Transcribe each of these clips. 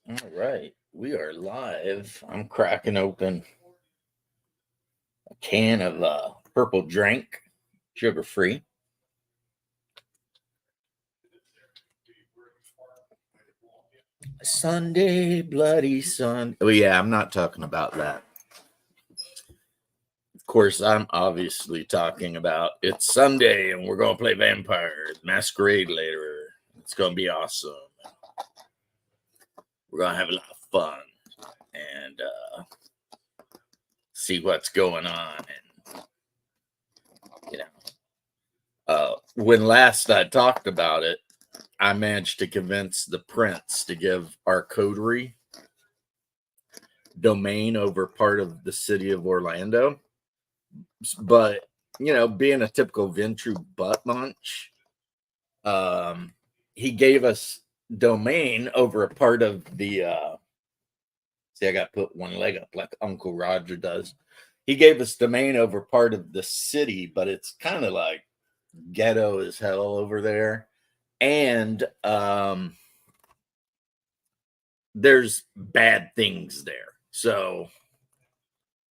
All right, we are live. I'm cracking open a can of purple drink, sugar free. Sunday, bloody sun. Oh, yeah, I'm not talking about that. Of course, I'm obviously talking about it's Sunday and we're going to play Vampires Masquerade later. It's going to be awesome. We're going to have a lot of fun and see what's going on. And, you know, when last I talked about it, I managed to convince the prince to give our coterie domain over part of the city of Orlando. But, being a typical Ventru butt munch, um, he gave us domain over a part of the, see, I got to put one leg up like Uncle Roger does. He gave us domain over part of the city, but it's kind of like ghetto as hell over there. And, there's bad things there. So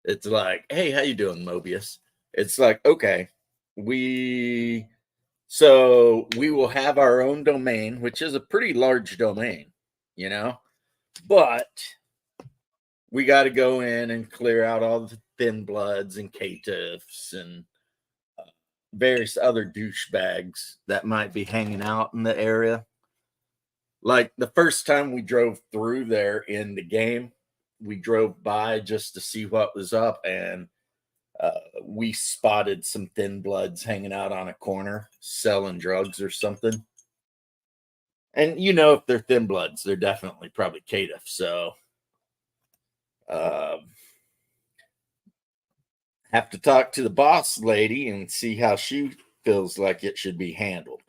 it's like, hey, how you doing, Mobius? It's like, okay, we we will have our own domain, which is a pretty large domain, you know, but we got to go in and clear out all the thin bloods and caitiffs and various other douchebags that might be hanging out in the area. Like the first time we drove through there in the game, we drove by just to see what was up, and we spotted some thin bloods hanging out on a corner selling drugs or something. And if they're thin bloods, they're definitely probably caitiff. So uh, have to talk to the boss lady and see how she feels like it should be handled.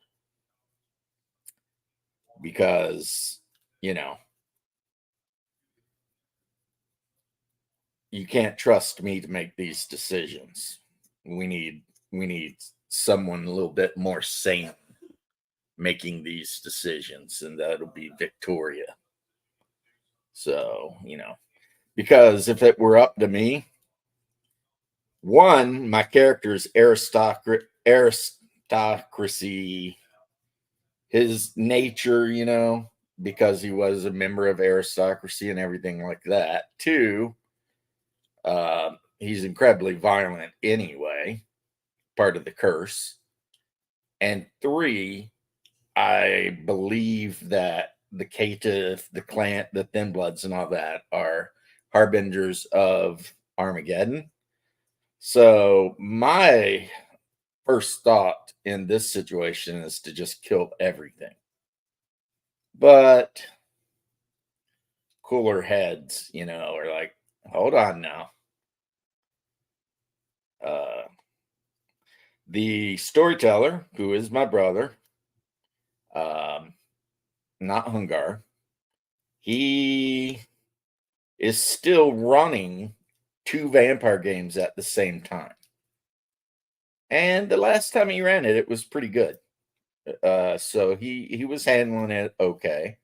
Because, you know, you can't trust me to make these decisions. We need someone a little bit more sane making these decisions, and that'll be Victoria. So, because if it were up to me, one, my character's aristocracy, his nature, because he was a member of aristocracy and everything like that. Two, he's incredibly violent anyway, part of the curse. And three, I believe that the caitiff, the clan, the thin bloods, and all that are harbingers of Armageddon. So my first thought in this situation is to just kill everything. But cooler heads, are like, hold on now. Uh, the storyteller, who is my brother, um, not Hungar, he is still running two vampire games at the same time. And the last time he ran it, it was pretty good. So he was handling it okay.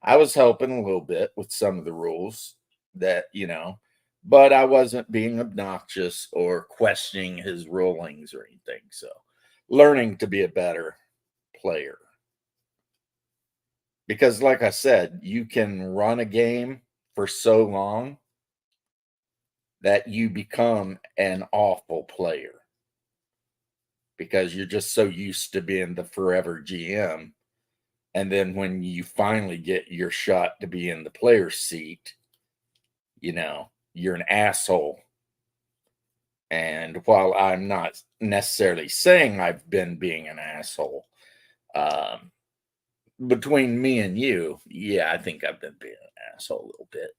I was helping a little bit with some of the rules that, but I wasn't being obnoxious or questioning his rulings or anything. So learning to be a better player. Because, like I said, you can run a game for so long that you become an awful player because you're just so used to being the forever GM. And then when you finally get your shot to be in the player's seat, you're an asshole. And while I'm not necessarily saying I've been being an asshole, um, between me and you, yeah, I think I've been being an asshole a little bit,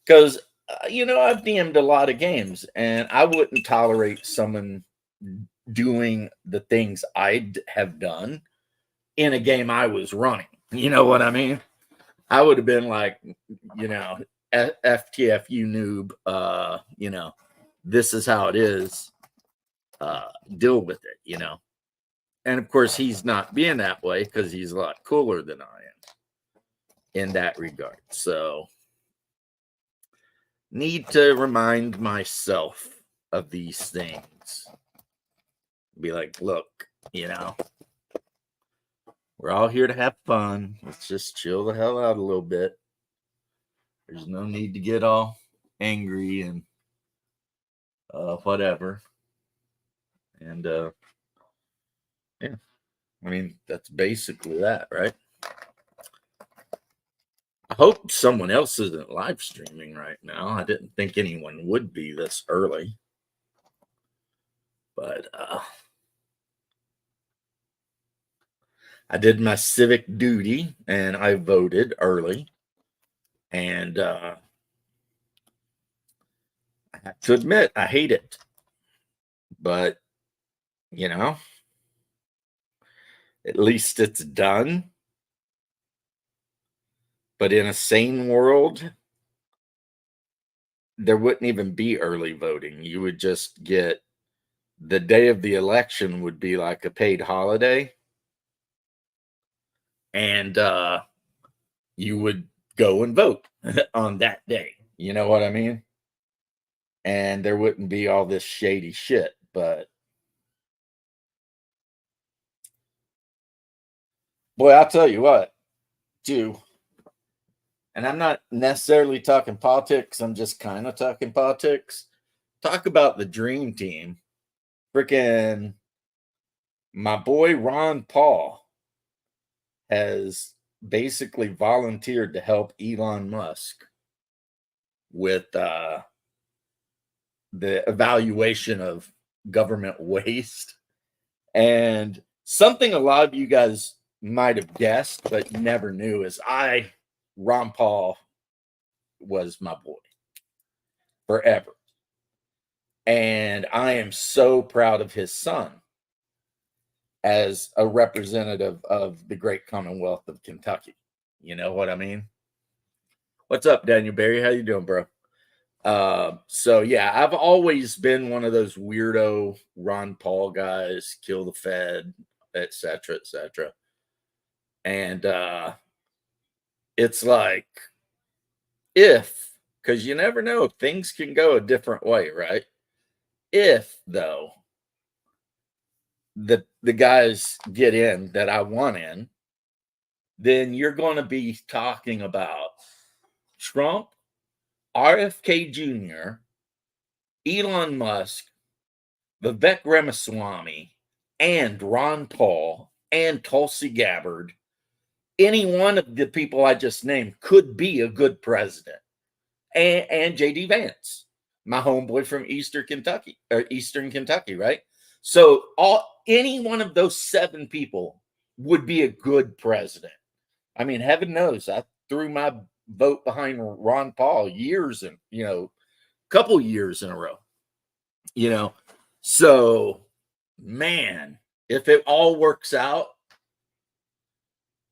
because, I've DM'd a lot of games and I wouldn't tolerate someone doing the things I'd have done in a game I was running. You know what I mean? I would have been like, FTF, you noob, this is how it is. Deal with it. And of course, he's not being that way because he's a lot cooler than I am. in that regard. So, need to remind myself of these things. Be like, look, we're all here to have fun. Let's just chill the hell out a little bit. There's no need to get all angry and whatever. And yeah, I mean, that's basically that, right? I hope someone else isn't live streaming right now. I didn't think anyone would be this early. But I did my civic duty and I voted early. And I have to admit, I hate it. But, at least it's done. But in a sane world, there wouldn't even be early voting. You would just get the day of the election would be like a paid holiday. And you would go and vote on that day. You know what I mean? And there wouldn't be all this shady shit. But boy, I'll tell you what, too. And I'm not necessarily talking politics, I'm just kind of talking politics. Talk about the dream team. Freaking my boy Ron Paul has basically volunteered to help Elon Musk with the evaluation of government waste. And something a lot of you guys might have guessed, but never knew is Ron Paul was my boy forever. And I am so proud of his son as a representative of the great Commonwealth of Kentucky. You know what I mean? What's up, Daniel Barry? How you doing, bro? So yeah, I've always been one of those weirdo Ron Paul guys, kill the Fed, etc., etc. And it's like because you never know, things can go a different way, right? If though the guys get in that I want in, then you're going to be talking about Trump, RFK Jr., Elon Musk, Vivek Ramaswamy, and Ron Paul, and Tulsi Gabbard. Any one of the people I just named could be a good president. And JD Vance, my homeboy from Eastern Kentucky, right? So any one of those 7 people would be a good president. I mean, heaven knows I threw my vote behind Ron Paul years and couple years in a row. So man, if it all works out,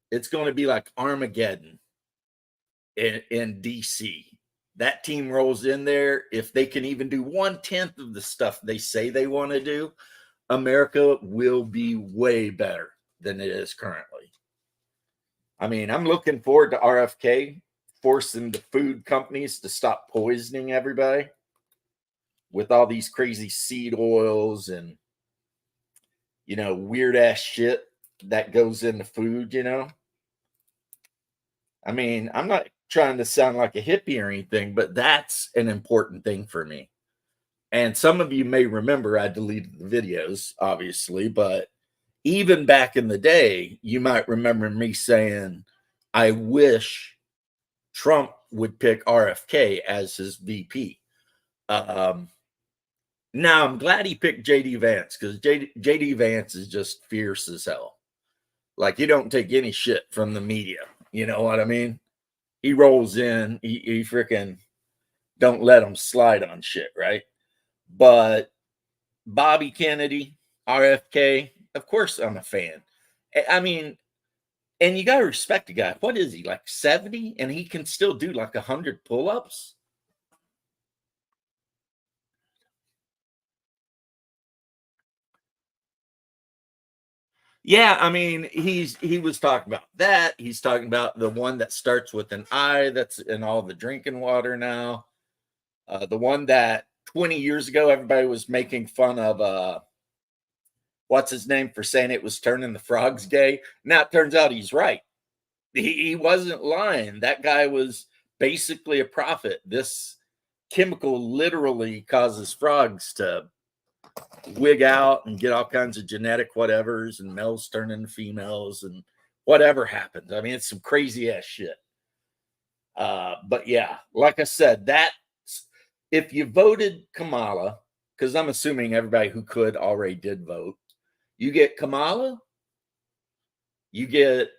it's going to be like Armageddon in DC. That team rolls in there. If they can even do 1/10 of the stuff they say they want to do, America will be way better than it is currently. I mean, I'm looking forward to RFK forcing the food companies to stop poisoning everybody with all these crazy seed oils and weird ass shit that goes into food. I mean, I'm not trying to sound like a hippie or anything, but that's an important thing for me. And some of you may remember I deleted the videos, obviously, but even back in the day, you might remember me saying, I wish Trump would pick RFK as his VP. Now, I'm glad he picked JD Vance because JD Vance is just fierce as hell. Like, you don't take any shit from the media. You know what I mean? He rolls in, he freaking don't let him slide on shit, right? But Bobby Kennedy, RFK, of course I'm a fan. I mean, and you got to respect the guy. What is he, like 70? And he can still do like 100 pull-ups? Yeah, I mean, he was talking about that. He's talking about the one that starts with an I that's in all the drinking water now. The one that 20 years ago everybody was making fun of what's his name for saying it was turning the frogs gay. Now it turns out he's right. He wasn't lying. That guy was basically a prophet. This chemical literally causes frogs to wig out and get all kinds of genetic whatevers, and males turn into females and whatever happens. I mean, it's some crazy ass shit. But yeah, like I said, that if you voted Kamala, because I'm assuming everybody who could already did vote, you get Kamala, you get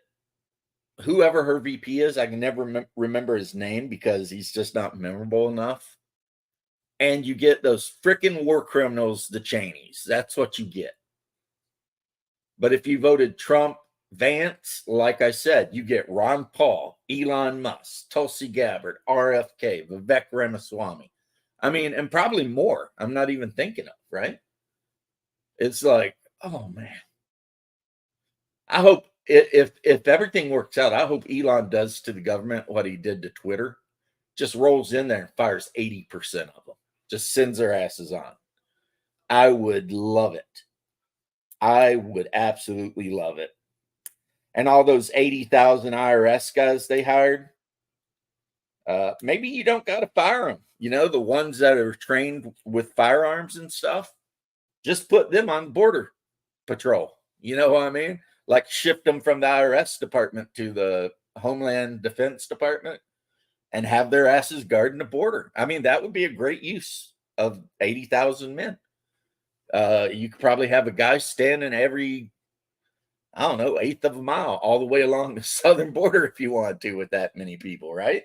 whoever her VP is. I can never remember his name because he's just not memorable enough. And you get those freaking war criminals, the Cheneys. That's what you get. But if you voted Trump, Vance, like I said, you get Ron Paul, Elon Musk, Tulsi Gabbard, RFK, Vivek Ramaswamy. I mean, and probably more. I'm not even thinking of, right? It's like, oh man. I hope if everything works out, I hope Elon does to the government what he did to Twitter. Just rolls in there and fires 80% of them. Just sends their asses on. I would love it. I would absolutely love it. And all those 80,000 IRS guys they hired, maybe you don't got to fire them. You know, the ones that are trained with firearms and stuff, just put them on border patrol. You know what I mean? Like shift them from the IRS department to the Homeland Defense Department and have their asses guarding the border. I mean, that would be a great use of 80,000 men. You could probably have a guy standing every, I don't know, eighth of a mile all the way along the southern border if you wanted to with that many people, right?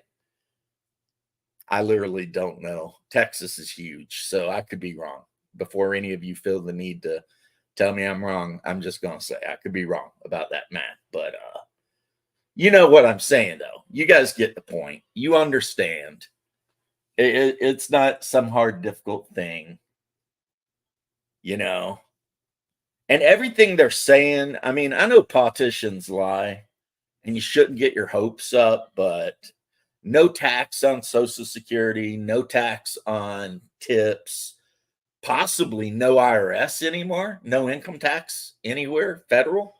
I literally don't know. Texas is huge, so I could be wrong. Before any of you feel the need to tell me I'm wrong, I'm just going to say I could be wrong about that math. But you know what I'm saying, though. You guys get the point. You understand. It's not some hard, difficult thing, you know. And everything they're saying, I mean, I know politicians lie and you shouldn't get your hopes up, but no tax on Social Security, no tax on tips, possibly no IRS anymore, no income tax anywhere, federal.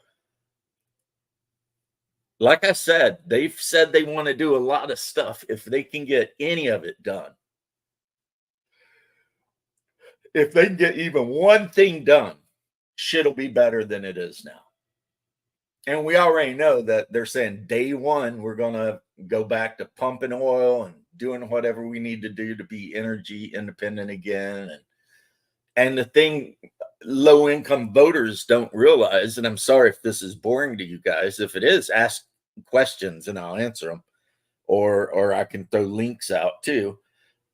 Like I said, they've said they want to do a lot of stuff if they can get any of it done. If they can get even one thing done, shit'll be better than it is now. And we already know that they're saying day one, we're going to go back to pumping oil and doing whatever we need to do to be energy independent again. And the thing low income voters don't realize, and I'm sorry if this is boring to you guys, if it is, ask questions and I'll answer them, or I can throw links out too.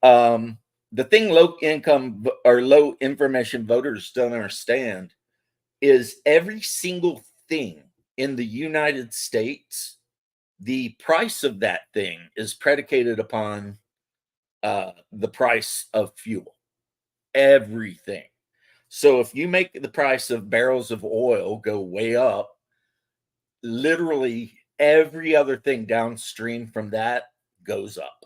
The thing low income or low information voters don't understand is every single thing in the United States, the price of that thing is predicated upon the price of fuel. Everything. So if you make the price of barrels of oil go way up, literally every other thing downstream from that goes up.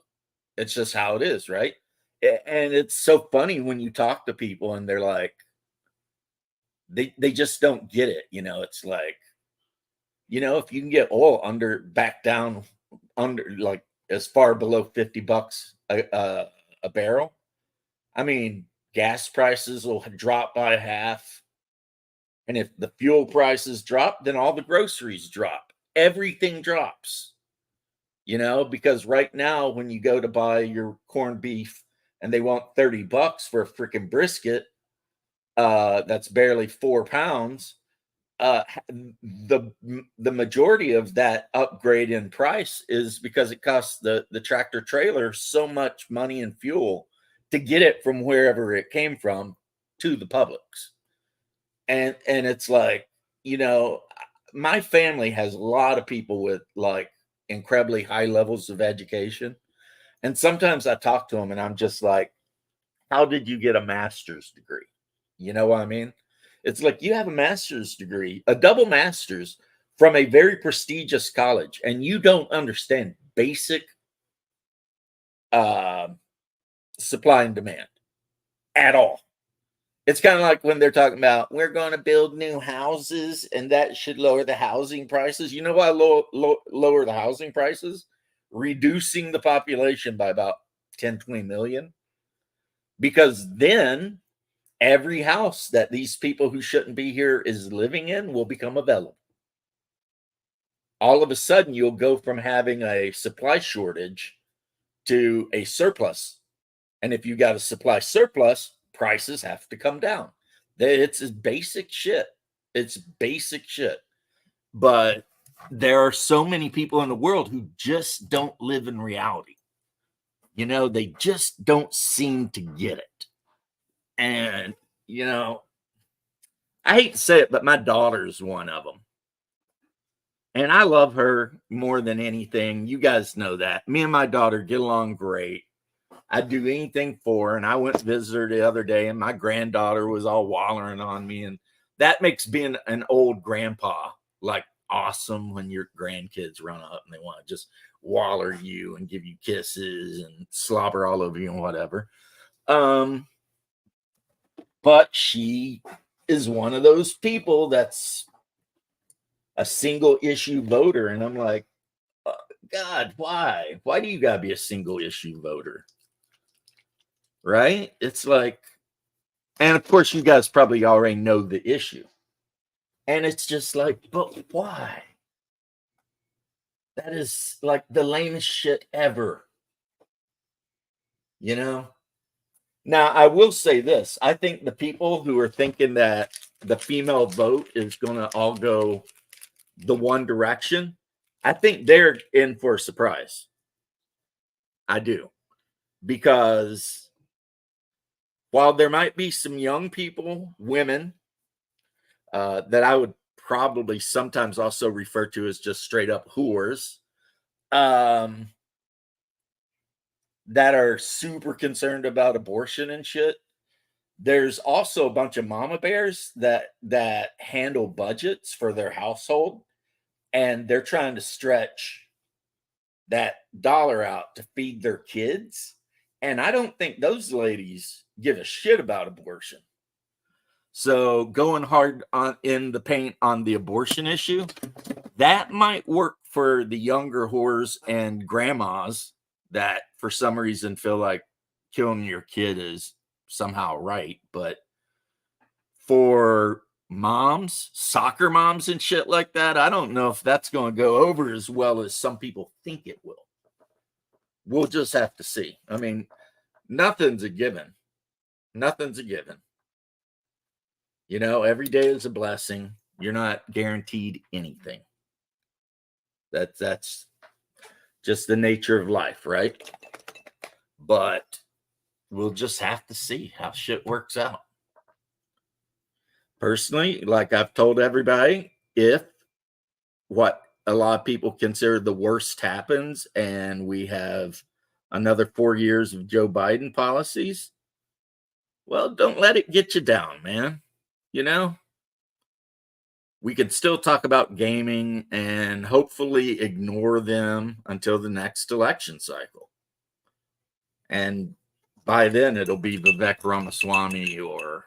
It's just how it is, right? And it's so funny when you talk to people and they're like, they just don't get it. You know, it's like, you know, if you can get oil back down under like as far below $50 a barrel, I mean, gas prices will drop by half. And if the fuel prices drop, then all the groceries drop. Everything drops, you know, because right now, when you go to buy your corned beef and they want $30 for a freaking brisket, that's barely 4 pounds. The majority of that upgrade in price is because it costs the tractor trailer so much money and fuel to get it from wherever it came from to the Publix. And it's like, you know, my family has a lot of people with like incredibly high levels of education. And sometimes I talk to them and I'm just like, how did you get a master's degree? You know what I mean? It's like you have a master's degree, a double master's from a very prestigious college, and you don't understand basic uh, supply and demand at all. It's kind of like when they're talking about we're going to build new houses and that should lower the housing prices. You know why lower the housing prices? Reducing the population by about 10, 20 million. Because then every house that these people who shouldn't be here is living in will become available. All of a sudden, you'll go from having a supply shortage to a surplus. And if you got a supply surplus, prices have to come down. It's basic shit. It's basic shit. But there are so many people in the world who just don't live in reality. You know, they just don't seem to get it. And, you know, I hate to say it, but my daughter's one of them. And I love her more than anything. You guys know that. Me and my daughter get along great. I'd do anything for her. And I went to visit her the other day, and my granddaughter was all wallering on me. And that makes being an old grandpa like awesome when your grandkids run up and they want to just waller you and give you kisses and slobber all over you and whatever. But she is one of those people that's a single issue voter. And I'm like, God, why? Why do you got to be a single issue voter? Right? It's like, and of course, you guys probably already know the issue. And it's just like, but why? That is like the lamest shit ever. You know? Now, I will say this. I think the people who are thinking that the female vote is going to all go the one direction, I think they're in for a surprise. I do. Because while there might be some young people, women, that I would probably sometimes also refer to as just straight up whores, that are super concerned about abortion and shit. There's also a bunch of mama bears that handle budgets for their household, and they're trying to stretch that dollar out to feed their kids. And I don't think those ladies give a shit about abortion. So going hard on in the paint on the abortion issue, that might work for the younger whores and grandmas that for some reason feel like killing your kid is somehow right. But for moms, soccer moms and shit like that, I don't know if that's going to go over as well as some people think it will. We'll just have to see. I mean, nothing's a given. Nothing's a given. You know, every day is a blessing. You're not guaranteed anything. That's just the nature of life, right? But we'll just have to see how shit works out. Personally, like I've told everybody, if what a lot of people consider the worst happens and we have another 4 years of Joe Biden policies, well, don't let it get you down, man. You know, we could still talk about gaming and hopefully ignore them until the next election cycle. And by then, it'll be Vivek Ramaswamy or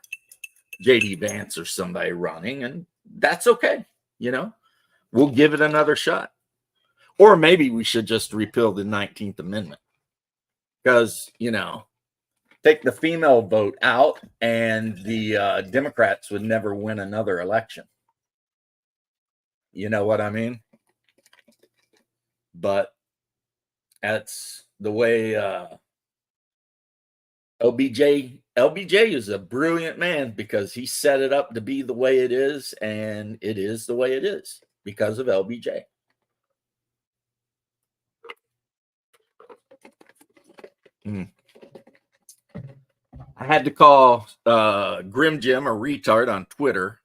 JD Vance or somebody running, and that's okay. You know, we'll give it another shot. Or maybe we should just repeal the 19th Amendment because, you know, take the female vote out and the Democrats would never win another election. You know what I mean? But that's the way LBJ is a brilliant man because he set it up to be the way it is, and it is the way it is because of LBJ. I had to call Grim Jim a retard on Twitter.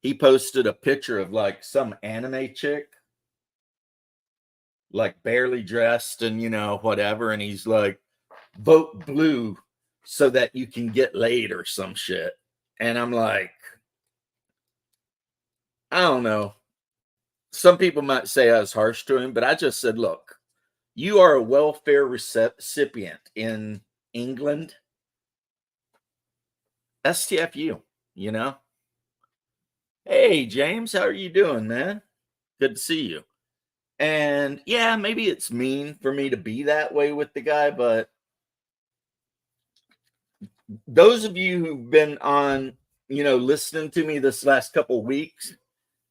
He posted a picture of like some anime chick, like barely dressed and, you know, whatever. And he's like, vote blue so that you can get laid or some shit. And I'm like, I don't know. Some people might say I was harsh to him, but I just said, look, you are a welfare recipient in England. STFU, you know? Hey, James, how are you doing, man? Good to see you. And yeah, maybe it's mean for me to be that way with the guy, but those of you who've been on, listening to me this last couple of weeks,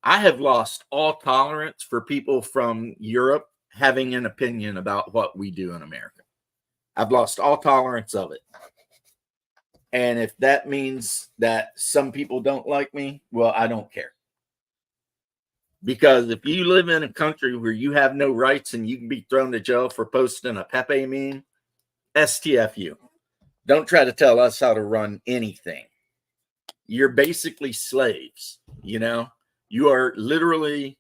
I have lost all tolerance for people from Europe having an opinion about what we do in America. I've lost all tolerance of it. And if that means that some people don't like me, well, I don't care. Because if you live in a country where you have no rights and you can be thrown to jail for posting a Pepe meme, STFU. Don't try to tell us how to run anything. You're basically slaves, You are literally,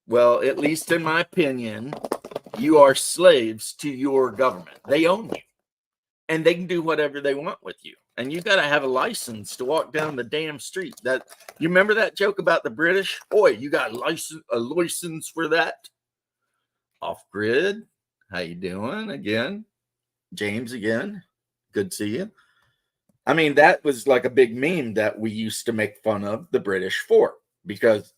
well, at least in my opinion, you are slaves to your government. They own you. And they can do whatever they want with you. And you got to have a license to walk down the damn street. That you remember that joke about the British? Boy, you got a license for that. Off grid. How you doing? Again, James again. Good to see you. I mean, that was like a big meme that we used to make fun of the British for, because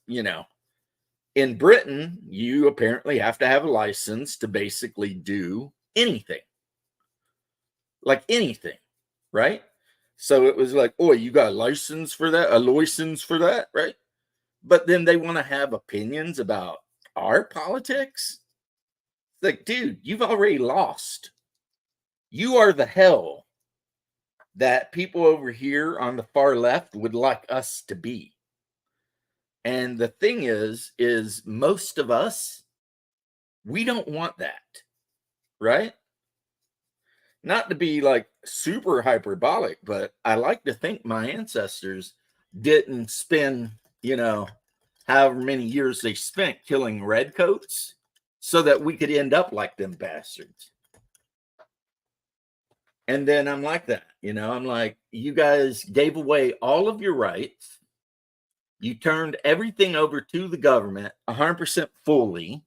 in Britain, you apparently have to have a license to basically do anything. Like anything, right? So it was like, oh, you got a license for that, right? But then they want to have opinions about our politics. It's like, dude, you've already lost. You are the hell that people over here on the far left would like us to be. And the thing is most of us, we don't want that, right? Not to be like super hyperbolic, but I like to think my ancestors didn't spend, however many years they spent killing redcoats so that we could end up like them bastards. And then I'm like that, I'm like, you guys gave away all of your rights. You turned everything over to the government 100% fully.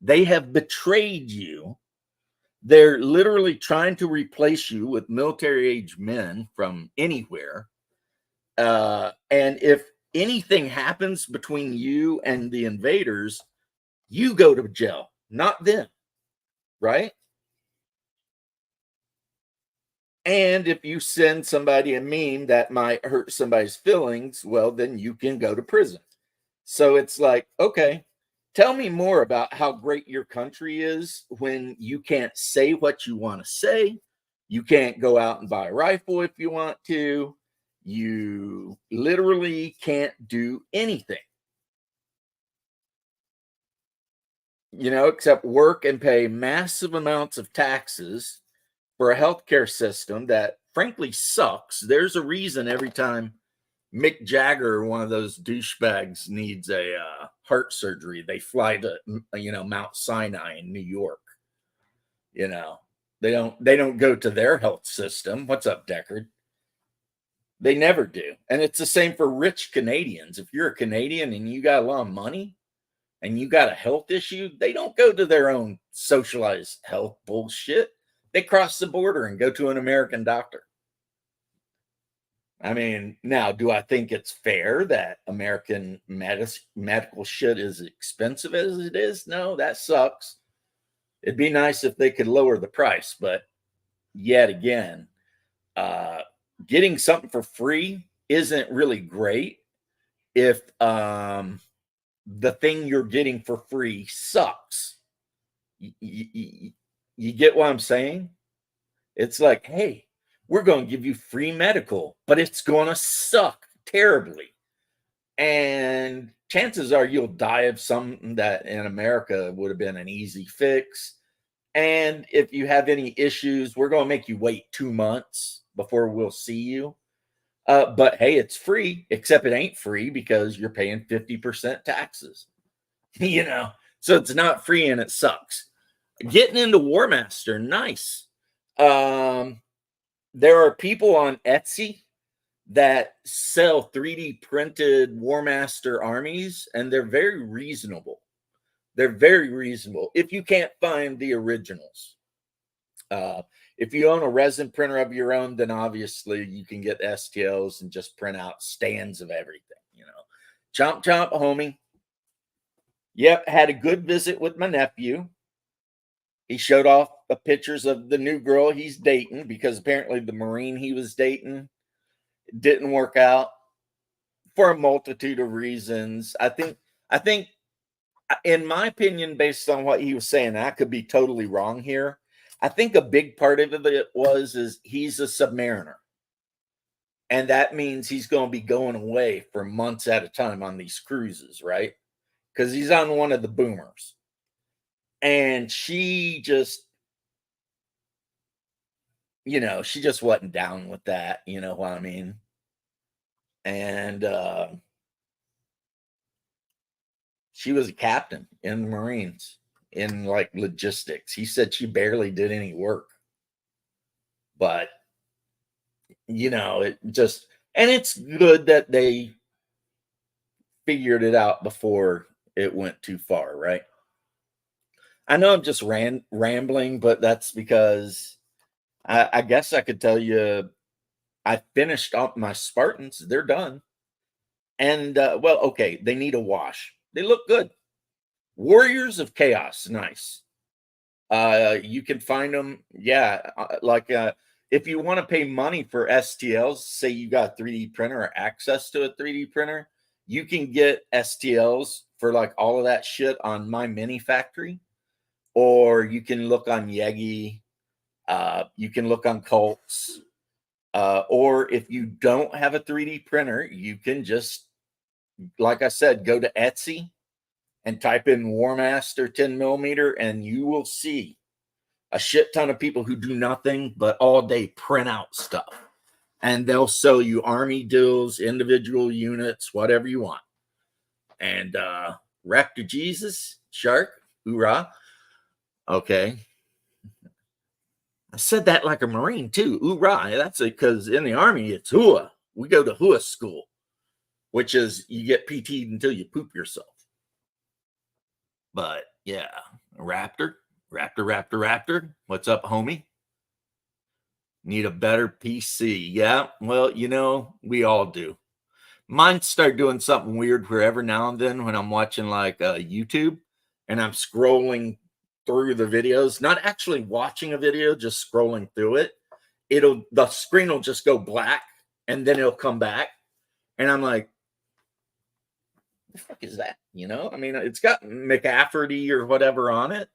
They have betrayed you. They're literally trying to replace you with military age men from anywhere. And if anything happens between you and the invaders, you go to jail, not them, right? And if you send somebody a meme that might hurt somebody's feelings, well, then you can go to prison. So it's like, okay, tell me more about how great your country is when you can't say what you want to say. You can't go out and buy a rifle if you want to. You literally can't do anything, except work and pay massive amounts of taxes for a healthcare system that frankly sucks. There's a reason every time Mick Jagger, one of those douchebags, needs a heart surgery, they fly to Mount Sinai in New York. They don't go to their health system. What's up, Deckard? They never do. And it's the same for rich Canadians. If you're a Canadian and you got a lot of money and you got a health issue, they don't go to their own socialized health bullshit. They cross the border and go to an American doctor. I mean, now, do I think it's fair that American medical shit is expensive as it is? No, that sucks. It'd be nice if they could lower the price, but yet again, getting something for free isn't really great if the thing you're getting for free sucks. You get what I'm saying? It's like, hey, we're going to give you free medical, but it's going to suck terribly. And chances are you'll die of something that in America would have been an easy fix. And if you have any issues, we're going to make you wait 2 months before we'll see you. But hey, it's free, except it ain't free because you're paying 50% taxes. So it's not free and it sucks. Getting into War Master, nice. There are people on Etsy that sell 3D printed War Master armies, and they're very reasonable. They're very reasonable if you can't find the originals. If you own a resin printer of your own, then obviously you can get STLs and just print out stands of everything, you know. Chomp chomp, homie. Yep, had a good visit with my nephew. He showed off the pictures of the new girl he's dating, because apparently the Marine he was dating didn't work out for a multitude of reasons. I think in my opinion, based on what he was saying, I could be totally wrong here. I think a big part of it is he's a submariner. And that means he's going to be going away for months at a time on these cruises, right? Because he's on one of the boomers. And she just, you know, she just wasn't down with that, you know what I mean? And she was a captain in the Marines in like logistics. He said she barely did any work. But, you know, it just, and it's good that they figured it out before it went too far, right? I know I'm just rambling, but that's because I guess I could tell you I finished up my Spartans. They're done. And, well, okay, they need a wash. They look good. Warriors of Chaos, nice. You can find them, yeah, if you want to pay money for STLs, say you got a 3D printer or access to a 3D printer, you can get STLs for like all of that shit on My Mini Factory, or you can look on Yegi, you can look on Cults, or if you don't have a 3D printer, you can just, like I said, go to Etsy and type in War Master 10mm, and you will see a shit ton of people who do nothing but all day print out stuff. And they'll sell you army deals, individual units, whatever you want. And Raptor Jesus, Shark, hoorah. Okay. I said that like a Marine too. Hoorah. That's it, because in the Army, it's hooah. We go to hooah school, which is you get PT'd until you poop yourself. But yeah, Raptor. What's up, homie? Need a better PC. Yeah, well, you know, we all do. Mine start doing something weird for every now and then when I'm watching like YouTube and I'm scrolling through the videos, not actually watching a video, just scrolling through it. The screen will just go black and then it'll come back. And I'm like, the fuck is that? You know, I mean, it's got McAfferty or whatever on it.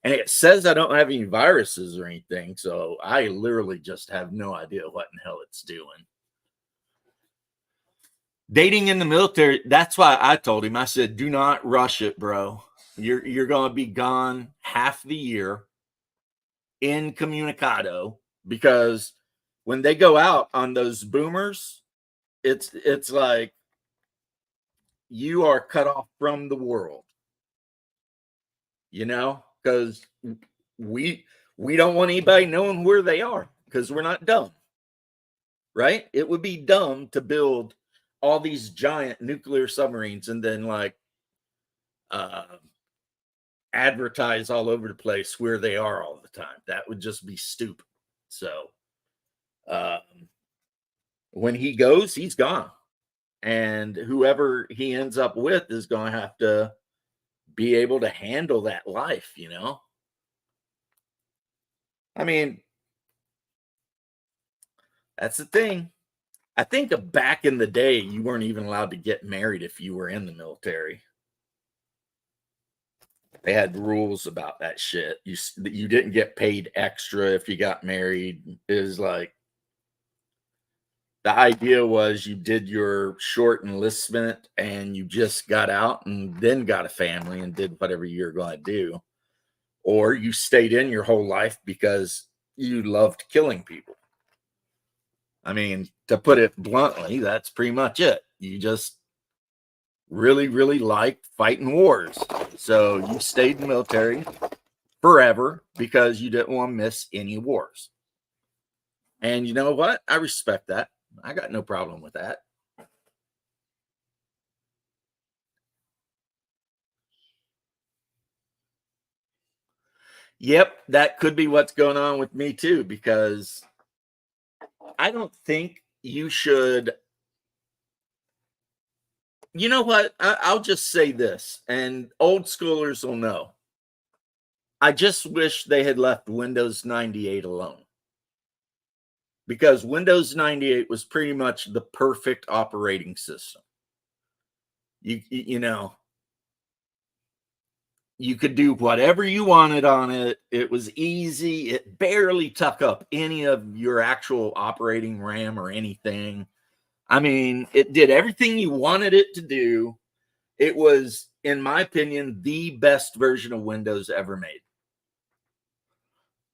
And it says I don't have any viruses or anything. So I literally just have no idea what in the hell it's doing. Dating in the military, that's why I told him, I said, do not rush it, bro. You're going to be gone half the year incommunicado, because when they go out on those boomers, it's like you are cut off from the world, you know, because we don't want anybody knowing where they are, because we're not dumb, right? It would be dumb to build all these giant nuclear submarines and then like advertise all over the place where they are all the time. That would just be stupid. So when he goes, he's gone. And whoever he ends up with is going to have to be able to handle that life, you know? I mean, that's the thing. I think back in the day, you weren't even allowed to get married if you were in the military. They had rules about that shit. You didn't get paid extra if you got married. It was like, the idea was you did your short enlistment and you just got out and then got a family and did whatever you're going to do. Or you stayed in your whole life because you loved killing people. I mean, to put it bluntly, that's pretty much it. You just really, really liked fighting wars. So you stayed in the military forever because you didn't want to miss any wars. And you know what? I respect that. I got no problem with that. Yep, that could be what's going on with me too, because I don't think you should. You know what? I'll just say this, and old schoolers will know. I just wish they had left Windows 98 alone, because Windows 98 was pretty much the perfect operating system. You know, you could do whatever you wanted on it. It was easy. It barely took up any of your actual operating RAM or anything. I mean, it did everything you wanted it to do. It was, in my opinion, the best version of Windows ever made.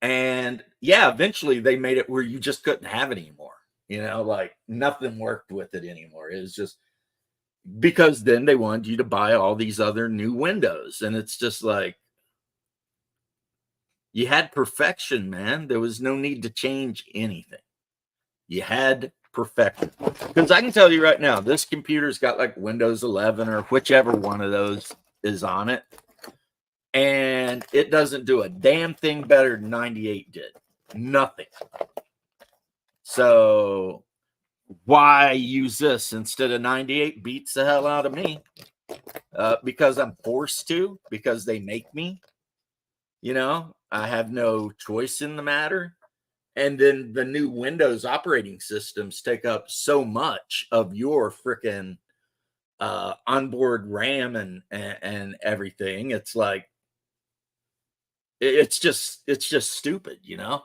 And yeah, eventually they made it where you just couldn't have it anymore. You know, like nothing worked with it anymore. It was just because then they wanted you to buy all these other new Windows. And it's just like, you had perfection, man. There was no need to change anything. You had perfection. Because I can tell you right now, this computer's got like Windows 11 or whichever one of those is on it. And it doesn't do a damn thing better than 98 did. Nothing. So why use this instead of 98 beats the hell out of me. Because I'm forced to, because they make me. You know, I have no choice in the matter. And then the new Windows operating systems take up so much of your freaking onboard RAM and everything. It's like it's just stupid, you know.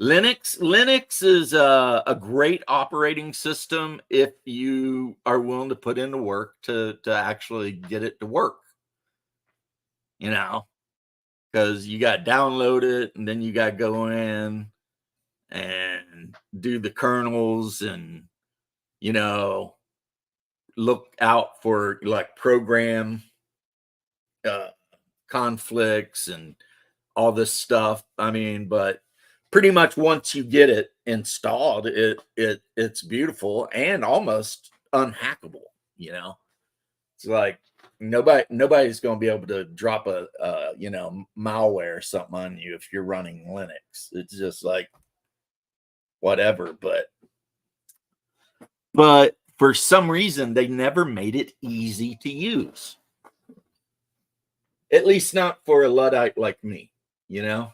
Linux is a great operating system if you are willing to put in the work to actually get it to work. You know, because you got to download it and then you got to go in and do the kernels and you know look out for like program uh, conflicts and all this stuff. I mean, but pretty much once you get it installed, it's beautiful and almost unhackable. You know, it's like nobody's going to be able to drop a you know malware or something on you if you're running Linux. It's just like whatever. But for some reason, they never made it easy to use. At least not for a Luddite like me, you know?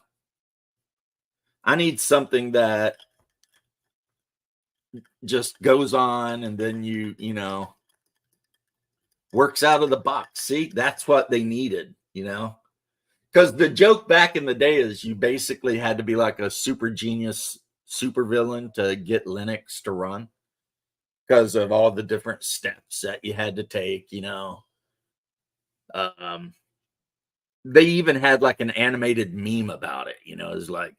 I need something that just goes on and then you know, works out of the box. See, that's what they needed, you know? Because the joke back in the day is you basically had to be like a super genius super villain to get Linux to run because of all the different steps that you had to take, you know. Um, they even had like an animated meme about it, you know, it's like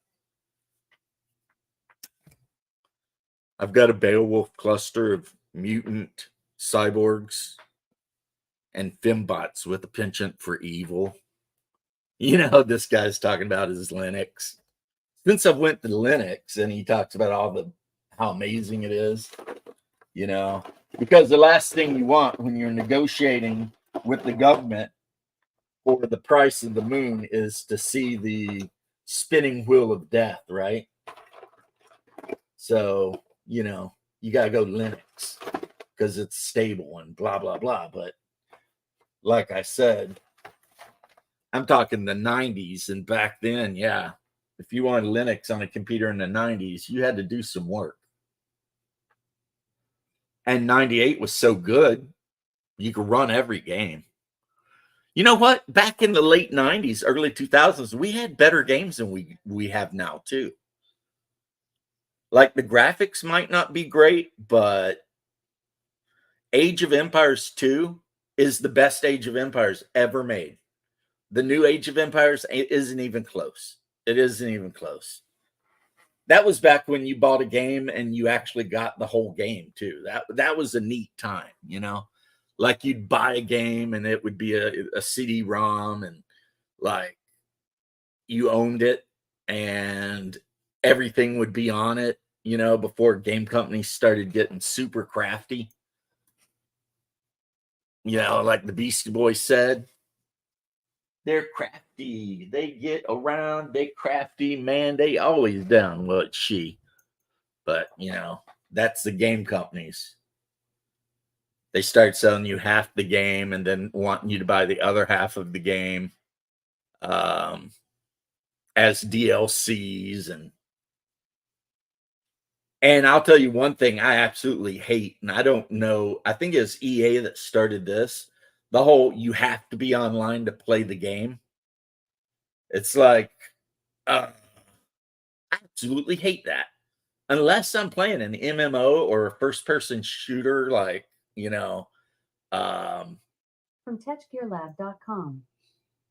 I've got a Beowulf cluster of mutant cyborgs and fembots with a penchant for evil. You know, this guy's talking about his Linux. Since I've went to Linux and he talks about all the how amazing it is, you know, because the last thing you want when you're negotiating with the government for the price of the moon is to see the spinning wheel of death, right? So, you know, you got to go Linux because it's stable and blah, blah, blah. But like I said, I'm talking the 90s. And back then, yeah, if you wanted Linux on a computer in the 90s, you had to do some work. And 98 was so good, you could run every game. You know what? Back in the late 90s, early 2000s, we had better games than we have now, too. Like the graphics might not be great, but Age of Empires 2 is the best Age of Empires ever made. The new Age of Empires isn't even close. It isn't even close. That was back when you bought a game and you actually got the whole game too. That was a neat time, you know. Like you'd buy a game and it would be a CD-ROM and like you owned it and everything would be on it, before game companies started getting super crafty. Like the Beastie Boys said, they're crafty. They get around. They crafty, man. They always down. Well, it's she. But, that's the game companies. They start selling you half the game and then wanting you to buy the other half of the game as DLCs. And I'll tell you one thing I absolutely hate, and I don't know, I think it's EA that started this, the whole you have to be online to play the game. It's like, I absolutely hate that. Unless I'm playing an MMO or a first-person shooter, like, From TechGearLab.com.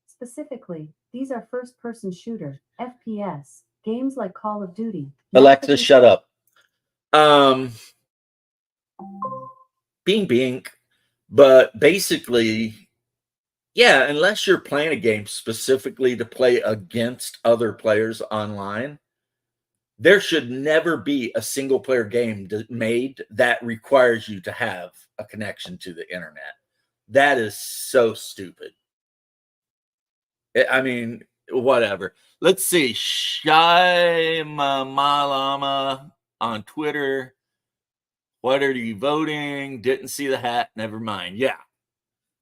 Specifically, these are first-person shooter, FPS, games like Call of Duty. Alexa, shut up. Bing. But basically, yeah, unless you're playing a game specifically to play against other players online, there should never be a single player game made that requires you to have a connection to the internet. That is so stupid. I mean, whatever. Let's see. Shai Malama on Twitter. What are you voting? Didn't see the hat. Never mind. Yeah.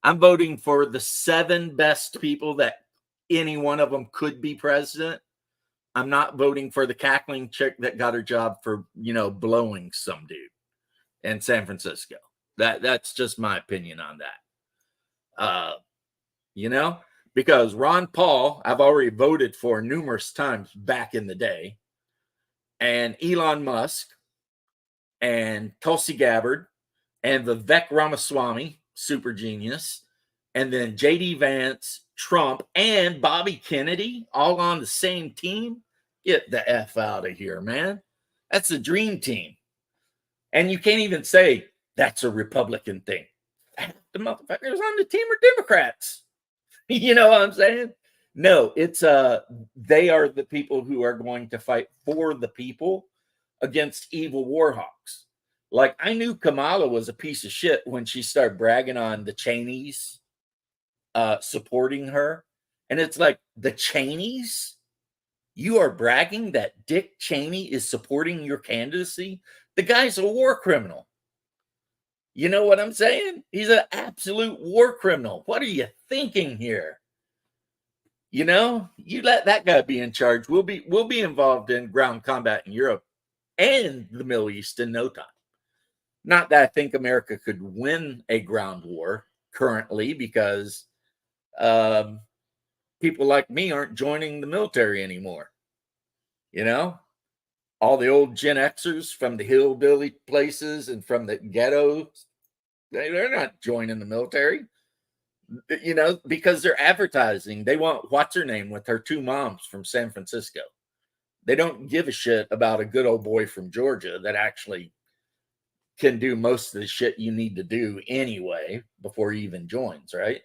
I'm voting for the 7 best people that any one of them could be president. I'm not voting for the cackling chick that got her job for, blowing some dude in San Francisco. That's just my opinion on that. Because Ron Paul, I've already voted for numerous times back in the day, and Elon Musk, and Tulsi Gabbard, and Vivek Ramaswamy, super genius, and then JD Vance, Trump, and Bobby Kennedy, all on the same team. Get the F out of here, man. That's a dream team. And you can't even say that's a Republican thing. The motherfuckers on the team are Democrats. You know what I'm saying? No, it's they are the people who are going to fight for the people against evil war hawks. Like, I knew Kamala was a piece of shit when she started bragging on the Cheneys supporting her. And it's like, the Cheneys? You are bragging that Dick Cheney is supporting your candidacy? The guy's a war criminal. You know what I'm saying? He's an absolute war criminal. What are you thinking here? You let that guy be in charge. We'll be involved in ground combat in Europe and the Middle East in no time. Not that I think America could win a ground war currently, because people like me aren't joining the military anymore. All the old Gen Xers from the hillbilly places and from the ghettos, they're not joining the military, because they're advertising. They want what's her name with her 2 moms from San Francisco. They don't give a shit about a good old boy from Georgia that actually can do most of the shit you need to do anyway before he even joins, right?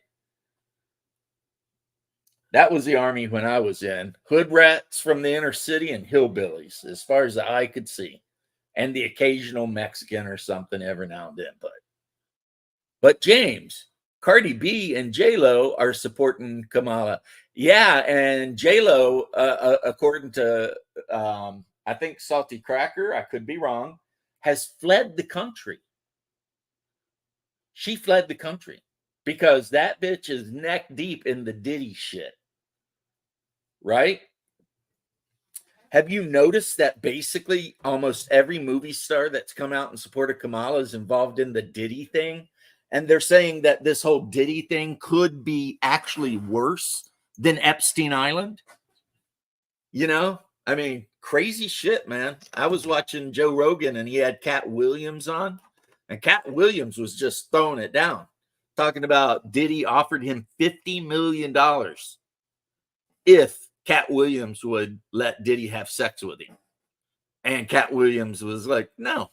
That was the Army when I was in. Hood rats from the inner city and hillbillies, as far as the eye could see. And the occasional Mexican or something every now and then. But James, Cardi B and J-Lo are supporting Kamala. Yeah, and J-Lo, according to, I think Salty Cracker, I could be wrong, has fled the country. She fled the country because that bitch is neck deep in the Diddy shit. Right? Have you noticed that basically almost every movie star that's come out in support of Kamala is involved in the Diddy thing? And they're saying that this whole Diddy thing could be actually worse than Epstein Island. I mean, crazy shit, man. I was watching Joe Rogan and he had Cat Williams on, and Cat Williams was just throwing it down, talking about Diddy offered him $50 million if Cat Williams would let Diddy have sex with him. And Cat Williams was like, no,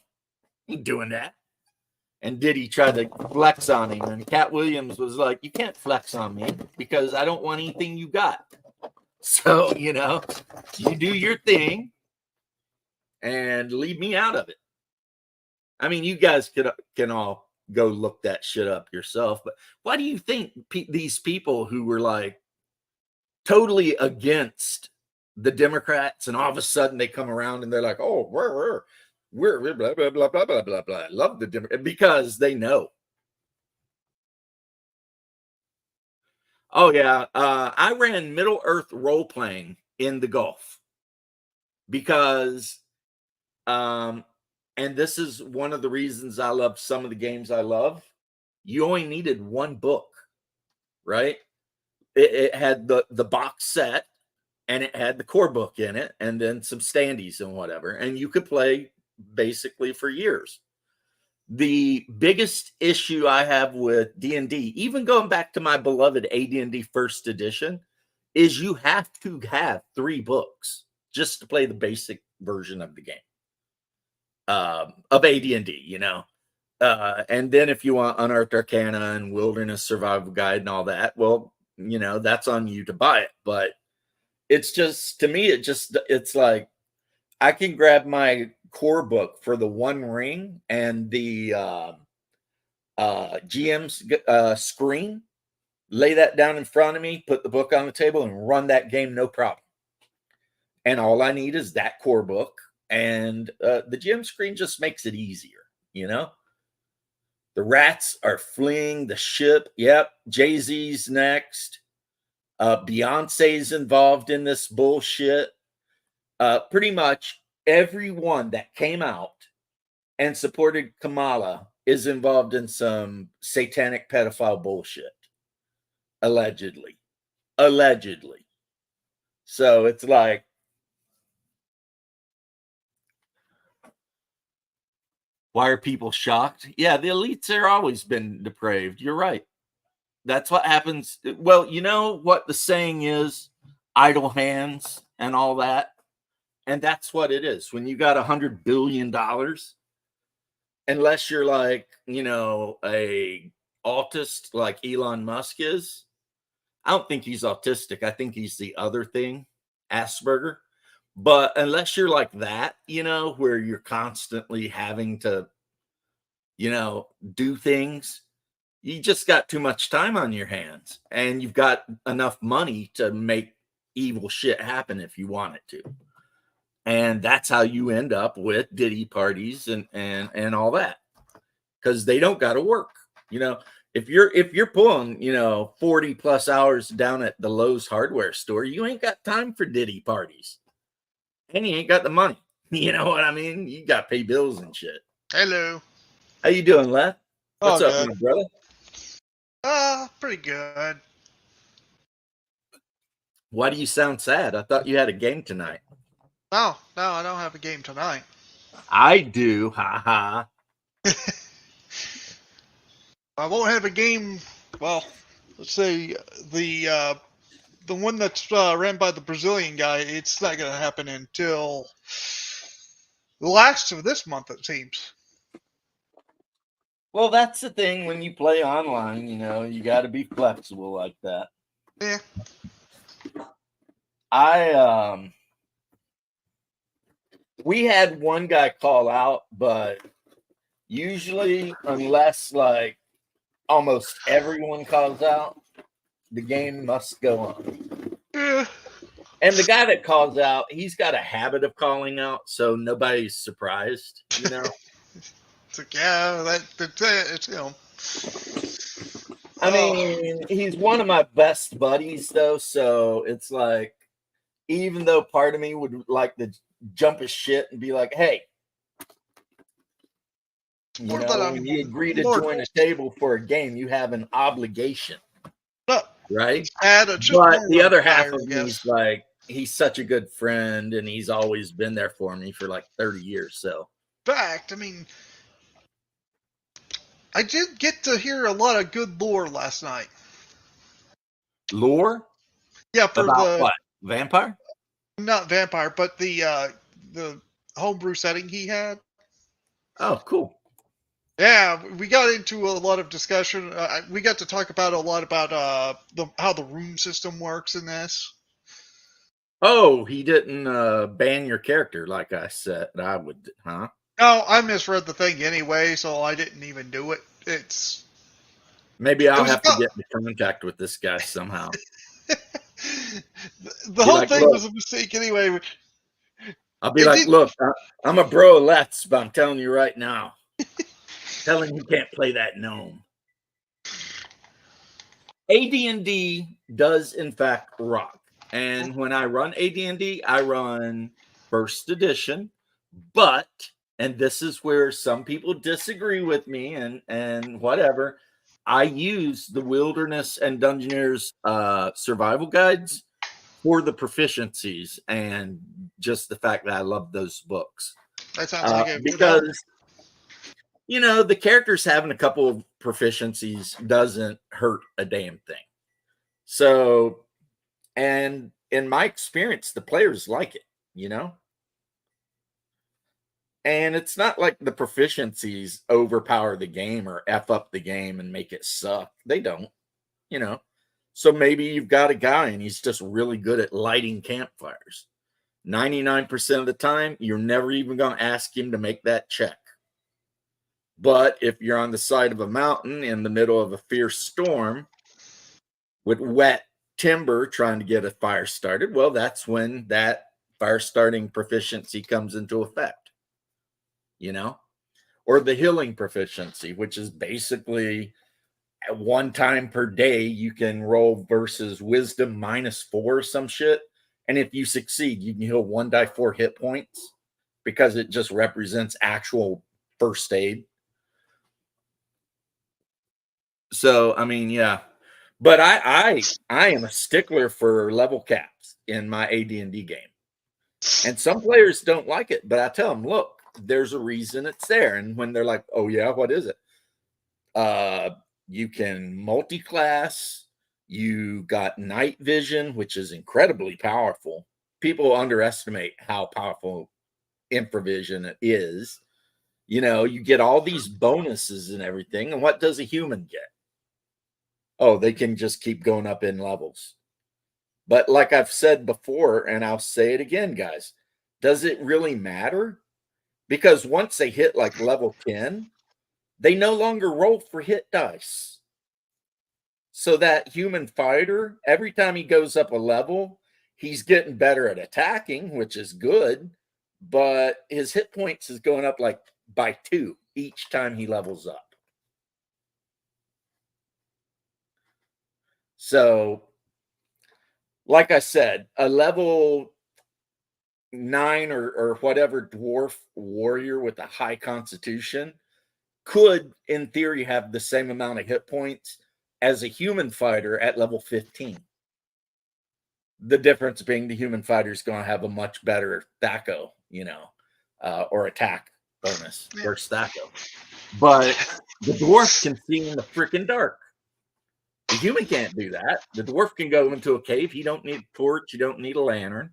I ain't doing that. And Diddy tried to flex on him. And Cat Williams was like, you can't flex on me because I don't want anything you got. So, you do your thing and leave me out of it. I mean, you guys can all go look that shit up yourself, but why do you think these people who were like totally against the Democrats and all of a sudden they come around and they're like, oh, we're blah, blah, blah, blah, blah, blah, blah. I love the Democrats because they know. Oh, yeah. I ran Middle Earth role playing in the Gulf because, and this is one of the reasons I love some of the games I love. You only needed one book, right? It had the box set and it had the core book in it and then some standees and whatever. And you could play basically for years. The biggest issue I have with D&D, even going back to my beloved AD&D first edition, is you have to have 3 books just to play the basic version of the game of AD&D, and then if you want Unearthed Arcana and Wilderness Survival Guide and all that, well, that's on you to buy it. But it's just, to me, it's like I can grab my core book for the One Ring and the GM's screen, lay that down in front of me, put the book on the table, and run that game no problem. And all I need is that core book, and the GM screen just makes it easier, The rats are fleeing the ship. Yep, Jay-Z's next. Beyonce's involved in this bullshit. Pretty much everyone that came out and supported Kamala is involved in some satanic pedophile bullshit. Allegedly. So it's like, why are people shocked? Yeah, the elites have always been depraved. You're right. That's what happens. Well, you know what the saying is? Idle hands and all that. And that's what it is. When you got $100 billion, unless you're like, a autist like Elon Musk is. I don't think he's autistic. I think he's the other thing, Asperger. But unless you're like that, where you're constantly having to, do things, you just got too much time on your hands and you've got enough money to make evil shit happen if you want it to. And that's how you end up with Diddy parties and all that, because they don't got to work. If you're pulling 40 plus hours down at the Lowe's hardware store, you ain't got time for Diddy parties, and you ain't got the money. You know what I mean? You got to pay bills and shit. Hello. How you doing, Lef? What's up, good. my brother? Pretty good. Why do you sound sad? I thought you had a game tonight. No, I don't have a game tonight. I do. Ha ha. I won't have a game. Well, let's say the one that's ran by the Brazilian guy. It's not going to happen until the last of this month, it seems. Well, that's the thing when you play online. You got to be flexible like that. Yeah. We had one guy call out, but usually, unless like almost everyone calls out, the game must go on. Yeah. And the guy that calls out, he's got a habit of calling out, so nobody's surprised, It's like, yeah, it's I mean, he's one of my best buddies, though, so it's like, even though part of me would like to jump his shit and be like, hey, when you agree to join a table for a game, you have an obligation, right? But the other half of me is like, he's such a good friend, and he's always been there for me for like 30 years, so. In fact, I mean, I did get to hear a lot of good lore last night. Lore? Yeah, for about what? Vampire? Not vampire, but the homebrew setting he had. Oh, cool. Yeah, we got into a lot of discussion. We got to talk about a lot about how the room system works in this. Oh, he didn't ban your character like I said I would, huh? No, I misread the thing anyway, so I didn't even do it. Maybe It I'll was have to get in contact with this guy somehow. the Be whole like, thing look, was a mistake anyway. I'll be It like, did. look, I'm a bro of Let's, but I'm telling you right now, tell him he can't play that gnome. AD&D does in fact rock. And when I run AD&D, I run first edition, but and this is where some people disagree with me and whatever, I use the Wilderness and Dungeoneers survival guides for the proficiencies and just the fact that I love those books. That sounds like a good help. Because the characters having a couple of proficiencies doesn't hurt a damn thing. So, and in my experience, the players like it. And it's not like the proficiencies overpower the game or F up the game and make it suck. They don't. So maybe you've got a guy and he's just really good at lighting campfires. 99% of the time, you're never even going to ask him to make that check. But if you're on the side of a mountain in the middle of a fierce storm with wet timber trying to get a fire started, well, that's when that fire starting proficiency comes into effect. Or the healing proficiency, which is basically at one time per day you can roll versus wisdom -4 or some shit. And if you succeed, you can heal 1d4 hit points because it just represents actual first aid. So, I mean, yeah. But I am a stickler for level caps in my AD&D game. And some players don't like it, but I tell them, look, there's a reason it's there. And when they're like, oh yeah, what is it? You can multi-class. You got night vision, which is incredibly powerful. People underestimate how powerful infravision is. You get all these bonuses and everything. And what does a human get? Oh, they can just keep going up in levels. But like I've said before, and I'll say it again, guys, does it really matter? Because once they hit like level 10, they no longer roll for hit dice. So that human fighter, every time he goes up a level, he's getting better at attacking, which is good, but his hit points is going up like by 2 each time he levels up. So, like I said, a level 9 or whatever dwarf warrior with a high constitution could, in theory, have the same amount of hit points as a human fighter at level 15. The difference being the human fighter is going to have a much better THAC0, or attack bonus versus THAC0. But the dwarf can see in the freaking dark. The human can't do that. The dwarf can go into a cave. He don't need a torch. You don't need a lantern.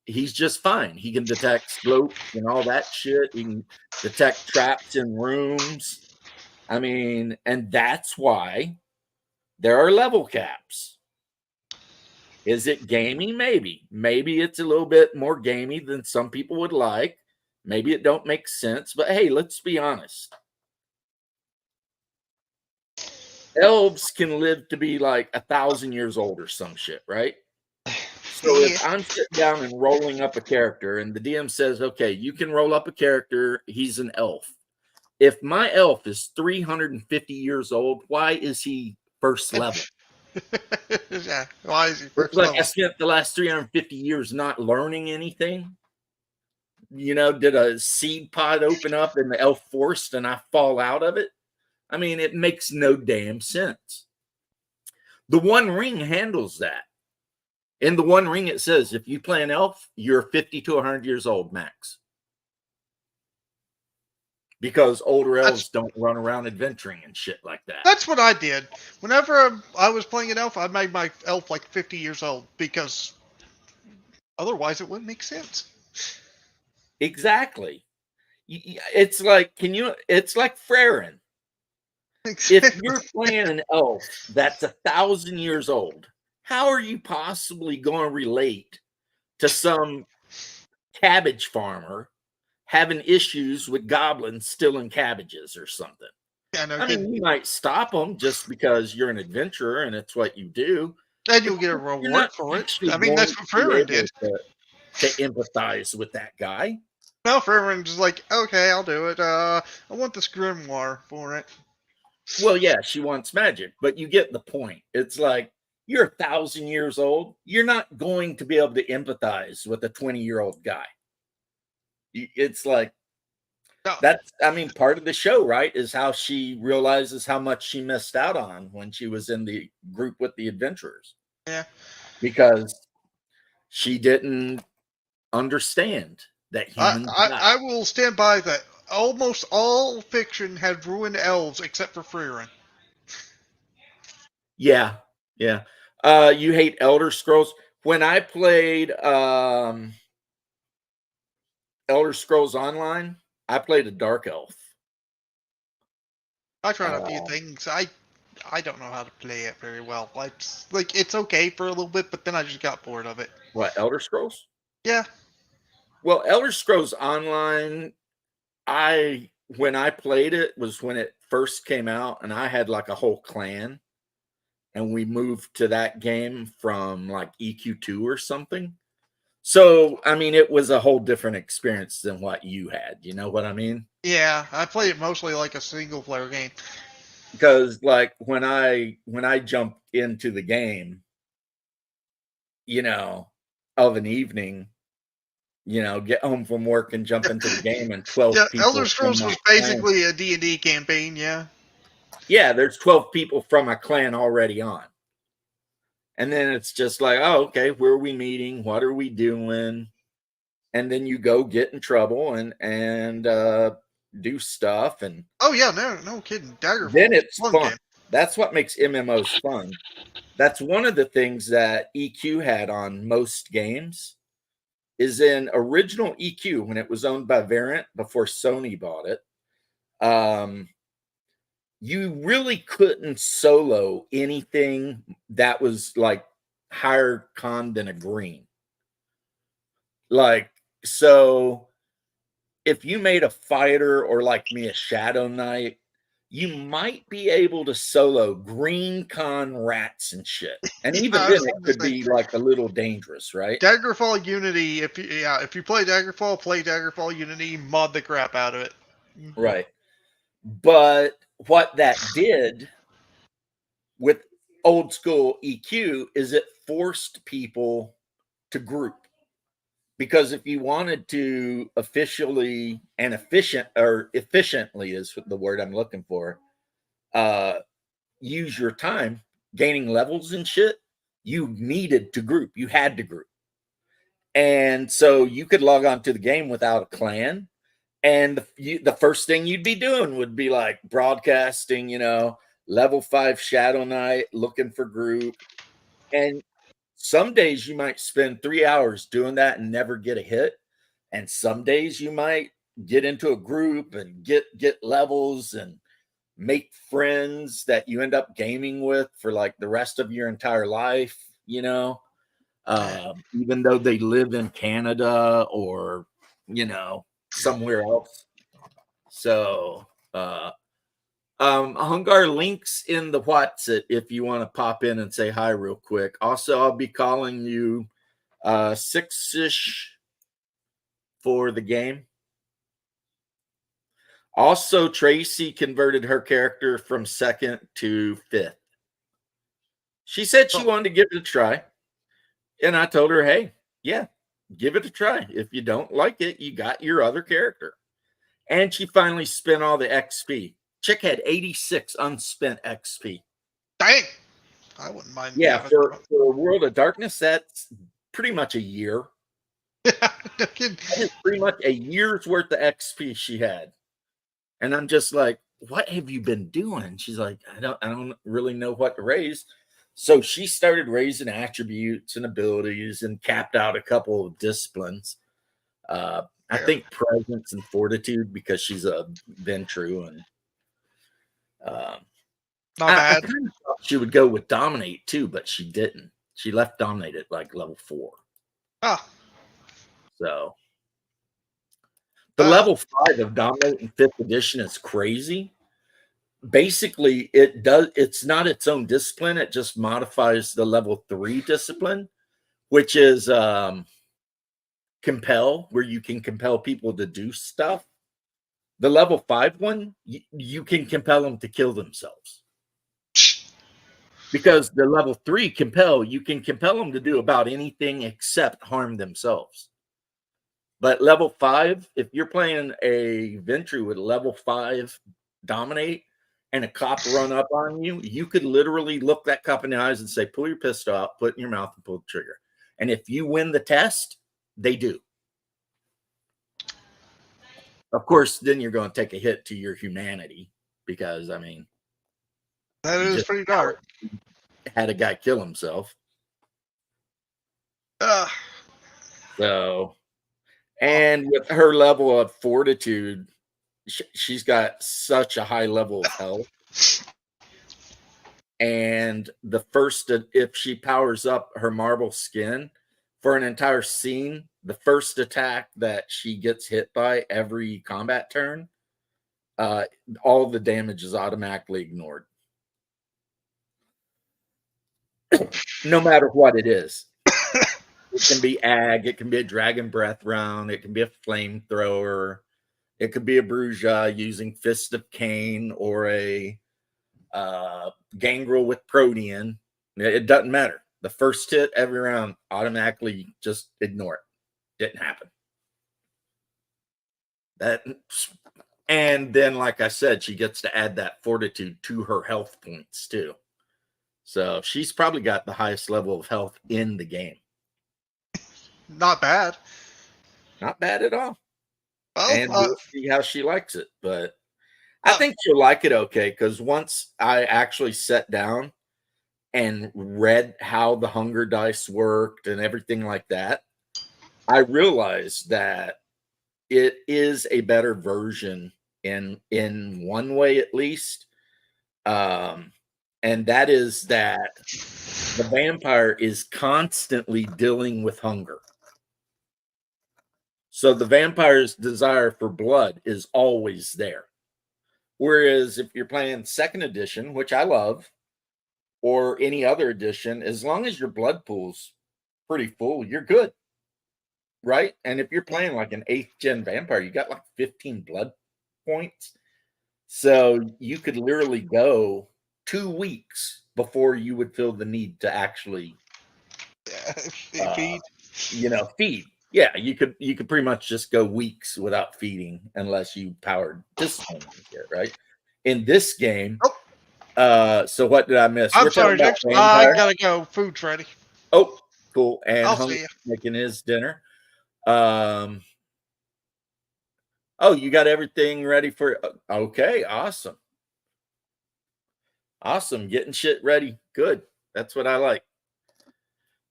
He's just fine. He can detect smoke and all that shit. He can detect traps in rooms. I mean, and that's why there are level caps. Is it gamey? Maybe. Maybe it's a little bit more gamey than some people would like. Maybe it don't make sense. But hey, let's be honest. Elves can live to be like 1,000 years old or some shit, right? So if I'm sitting down and rolling up a character and the DM says, okay, you can roll up a character, he's an elf. If my elf is 350 years old, why is he first level? Yeah, why is he first It's like level? I spent the last 350 years not learning anything. Did a seed pod open up in the elf forest and I fall out of it? I mean, it makes no damn sense. The One Ring handles that. In the One Ring, it says if you play an elf, you're 50 to 100 years old max. Because older elves don't run around adventuring and shit like that. That's what I did. Whenever I was playing an elf, I made my elf like 50 years old because otherwise it wouldn't make sense. Exactly. It's like, it's like Freyrin. Exactly. If you're playing an elf that's 1,000 years old, how are you possibly going to relate to some cabbage farmer having issues with goblins stealing cabbages or something. Yeah, no I kidding. mean, you might stop them just because you're an adventurer and it's what you do. And you'll get a You're reward not for it. actually I mean, that's going what to be Freeman able did. to empathize with that guy. No, Freeman just like, okay, I'll do it. I want this grimoire for it. Well, yeah, she wants magic, but you get the point. It's like you're 1,000 years old. You're not going to be able to empathize with a 20-year-old guy. It's like No, that's, I mean, part of the show, right? Is how she realizes how much she missed out on when she was in the group with the adventurers. yeah. Because she didn't understand that humans die. I will stand by that. Almost all fiction had ruined elves except for Freeman. Yeah, yeah. You hate Elder Scrolls. When I played Elder Scrolls Online, I played a dark elf. I tried a few things. I don't know how to play it very well. Like it's okay for a little bit, but then I just got bored of it. What, Elder Scrolls? Yeah. Well, Elder Scrolls Online, when I played it was when it first came out, and I had like a whole clan, and we moved to that game from like EQ2 or something. So, I mean, it was a whole different experience than what you had. You know what I mean? Yeah, I played it mostly like a single player game. Because like when I jumped into the game, you know, of an evening, you know, get home from work and jump into the game, and 12 Yeah, people. Elder Scrolls from was my clan- basically a D&D campaign, yeah. Yeah, there's 12 people from a clan already on. And then it's just like, oh, okay, where are we meeting? What are we doing? And then you go get in trouble and do stuff. And Oh yeah, no kidding. Daggerfall. then it's Fun fun. game. That's what makes MMOs fun. That's one of the things that EQ had on most games is in original EQ when it was owned by Variant before Sony bought it. You really couldn't solo anything that was like higher con than a green. Like, so if you made a fighter or like me a Shadow Knight, you might be able to solo green con rats and shit. And even I then, was it gonna could say- be like a little dangerous, right? Daggerfall Unity, if you play Daggerfall Unity, mod the crap out of it. Right. But what that did with old school EQ is it forced people to group. Because if you wanted to efficiently and efficiently is the word I'm looking for, use your time gaining levels and shit, you needed to group. You had to group. And so you could log on to the game without a clan. And the first thing you'd be doing would be like broadcasting, you know, level 5 Shadow Knight, looking for group. And some days you might spend 3 hours doing that and never get a hit. And some days you might get into a group and get levels and make friends that you end up gaming with for like the rest of your entire life, you know, even though they live in Canada or, you know, somewhere else. So, Hungar, links in the WhatsApp if you want to pop in and say hi real quick. Also, I'll be calling you 6-ish for the game. Also, Tracy converted her character from 2nd to 5th. She said she wanted to give it a try. And I told her, hey, yeah, give it a try. If you don't like it, you got your other character. And she finally spent all the XP. Chick had 86 unspent XP. Dang! I wouldn't mind. Yeah, for World of Darkness, that's pretty much a year. No kidding. That is pretty much a year's worth of XP she had. And I'm just like, what have you been doing? She's like, I don't really know what to raise. So she started raising attributes and abilities and capped out a couple of disciplines. I think presence and fortitude because she's a Ventru, and Not I bad. kind of thought she would go with dominate too, but she didn't. She left dominate at like level 4. Ah, So the Uh, level 5 of Dominating 5th edition is crazy. Basically, it's not its own discipline, it just modifies the level 3 discipline, which is compel, where you can compel people to do stuff. The level 5 one, you can compel them to kill themselves. Because the level 3 compel, you can compel them to do about anything except harm themselves. But level 5, if you're playing a Ventrue with level 5 dominate and a cop run up on you, you could literally look that cop in the eyes and say, pull your pistol out, put it in your mouth, and pull the trigger. And if you win the test, they do. Of course, then you're going to take a hit to your humanity because, I mean, that you is just pretty dark. had a guy kill himself. So, and with her level of fortitude, she's got such a high level of health. And the first, if she powers up her marble skin for an entire scene, the first attack that she gets hit by every combat turn, all the damage is automatically ignored. No matter what it is. It can be ag, it can be a dragon breath round, it can be a flamethrower, it could be a Bruja using Fist of Cain or a Gangrel with Protean. It doesn't matter. The first hit every round, automatically just ignore it. Didn't happen. And then, like I said, she gets to add that fortitude to her health points too. So she's probably got the highest level of health in the game. Not bad. Not bad at all. Well, And we'll see how she likes it. But I think she'll like it okay, because once I actually sat down and read how the hunger dice worked and everything like that, I realized that it is a better version in one way at least. And that is that the vampire is constantly dealing with hunger. So the vampire's desire for blood is always there. Whereas if you're playing second edition, which I love, or any other edition, as long as your blood pool's pretty full, you're good. Right? And if you're playing like an 8th gen vampire, you got like 15 blood points. So you could literally go 2 weeks before you would feel the need to actually feed. Feed. Yeah, you could pretty much just go weeks without feeding unless you powered this one here, right? In this game, so what did I miss? I'm sorry, Nick. I gotta go. Food's ready. Oh, cool. And I'll see you. making his dinner. Oh, you got everything ready for? Okay, awesome. Awesome, getting shit ready. Good. That's what I like.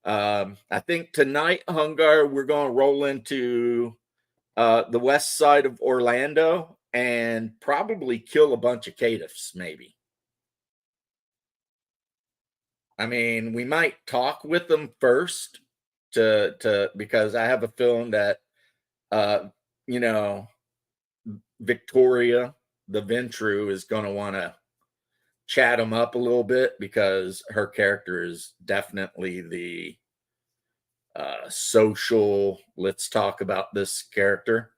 I think tonight, Hungar, we're going to roll into the west side of Orlando and probably kill a bunch of caitiffs, maybe. I mean, we might talk with them first because I have a feeling that Victoria, the Ventrue, is going to want to chat them up a little bit because her character is definitely the social, let's talk about this character.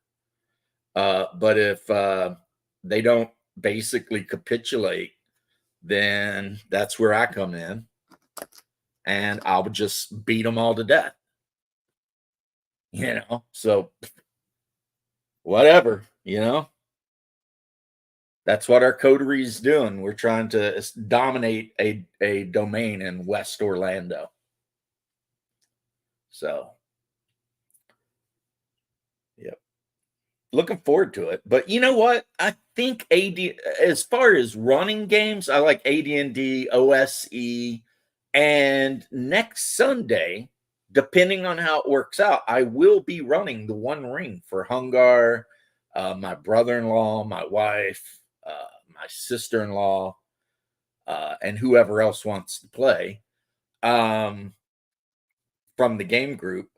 But if they don't basically capitulate, then that's where I come in and I would just beat them all to death. So whatever, that's what our coterie is doing. We're trying to dominate a domain in West Orlando. So, yep. Looking forward to it. But you know what? I think as far as running games, I like AD&D, OSE, and next Sunday, depending on how it works out, I will be running the One Ring for Hungar, my brother-in-law, my wife, my sister-in-law, and whoever else wants to play from the game group.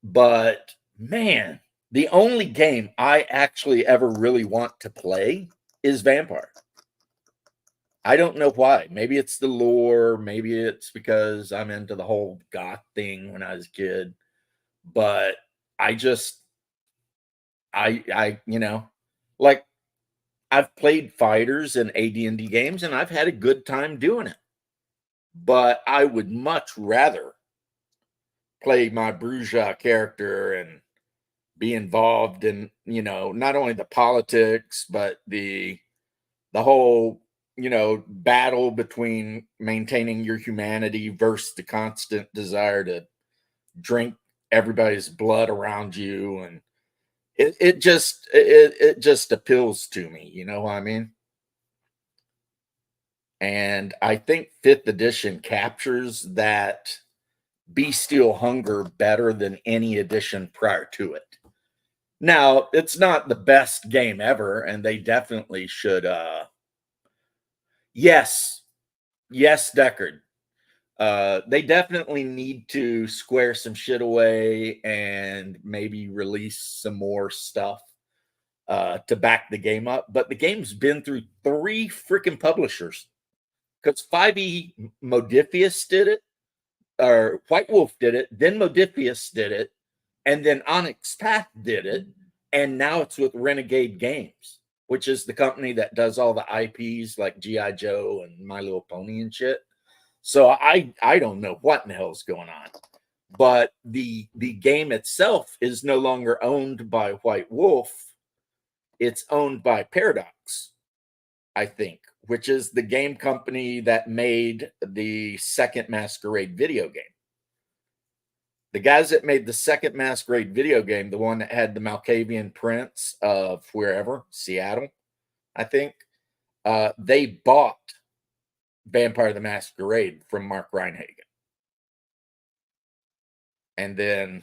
But Man, the only game I actually ever really want to play is Vampire. I don't know why. Maybe it's the lore. Maybe it's because I'm into the whole goth thing when I was a kid. But I just, like I've played fighters and AD&D games, and I've had a good time doing it. But I would much rather play my Bruja character and be involved in, not only the politics, but the whole, battle between maintaining your humanity versus the constant desire to drink everybody's blood around you. And it just appeals to me, you know what I mean? And I think 5th edition captures that bestial hunger better than any edition prior to it. Now, it's not the best game ever, and they definitely should yes, Deckard. They definitely need to square some shit away and maybe release some more stuff to back the game up. But the game's been through 3 freaking publishers. Because 5e Modiphius did it, or White Wolf did it, then Modiphius did it, and then Onyx Path did it, and now it's with Renegade Games, which is the company that does all the IPs like G.I. Joe and My Little Pony and shit. So I don't know what in the hell is going on. But the game itself is no longer owned by White Wolf. It's owned by Paradox, I think, which is the game company that made the second Masquerade video game. The guys that made the second Masquerade video game, the one that had the Malkavian prince of wherever, Seattle, I think, they bought Vampire the Masquerade from Mark Reinhagen. And then,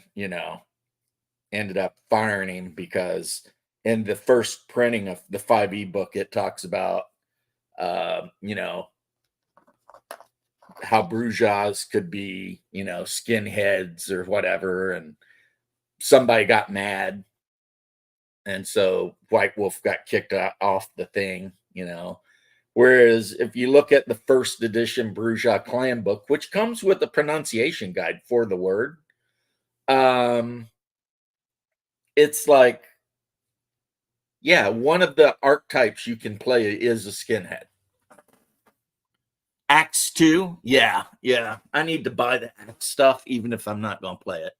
ended up firing him because in the first printing of the 5e book, it talks about, how Brujas could be, skinheads or whatever. And somebody got mad. And so White Wolf got kicked off the thing, Whereas if you look at the first edition Bruja clan book, which comes with a pronunciation guide for the word, it's like, yeah, one of the archetypes you can play is a skinhead. Axe 2, yeah. I need to buy the Axe stuff, even if I'm not going to play it.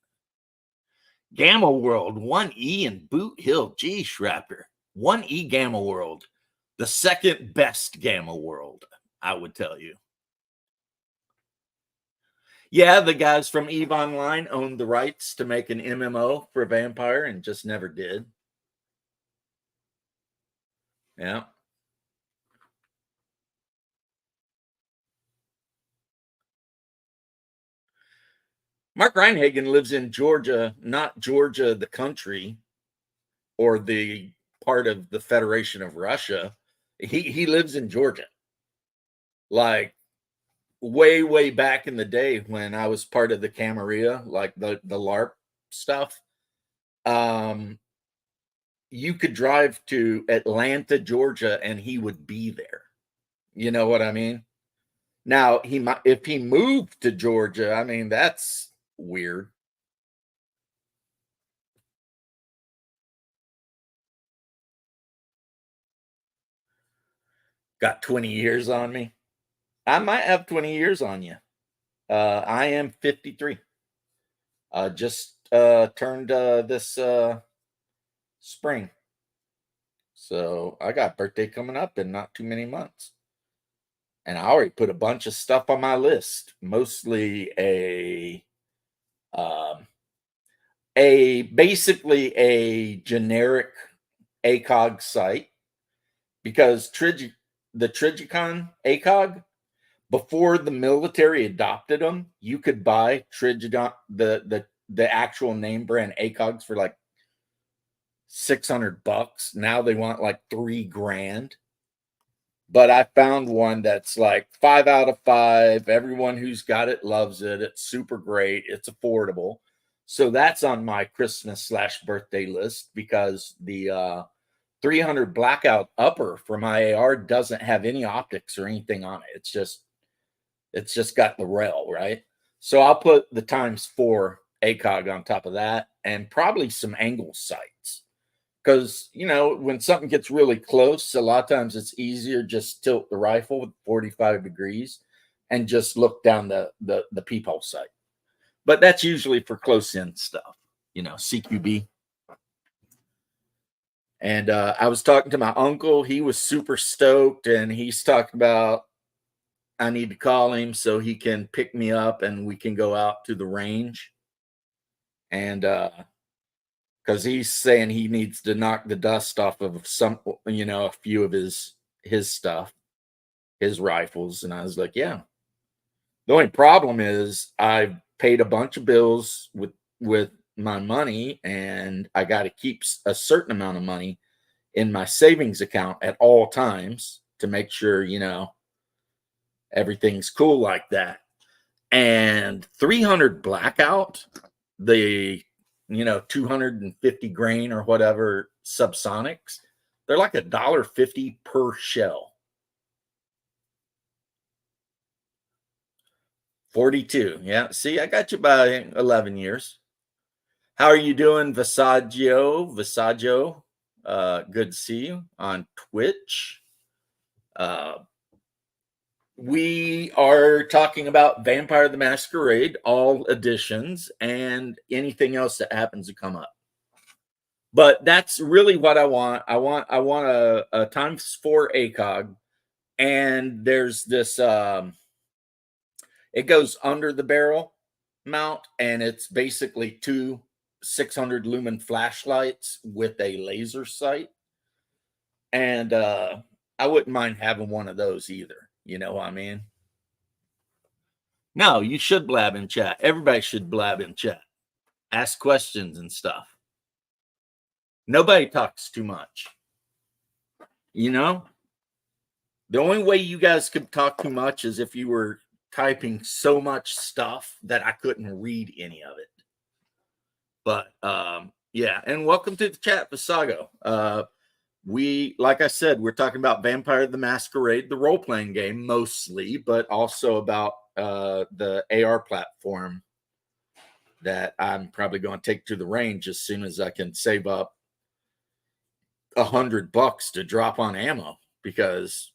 Gamma World, 1E and Boot Hill. Geez, Raptor. 1E Gamma World. The second best Gamma World, I would tell you. Yeah, the guys from EVE Online owned the rights to make an MMO for Vampire and just never did. Yeah. Mark Reinhagen lives in Georgia, not Georgia, the country, or the part of the Federation of Russia. He lives in Georgia. Like way back in the day when I was part of the Camarilla, like the LARP stuff. You could drive to Atlanta, Georgia, and he would be there. You know what I mean? Now, if he moved to Georgia, I mean, that's weird. Got 20 years on me. I might have 20 years on you. I am 53. Just turned this spring. So I got birthday coming up in not too many months. And I already put a bunch of stuff on my list, mostly basically a generic ACOG site, because the Trigicon ACOG, before the military adopted them, you could buy Trigicon, the actual name brand ACOGs for like $600. Now they want like $3,000. But I found one that's like 5 out of 5. Everyone who's got it loves it. It's super great. It's affordable. So that's on my Christmas/birthday list because the 300 blackout upper for my AR doesn't have any optics or anything on it. It's just got the rail, right? So I'll put the ×4 ACOG on top of that and probably some angle sights. Because, when something gets really close, a lot of times it's easier just tilt the rifle with 45 degrees and just look down the peephole sight. But that's usually for close in stuff, CQB. And I was talking to my uncle. He was super stoked, and he's talking about I need to call him so he can pick me up and we can go out to the range. And because he's saying he needs to knock the dust off of a few of his stuff, his rifles. And I was like, yeah. The only problem is I've paid a bunch of bills with my money, and I got to keep a certain amount of money in my savings account at all times to make sure, everything's cool like that. And 300 blackout, the 250 grain or whatever subsonics, they're like $1.50 per shell. 42. Yeah. See, I got you by 11 years. How are you doing, Visaggio? Good to see you on Twitch. We are talking about Vampire the Masquerade, all editions, and anything else that happens to come up. But that's really what I want. I want a ×4 ACOG, and there's this. It goes under the barrel mount, and it's basically two 600 lumen flashlights with a laser sight. And I wouldn't mind having one of those either. You know what I mean? No, you should blab in chat. Everybody should blab in chat. Ask questions and stuff. Nobody talks too much. The only way you guys could talk too much is if you were typing so much stuff that I couldn't read any of it. But yeah, and welcome to the chat, Visago. Like I said, we're talking about Vampire the Masquerade, the role-playing game mostly, but also about the AR platform that I'm probably going to take to the range as soon as I can save up $100 to drop on ammo. Because,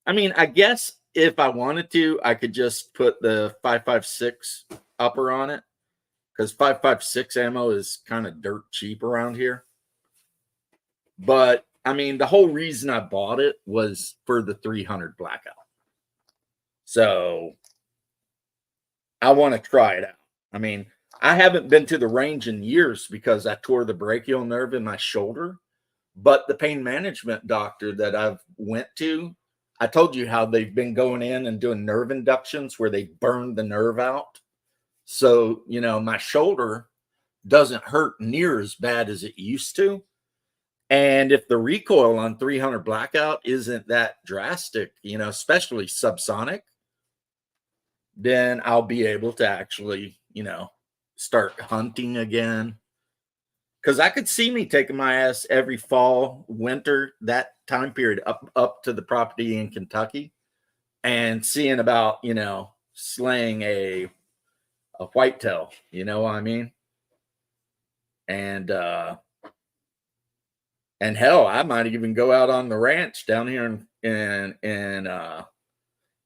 I guess if I wanted to, I could just put the 5.56 upper on it, because 5.56 ammo is kind of dirt cheap around here. But the whole reason I bought it was for the 300 blackout. So I want to try it out. I haven't been to the range in years because I tore the brachial nerve in my shoulder. But the pain management doctor that I've went to, I told you how they've been going in and doing nerve inductions where they burn the nerve out. So, my shoulder doesn't hurt near as bad as it used to. And if the recoil on 300 blackout isn't that drastic, especially subsonic, then I'll be able to actually, start hunting again. Because I could see me taking my ass every fall, winter, that time period up to the property in Kentucky and seeing about, slaying a whitetail, you know what I mean? And hell, I might even go out on the ranch down here in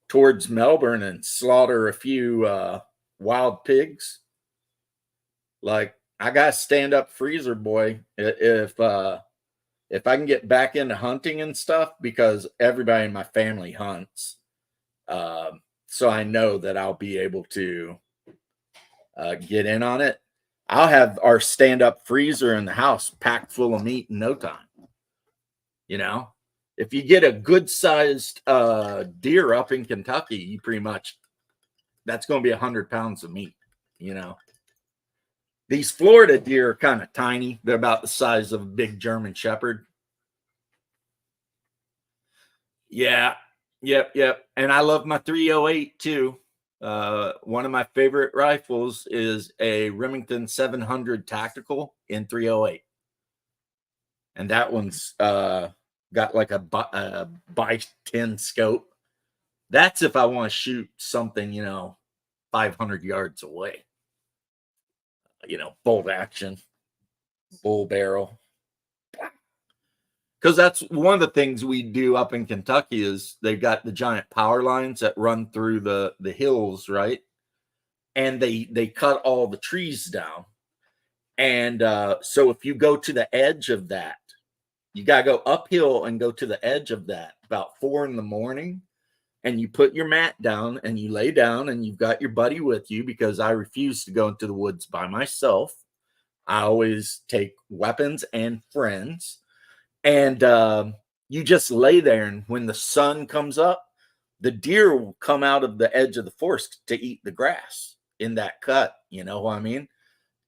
towards Melbourne and slaughter a few wild pigs. Like, I got stand-up freezer, boy. If I can get back into hunting and stuff, because everybody in my family hunts, so I know that I'll be able to get in on it. I'll have our stand-up freezer in the house packed full of meat in no time. If you get a good-sized deer up in Kentucky, you pretty much, that's going to be 100 pounds of meat, These Florida deer are kind of tiny. They're about the size of a big German Shepherd. Yeah. Yep. And I love my 308 too. One of my favorite rifles is a Remington 700 Tactical in 308. And that one's got like a by 10 scope. That's if I want to shoot something, 500 yards away. Bolt action, full barrel. Because that's one of the things we do up in Kentucky is they've got the giant power lines that run through the hills, right? And they cut all the trees down. And so if you go to the edge of that, you got to go uphill and go to the edge of that about 4 a.m. And you put your mat down and you lay down and you've got your buddy with you, because I refuse to go into the woods by myself. I always take weapons and friends. And you just lay there, and when the sun comes up, the deer will come out of the edge of the forest to eat the grass in that cut. You know what I mean?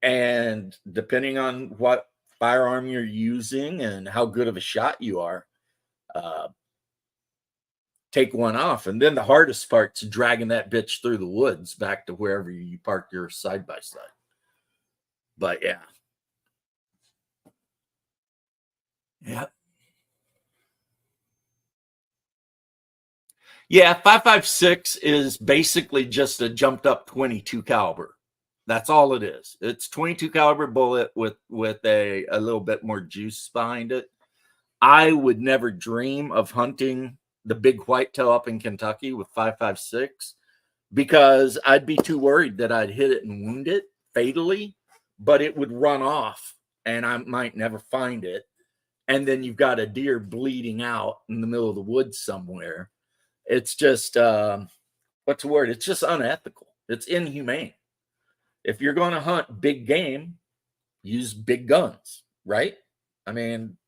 And depending on what firearm you're using and how good of a shot you are, take one off. And then the hardest part's dragging that bitch through the woods back to wherever you park your side-by-side. But yeah. Yeah, 5.56 is basically just a jumped up 22 caliber. That's all it is. It's 22 caliber bullet with a little bit more juice behind it. I would never dream of hunting the big whitetail up in Kentucky with 5.56 because I'd be too worried that I'd hit it and wound it fatally, but it would run off and I might never find it. And then you've got a deer bleeding out in the middle of the woods somewhere. It's just, what's the word? It's just unethical. It's inhumane. If you're going to hunt big game, use big guns, right? I mean,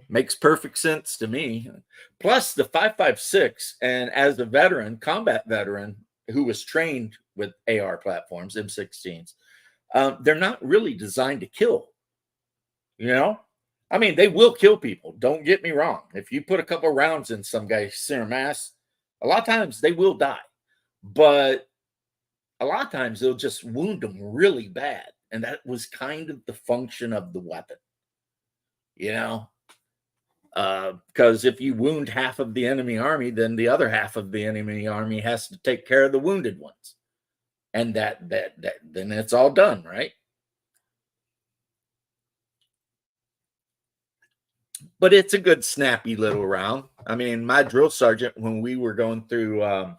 makes perfect sense to me. Plus the 5.56, and as a veteran, combat veteran who was trained with AR platforms, M16s, they're not really designed to kill, I mean, they will kill people. Don't get me wrong. If you put a couple rounds in some guy's serum mass, a lot of times they will die. But a lot of times they'll just wound them really bad. And that was kind of the function of the weapon, because if you wound half of the enemy army, then the other half of the enemy army has to take care of the wounded ones. And that then it's all done, right? But it's a good snappy little round. I mean, my drill sergeant, when we were going through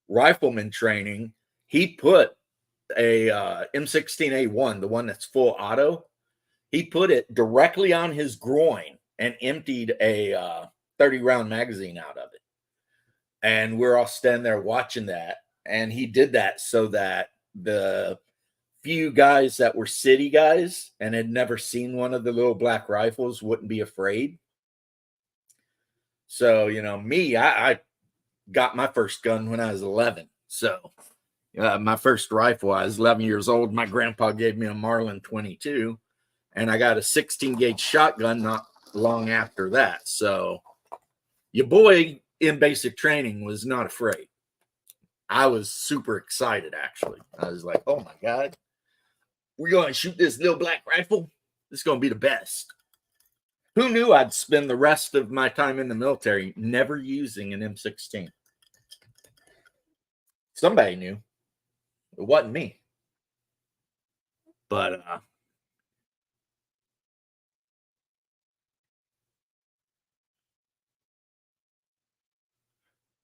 rifleman training, he put a M16A1, the one that's full auto, he put it directly on his groin and emptied a 30-round magazine out of it. And we're all standing there watching that. And he did that so that the few guys that were city guys and had never seen one of the little black rifles wouldn't be afraid. So, me, I got my first gun when I was 11. So my first rifle, I was 11 years old. My grandpa gave me a Marlin 22, and I got a 16 gauge shotgun not long after that. So your boy in basic training was not afraid. I was super excited, actually. I was like, oh my God, we're going to shoot this little black rifle. This is going to be the best. Who knew I'd spend the rest of my time in the military never using an M16? Somebody knew. It wasn't me. But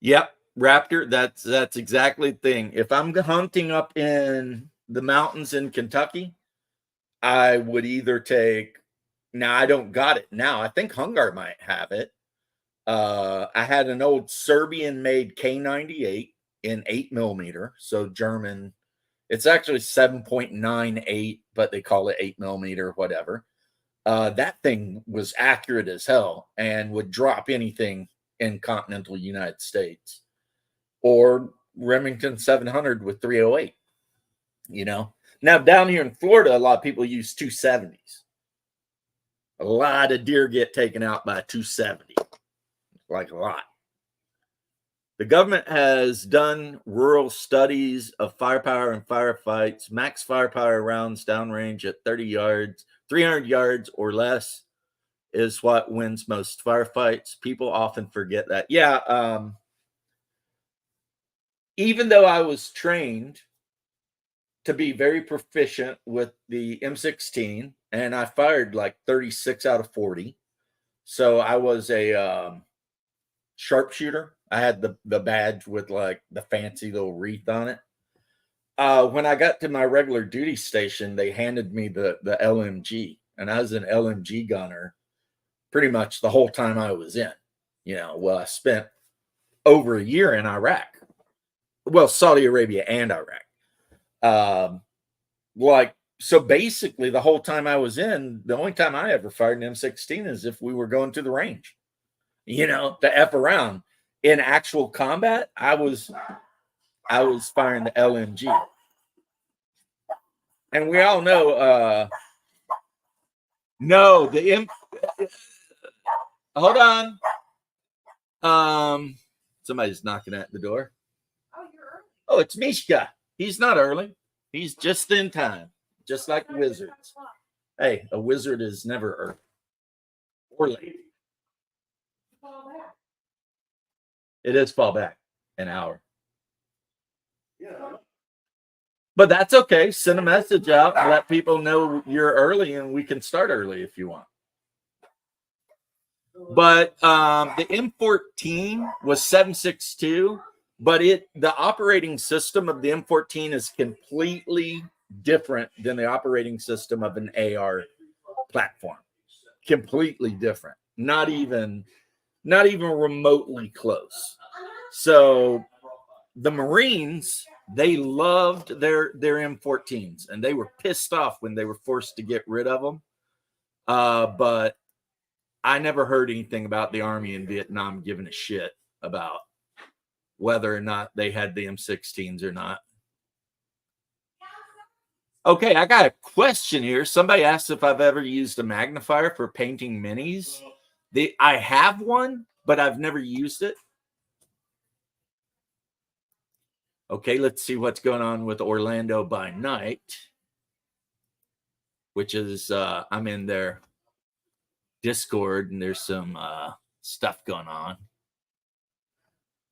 yep, Raptor, that's exactly the thing. If I'm hunting up in the mountains in Kentucky, I would either take, now I don't got it now. I think Hungar might have it. I had an old Serbian made K98 in 8mm. So German, it's actually 7.98, but they call it 8mm, whatever. That thing was accurate as hell and would drop anything in continental United States. Or Remington 700 with 308, Now, down here in Florida, a lot of people use 270s. A lot of deer get taken out by 270. Like a lot. The government has done rural studies of firepower and firefights. Max firepower rounds downrange at 30 yards, 300 yards or less is what wins most firefights. People often forget that. Yeah. Even though I was trained to be very proficient with the M16, and I fired like 36 out of 40. So I was a sharpshooter. I had the badge with like the fancy little wreath on it. When I got to my regular duty station, they handed me the LMG, and I was an LMG gunner pretty much the whole time I was in. I spent over a year in Iraq. Well, Saudi Arabia and Iraq. So basically the whole time I was in, the only time I ever fired an M16 is if we were going to the range, to F around. In actual combat, I was firing the LMG. And we all know, hold on. Somebody's knocking at the door. Oh, you're early. Oh, it's Mishka. He's not early. He's just in time, just like wizards. Hey, a wizard is never early or late. It is fall back an hour. Yeah. But that's okay. Send a message out and let people know you're early, and we can start early if you want. But the M14 was 7.62, but the operating system of the M14 is completely different than the operating system of an AR platform. Completely different. Not even remotely close. So the Marines, they loved their M14s, and they were pissed off when they were forced to get rid of them. But I never heard anything about the Army in Vietnam giving a shit about whether or not they had the M16s or not. Okay, I got a question here. Somebody asked if I've ever used a magnifier for painting minis. I have one, but I've never used it. Okay, let's see what's going on with Orlando by Night, which is I'm in their Discord, and there's some stuff going on.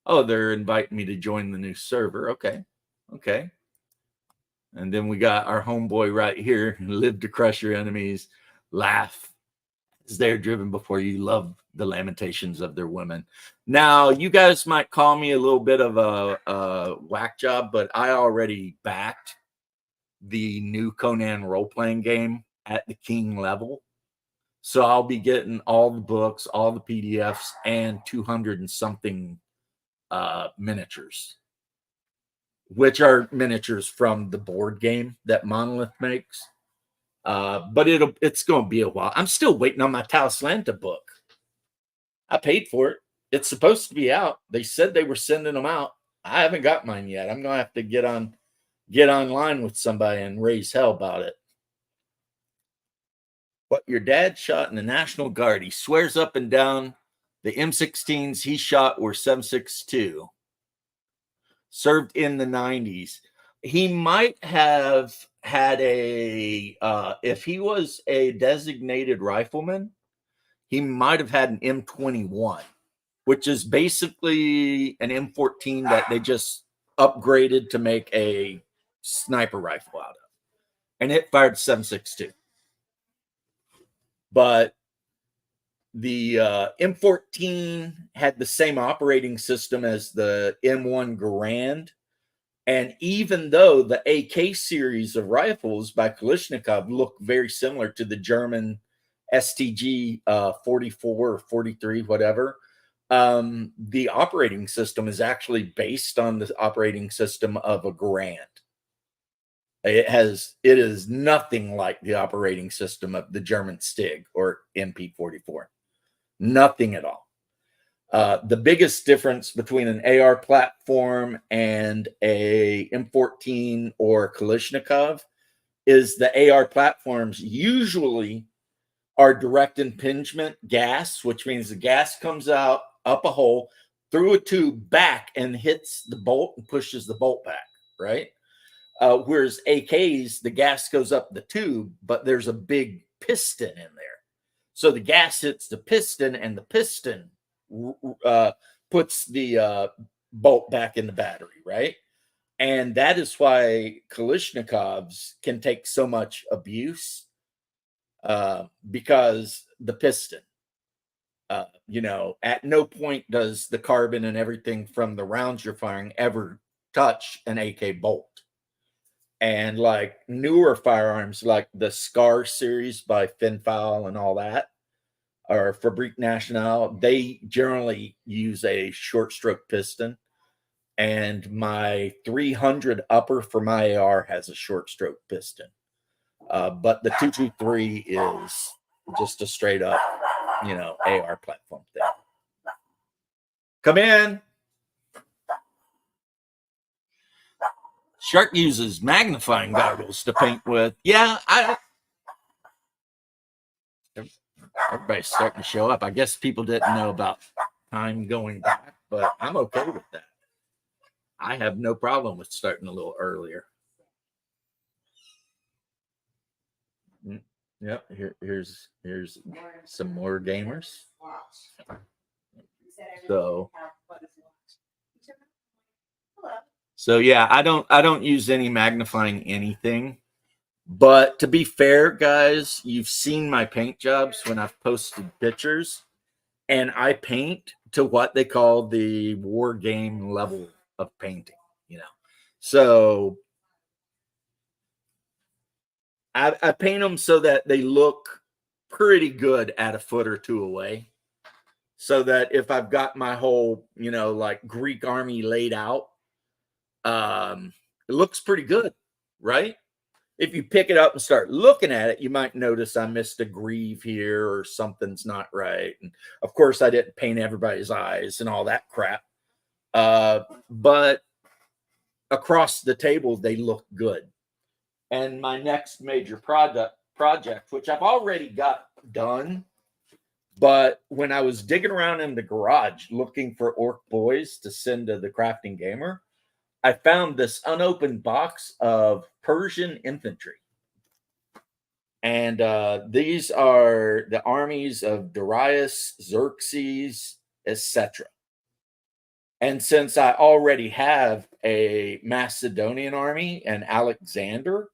Oh, they're inviting me to join the new server. Okay. And then we got our homeboy right here, live to crush your enemies, laugh as they're driven before you, love the lamentations of their women. Now, you guys might call me a little bit of a whack job, but I already backed the new Conan role-playing game at the King level. So I'll be getting all the books, all the PDFs, and 200 and something miniatures, which are miniatures from the board game that Monolith makes. But it's going to be a while. I'm still waiting on my Talislanta book. I paid for it. It's supposed to be out. They said they were sending them out. I haven't got mine yet. I'm going to have to get online with somebody and raise hell about it. What your dad shot in the National Guard. He swears up and down the M16s he shot were 7.62. Served in the 90s. He might have had if he was a designated rifleman, he might have had an M21, which is basically an M14 that they just upgraded to make a sniper rifle out of. And it fired 7.62. But the M14 had the same operating system as the M1 Garand. And even though the AK series of rifles by Kalashnikov look very similar to the German STG 44 or 43, whatever, the operating system is actually based on the operating system of a Garand. It is nothing like the operating system of the German Stig or MP44. Nothing at all. The biggest difference between an AR platform and a M14 or Kalashnikov is the AR platforms usually are direct impingement gas, which means the gas comes out up a hole, through a tube back and hits the bolt and pushes the bolt back, right? Whereas AKs, the gas goes up the tube, but there's a big piston in there. So the gas hits the piston, and the piston puts the bolt back in the battery, right? And that is why Kalashnikovs can take so much abuse, because the piston. At no point does the carbon and everything from the rounds you're firing ever touch an AK bolt. And like newer firearms, like the Scar series by Finfile and all that, or Fabrique Nationale, they generally use a short stroke piston. And my 300 upper for my AR has a short stroke piston. But the 223 is just a straight up, AR platform thing. Come in. Shark uses magnifying goggles to paint with. Yeah, everybody's starting to show up. I guess people didn't know about time going back, but I'm okay with that. I have no problem with starting a little earlier. Yep, here's some more gamers. So yeah, I don't use any magnifying anything. But to be fair, guys, you've seen my paint jobs when I've posted pictures, and I paint to what they call the war game level of painting, So I paint them so that they look pretty good at a foot or two away. So that if I've got my whole, like Greek army laid out, it looks pretty good, right? If you pick it up and start looking at it, you might notice I missed a greave here or something's not right. And of course, I didn't paint everybody's eyes and all that crap. But across the table, they look good. And my next major project, which I've already got done, but when I was digging around in the garage looking for Orc Boys to send to the Crafting Gamer, I found this unopened box of Persian infantry. And these are the armies of Darius, Xerxes, etc. And since I already have a Macedonian army and Alexander,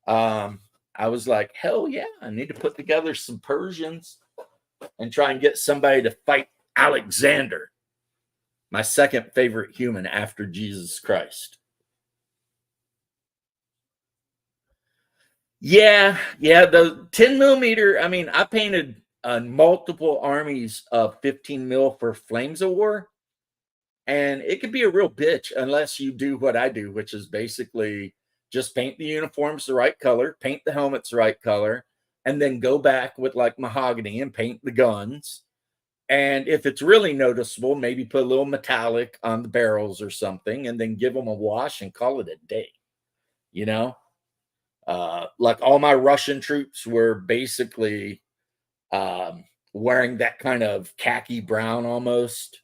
I was like, hell yeah, I need to put together some Persians and try and get somebody to fight Alexander, my second favorite human after Jesus Christ. Yeah, the 10 millimeter. I mean, I painted multiple armies of 15 mil for Flames of War, and it could be a real bitch unless you do what I do, which is basically just paint the uniforms the right color, paint the helmets the right color, and then go back with like mahogany and paint the guns. And if it's really noticeable, maybe put a little metallic on the barrels or something, and then give them a wash and call it a day. Like all my Russian troops were basically wearing that kind of khaki brown almost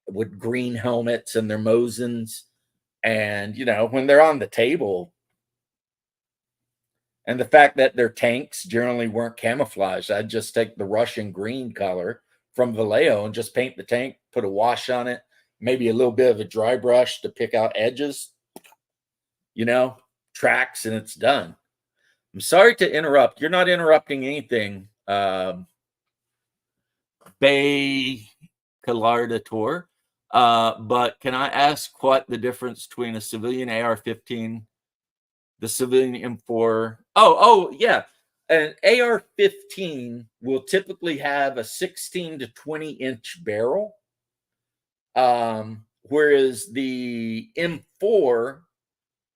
with green helmets and their Mosins. And, when they're on the table, and the fact that their tanks generally weren't camouflaged, I'd just take the Russian green color from Vallejo and just paint the tank, put a wash on it, maybe a little bit of a dry brush to pick out edges, tracks, and it's done. I'm sorry to interrupt. You're not interrupting anything. Bay Calardator. But can I ask what the difference between a civilian AR-15, the civilian M4? Oh, yeah. An AR-15 will typically have a 16 to 20 inch barrel, whereas the M4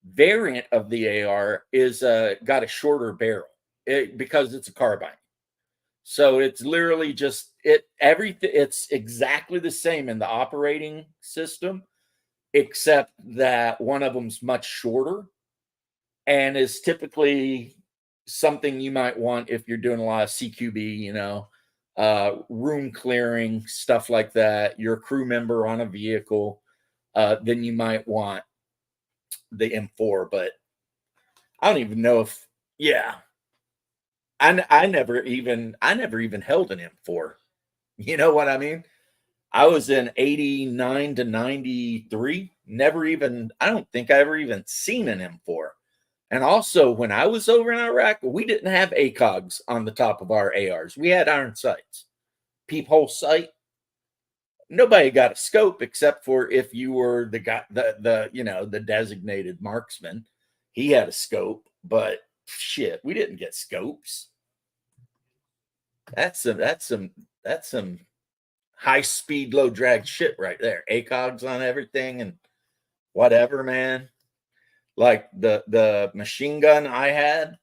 variant of the AR is got a shorter barrel because it's a carbine. So it's literally just everything. It's exactly the same in the operating system, except that one of them's much shorter and is typically something you might want if you're doing a lot of CQB, room clearing, stuff like that, you're a crew member on a vehicle, then you might want the M4. But I don't even know if, yeah, I never even held an M4. You know what I mean? I was in 89 to 93. Never even, I don't think I ever even seen an M4. And also, when I was over in Iraq, we didn't have ACOGs on the top of our ARs. We had iron sights, peephole sight. Nobody got a scope except for if you were the guy, the designated marksman. He had a scope, but shit, we didn't get scopes. That's some high speed, low drag shit right there. ACOGs on everything and whatever, man. Like the machine gun I had,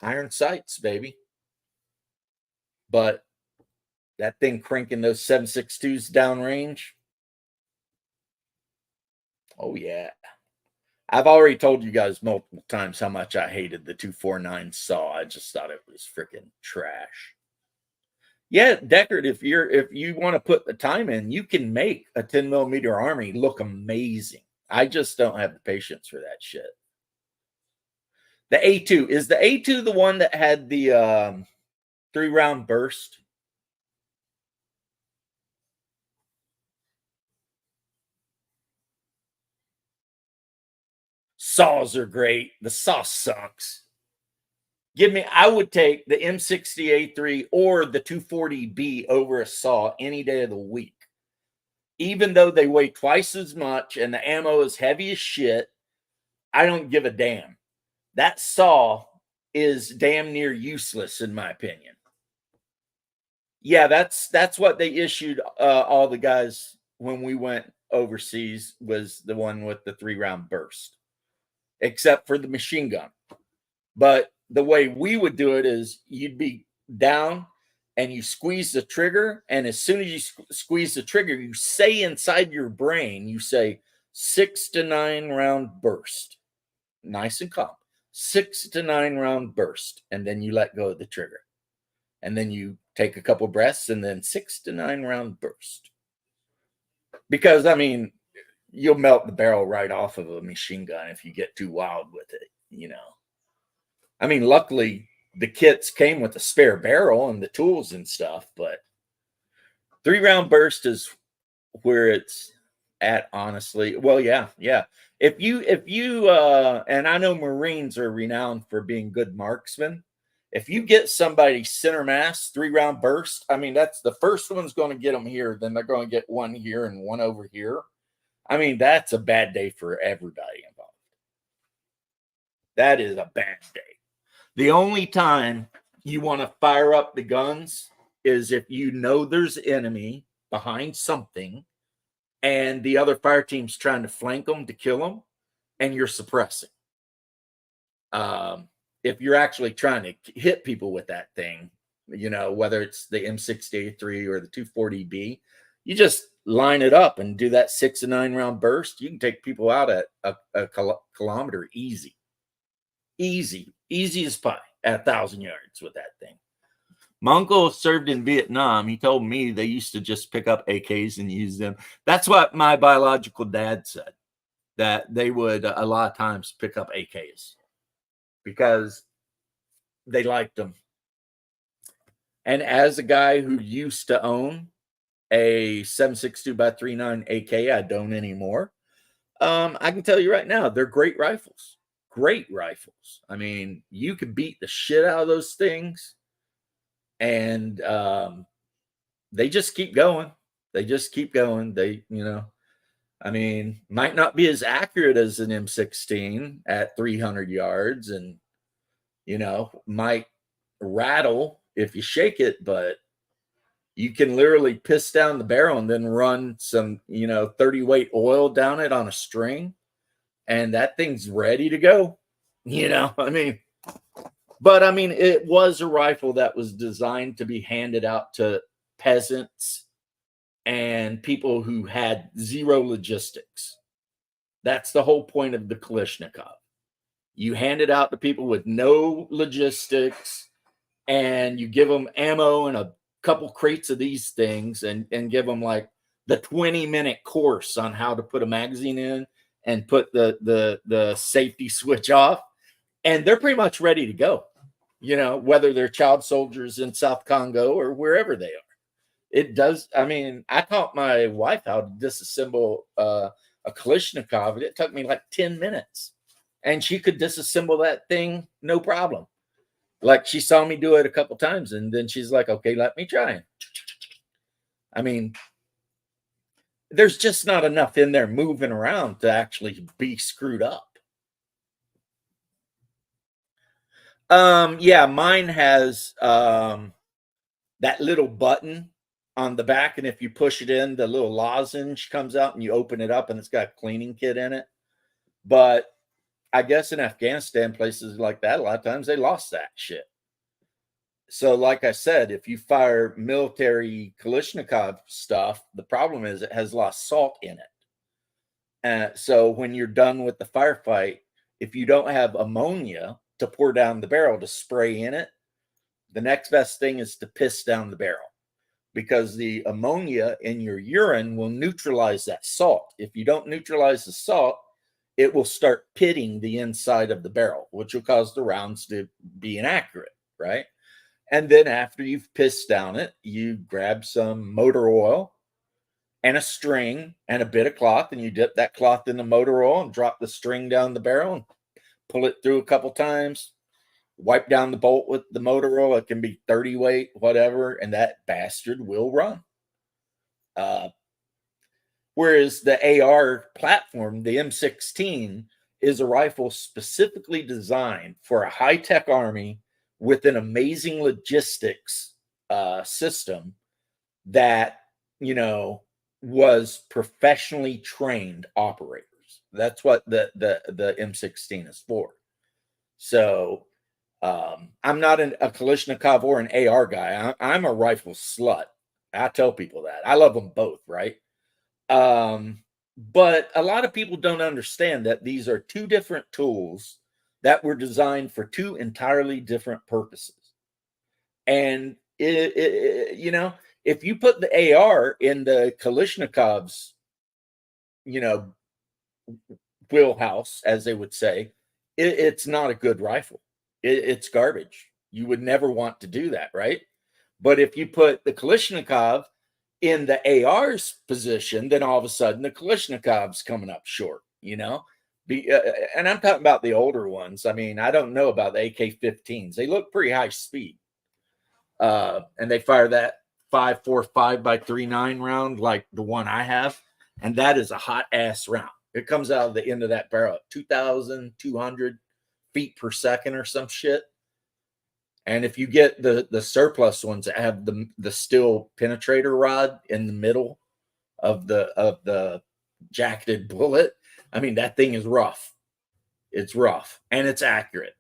iron sights, baby. But that thing cranking those 7.62s downrange. Oh yeah. I've already told you guys multiple times how much I hated the 249 saw. I just thought it was freaking trash. Yeah, Deckard, if you want to put the time in, you can make a 10 millimeter Army look amazing. I just don't have the patience for that shit. The A2, is the A2 the one that had the 3-round burst? Saws are great. The saw sucks. I would take the M60A3 or the 240B over a saw any day of the week. Even though they weigh twice as much and the ammo is heavy as shit, I don't give a damn. That saw is damn near useless in my opinion. Yeah, that's what they issued all the guys when we went overseas, was the one with the 3-round burst, except for the machine gun. But the way we would do it is you'd be down and you squeeze the trigger. And as soon as you squeeze the trigger, you say inside your brain, you say 6 to 9 round burst. Nice and calm. 6 to 9 round burst. And then you let go of the trigger. And then you take a couple breaths and then 6 to 9 round burst. Because, I mean, you'll melt the barrel right off of a machine gun if you get too wild with it, you know. I mean, luckily the kits came with a spare barrel and the tools and stuff, but 3-round burst is where it's at, honestly. Well, yeah. If you and I know Marines are renowned for being good marksmen. If you get somebody center mass 3-round burst, I mean, that's the first one's going to get them here. Then they're going to get one here and one over here. I mean, that's a bad day for everybody involved. That is a bad day. The only time you want to fire up the guns is if you know there's enemy behind something and the other fire team's trying to flank them to kill them and you're suppressing. If you're actually trying to hit people with that thing, you know, whether it's the M60A3 or the 240B, you just line it up and do that 6 to 9 round burst. You can take people out at a kilometer easy as pie at 1,000 yards with that thing. My uncle served in Vietnam. He told me they used to just pick up AKs and use them. That's what my biological dad said, that they would a lot of times pick up AKs because they liked them. And as a guy who used to own a 7.62x3.9 AK, I don't anymore. I can tell you right now, they're great rifles. Great rifles. I mean, you could beat the shit out of those things, and they just keep going. They, you know, I mean, might not be as accurate as an M16 at 300 yards, and you know, might rattle if you shake it, but you can literally piss down the barrel and then run some, 30 weight oil down it on a string, and that thing's ready to go. But it was a rifle that was designed to be handed out to peasants and people who had zero logistics. That's the whole point of the Kalashnikov. You hand it out to people with no logistics, and you give them ammo and a couple crates of these things and give them like the 20-minute course on how to put a magazine in and put the safety switch off, and they're pretty much ready to go. You know, whether they're child soldiers in South Congo or wherever they are. It does. I mean, I taught my wife how to disassemble a Kalashnikov, and it took me like 10 minutes. And she could disassemble that thing, no problem. Like, she saw me do it a couple times, and then she's like, okay, let me try. I mean, there's just not enough in there moving around to actually be screwed up. Yeah, mine has that little button on the back, and if you push it in, the little lozenge comes out and you open it up and it's got a cleaning kit in it. But I guess in Afghanistan, places like that, a lot of times they lost that shit. So like I said, if you fire military Kalashnikov stuff, the problem is it has lost salt in it. So when you're done with the firefight, if you don't have ammonia to pour down the barrel to spray in it, the next best thing is to piss down the barrel, because the ammonia in your urine will neutralize that salt. If you don't neutralize the salt, it will start pitting the inside of the barrel, which will cause the rounds to be inaccurate, right? And then after you've pissed down it, you grab some motor oil and a string and a bit of cloth, and you dip that cloth in the motor oil and drop the string down the barrel and pull it through a couple times, wipe down the bolt with the motor oil. It can be 30 weight, whatever, and that bastard will run. Whereas the AR platform, the M16, is a rifle specifically designed for a high-tech army with an amazing logistics system that, you know, was professionally trained operators. That's what the M16 is for. So I'm not a Kalashnikov or an AR guy. I'm a rifle slut. I tell people that. I love them both, right? But a lot of people don't understand that these are two different tools that were designed for two entirely different purposes. And you know, if you put the AR in the Kalashnikov's, you know, wheelhouse, as they would say, it's not a good rifle. It's garbage. You would never want to do that, right? But if you put the Kalashnikov in the AR's position, then all of a sudden the Kalashnikov's coming up short, you know? And I'm talking about the older ones. I mean, I don't know about the AK-15s. They look pretty high speed. And they fire that 5.45 by 3.9 round like the one I have. And that is a hot ass round. It comes out of the end of that barrel at 2,200 feet per second or some shit. And if you get the surplus ones that have the steel penetrator rod in the middle of the jacketed bullet, I mean, that thing is rough. It's rough and it's accurate,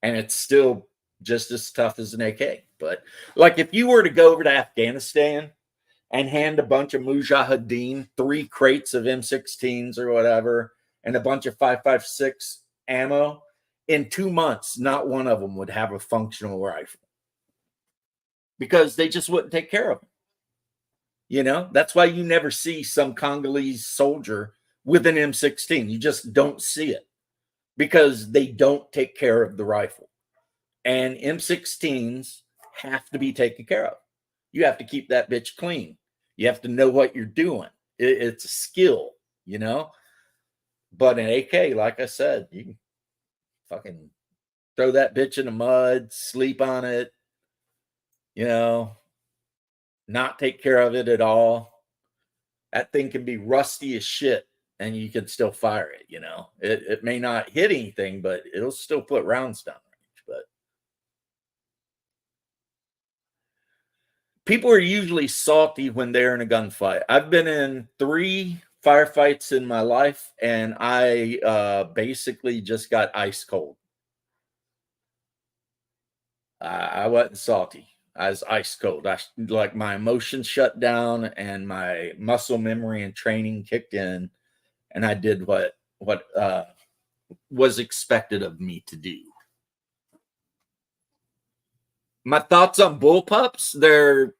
and it's still just as tough as an AK. But like, if you were to go over to Afghanistan and hand a bunch of Mujahideen 3 crates of M16s or whatever and a bunch of 5.56 ammo, in 2 months, not one of them would have a functional rifle, because they just wouldn't take care of them. You know, that's why you never see some Congolese soldier with an M16. You just don't see it, because they don't take care of the rifle. And M16s have to be taken care of. You have to keep that bitch clean. You have to know what you're doing. It's a skill, you know. But an AK, like I said, you can fucking throw that bitch in the mud, sleep on it, you know, not take care of it at all. That thing can be rusty as shit, and you can still fire it, you know. It may not hit anything, but it'll still put rounds down range. But people are usually salty when they're in a gunfight. I've been in 3 firefights in my life, and I basically just got ice cold. I wasn't salty. I was ice cold. Like, my emotions shut down and my muscle memory and training kicked in, and I did what was expected of me to do. My thoughts on bullpups, they're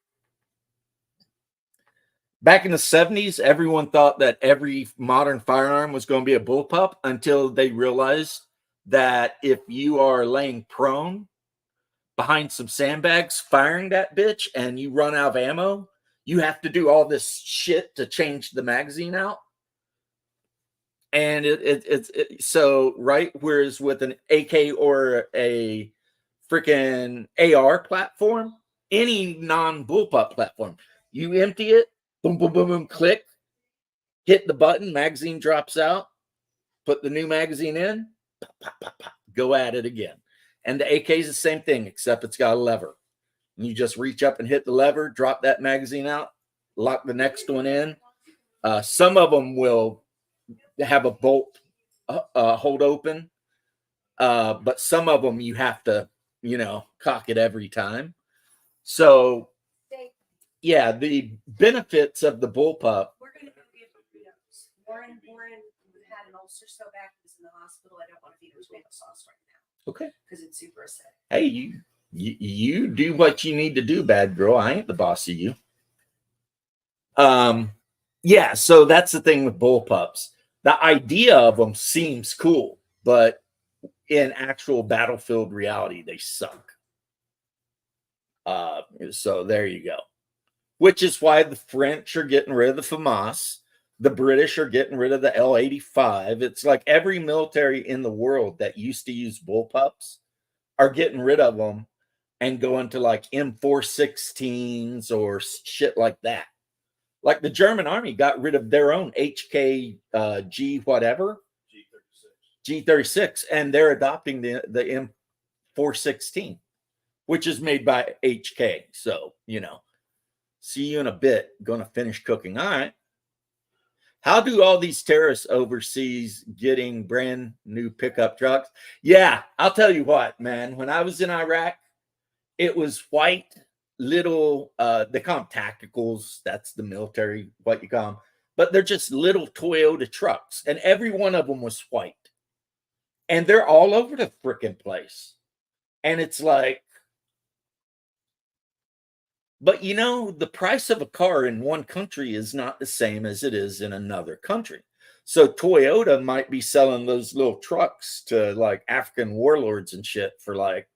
back in the 70s, everyone thought that every modern firearm was going to be a bullpup until they realized that if you are laying prone behind some sandbags firing that bitch and you run out of ammo, you have to do all this shit to change the magazine out. And so right. Whereas with an AK or a freaking AR platform, any non-bullpup platform, you empty it, boom, boom, boom, boom, click, hit the button, magazine drops out, put the new magazine in, pop, pop, pop, pop, go at it again. And the AK is the same thing, except it's got a lever. And you just reach up and hit the lever, drop that magazine out, lock the next one in. Some of them will have a bolt hold open, but some of them you have to, cock it every time. So, yeah, the benefits of the bullpup. We're going to go give burritos. Warren had an ulcer so bad he was in the hospital. I don't want to feed him tomato sauce right now. Okay. Because it's super acidic. Hey, you do what you need to do, bad girl. I ain't the boss of you. Yeah, so that's the thing with bullpups. The idea of them seems cool, but in actual battlefield reality, they suck. So there you go. Which is why the French are getting rid of the FAMAS. The British are getting rid of the L85. It's like every military in the world that used to use bullpups are getting rid of them and going to like M416s or shit like that. Like the German army got rid of their own HK whatever. G36, and they're adopting the M416, which is made by HK. So, see you in a bit. Going to finish cooking. All right. How do all these terrorists overseas getting brand new pickup trucks? Yeah, I'll tell you what, man. When I was in Iraq, it was white little, they call them tacticals. That's the military, what you call them. But they're just little Toyota trucks. And every one of them was white. And they're all over the freaking place. And it's like, but the price of a car in one country is not the same as it is in another country. So Toyota might be selling those little trucks to like African warlords and shit for like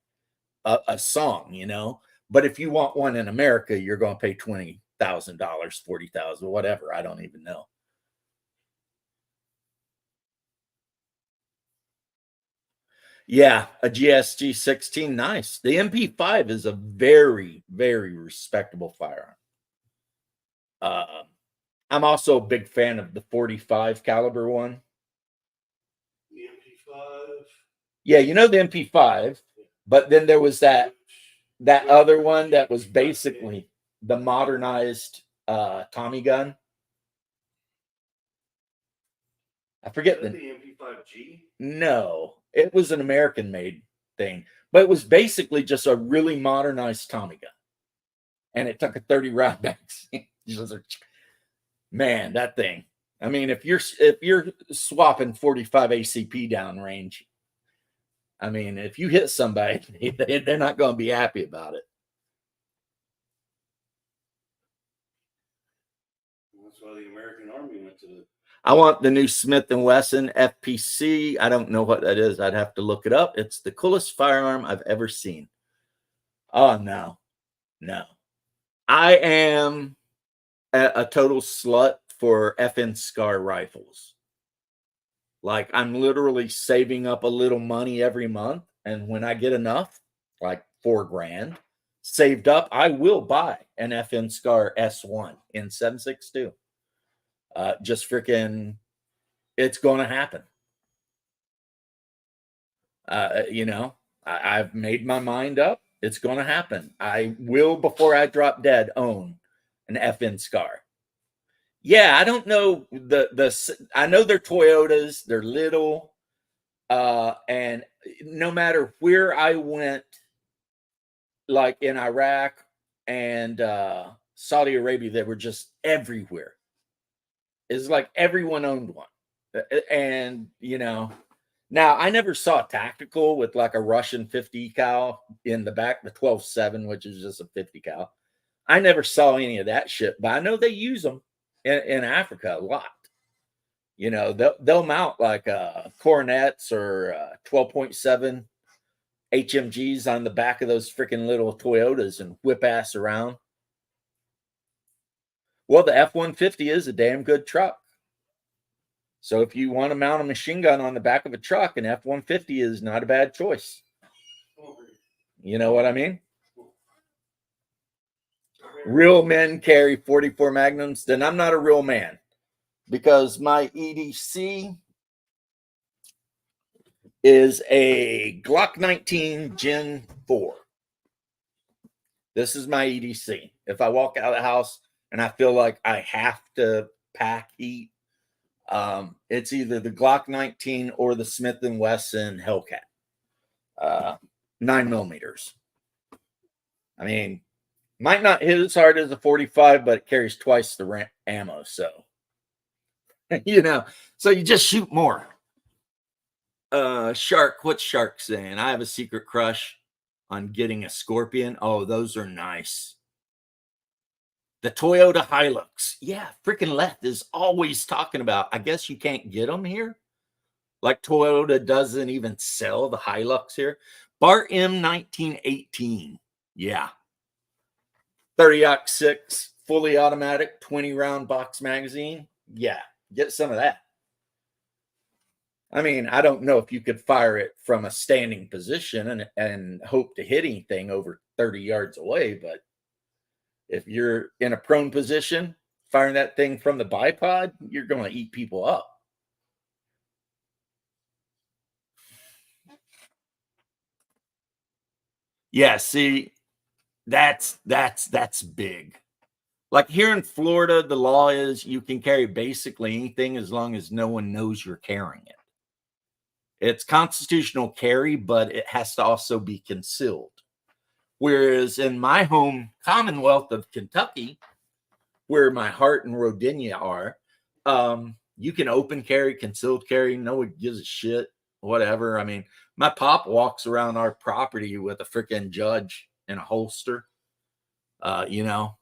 a song, But if you want one in America, you're going to pay $20,000, $40,000, whatever. I don't even know. Yeah, a GSG 16, nice. The MP5 is a very, very respectable firearm. I'm also a big fan of the 45 caliber one. The MP5. Yeah, the MP5, but then there was that other one that was basically the modernized Tommy gun. I forget the MP5G. No, it was an American-made thing, but it was basically just a really modernized Tommy gun, and it took a 30 round magazine. Man, that thing. I mean, if you're swapping 45 ACP downrange, I mean, if you hit somebody, they're not going to be happy about it. That's why the American Army went to the. I want the new Smith & Wesson FPC. I don't know what that is. I'd have to look it up. It's the coolest firearm I've ever seen. Oh, no. I am a total slut for FN Scar rifles. Like, I'm literally saving up a little money every month. And when I get enough, like $4,000 saved up, I will buy an FN Scar S1 in 7.62. Just freaking, it's going to happen. I've made my mind up. It's going to happen. I will, before I drop dead, own an FN Scar. Yeah, I don't know I know they're Toyotas. They're little, and no matter where I went, like in Iraq and Saudi Arabia, they were just everywhere. It's like everyone owned one, and Now, I never saw a tactical with like a Russian 50 cal in the back, the 12-7, which is just a 50 cal. I never saw any of that shit, but I know they use them in Africa a lot. You know, they'll mount like Coronets or 12.7 HMGs on the back of those freaking little Toyotas and whip ass around. Well, the F-150 is a damn good truck. So if you want to mount a machine gun on the back of a truck, an F-150 is not a bad choice. You know what I mean? Real men carry 44 Magnums. Then I'm not a real man, because my EDC is a Glock 19 Gen 4. This is my EDC. If I walk out of the house and I feel like I have to pack heat, it's either the Glock 19 or the Smith & Wesson Hellcat, 9 millimeters. I mean, might not hit as hard as a 45, but it carries twice the ammo. So, you know, so you just shoot more. Shark, what's Shark saying? I have a secret crush on getting a Scorpion. Oh, those are nice. The Toyota Hilux. Yeah, freaking Leth is always talking about. I guess you can't get them here. Like Toyota doesn't even sell the Hilux here. Bar M 1918. Yeah. 30-6, fully automatic, 20-round box magazine. Yeah, get some of that. I mean, I don't know if you could fire it from a standing position and hope to hit anything over 30 yards away, but if you're in a prone position, firing that thing from the bipod, you're going to eat people up. Yeah, see, that's big. Like here in Florida, the law is you can carry basically anything as long as no one knows you're carrying it. It's constitutional carry, but it has to also be concealed. Whereas in my home Commonwealth of Kentucky, where my heart and Rodinia are, you can open carry, concealed carry. No one gives a shit, whatever. I mean, my pop walks around our property with a freaking judge in a holster. You know,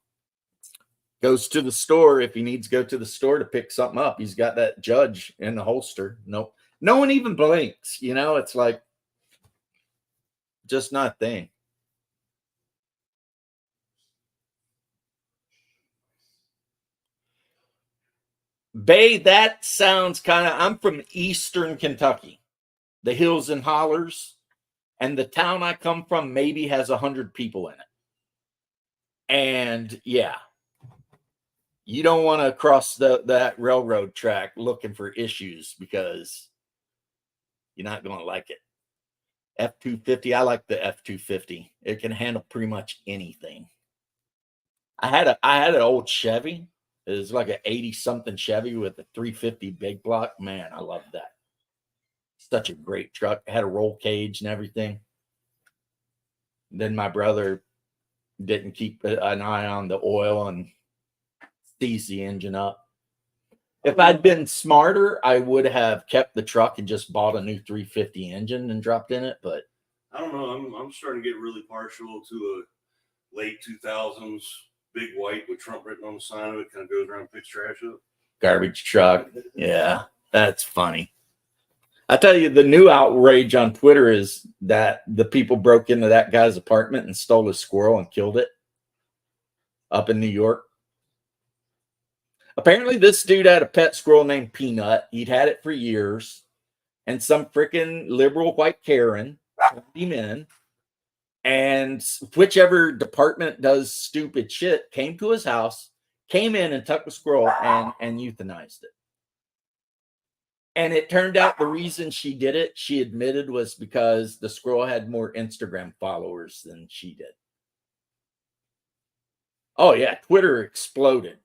goes to the store if he needs to go to the store to pick something up. He's got that judge in the holster. Nope. No one even blinks, you know, it's like just not a thing. Bay, that sounds kind of, I'm from Eastern Kentucky, the hills and hollers, and the town I come from maybe has 100 people in it. And yeah, you don't want to cross that railroad track looking for issues because you're not going to like it. F-250, I like the F-250. It can handle pretty much anything. I had an old Chevy. It was like an 80-something Chevy with a 350 big block. Man, I love that. Such a great truck. It had a roll cage and everything. Then my brother didn't keep an eye on the oil and seized the engine up. If I'd been smarter, I would have kept the truck and just bought a new 350 engine and dropped in it. But I don't know. I'm starting to get really partial to a late 2000s big white with Trump written on the sign of it. Kind of goes around and picks trash up. Garbage truck. Yeah, that's funny. I tell you, the new outrage on Twitter is that the people broke into that guy's apartment and stole his squirrel and killed it up in New York. Apparently, this dude had a pet squirrel named Peanut. He'd had it for years. And some freaking liberal white Karen turned him in. And whichever department does stupid shit came to his house, came in and took the squirrel and euthanized it. And it turned out the reason she did it, she admitted, was because the squirrel had more Instagram followers than she did. Oh, yeah, Twitter exploded.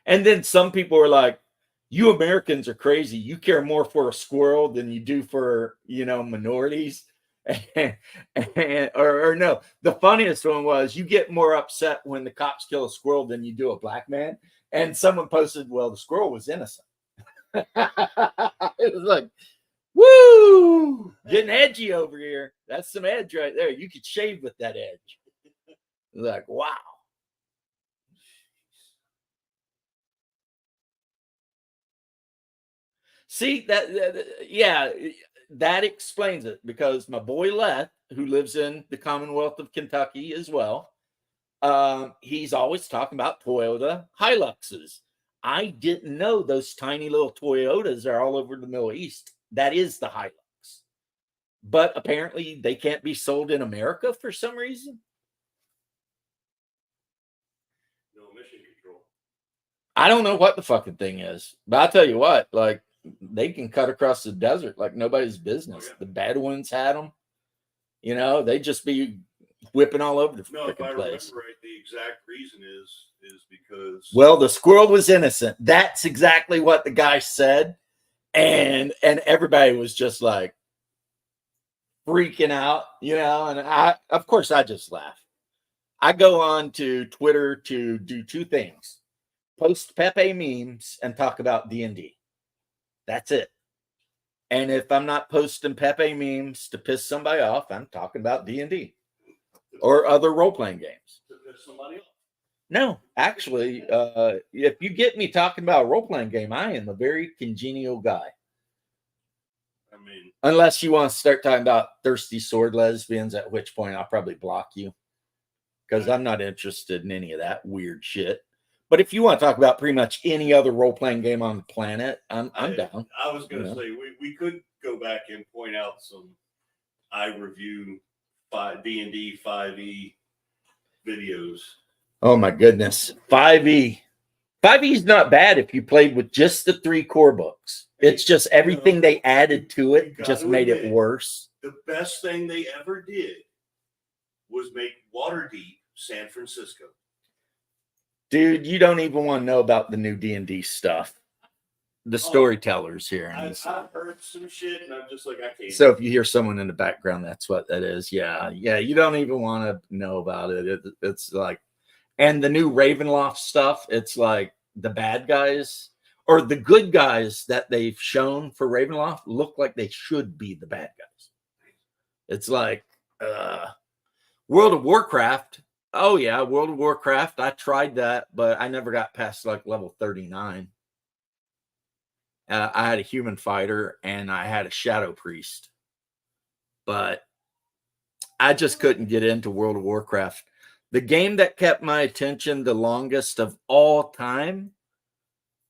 And then some people were like, you Americans are crazy. You care more for a squirrel than you do for, minorities. or no, the funniest one was you get more upset when the cops kill a squirrel than you do a black man. And someone posted, well, the squirrel was innocent. It was like, Woo! Getting edgy over here. That's some edge right there. You could shave with that edge. Like, wow. See yeah, that explains it because my boy Leth, who lives in the Commonwealth of Kentucky as well, he's always talking about Toyota Hiluxes. I didn't know those tiny little Toyotas are all over the Middle East. That is the Hilux, but apparently they can't be sold in America for some reason. No emission control. I don't know what the fucking thing is, but I'll tell you what, like they can cut across the desert like nobody's business. Oh, yeah. The Bedouins had them, you know, they just be whipping all over the No, if I freaking remember place. right, the exact reason is because Well, the squirrel was innocent. That's exactly what the guy said. And everybody was just like freaking out, you know, and of course I just laugh. I go on to Twitter to do two things: post Pepe memes and talk about D&D. That's it. And if I'm not posting Pepe memes to piss somebody off, I'm talking about D&D or other role-playing games. to piss somebody off. No, actually, if you get me talking about a role-playing game, I am a very congenial guy. I mean, Unless you want to start talking about thirsty sword lesbians, at which point I'll probably block you because I'm not interested in any of that weird shit. But if you want to talk about pretty much any other role-playing game on the planet, I'm down. I was going to Yeah. say we could go back and point out some I review D&D 5e videos. Oh my goodness. 5e. 5e is not bad if you played with just the 3 core books. It's just everything they added to You it gotta just made it admit, worse. The best thing they ever did was make Waterdeep San Francisco. Dude, you don't even want to know about the new D&D stuff. The storytellers here. in this. I've heard some shit, and I'm just like, I can't. So if you hear someone in the background, that's what that is. Yeah. You don't even want to know about it. It's like, and the new Ravenloft stuff, it's like the bad guys or the good guys that they've shown for Ravenloft look like they should be the bad guys. It's like World of Warcraft. Oh yeah, World of Warcraft. I tried that, but I never got past like level 39. I had a human fighter and I had a shadow priest, but I just couldn't get into World of Warcraft. The game that kept my attention the longest of all time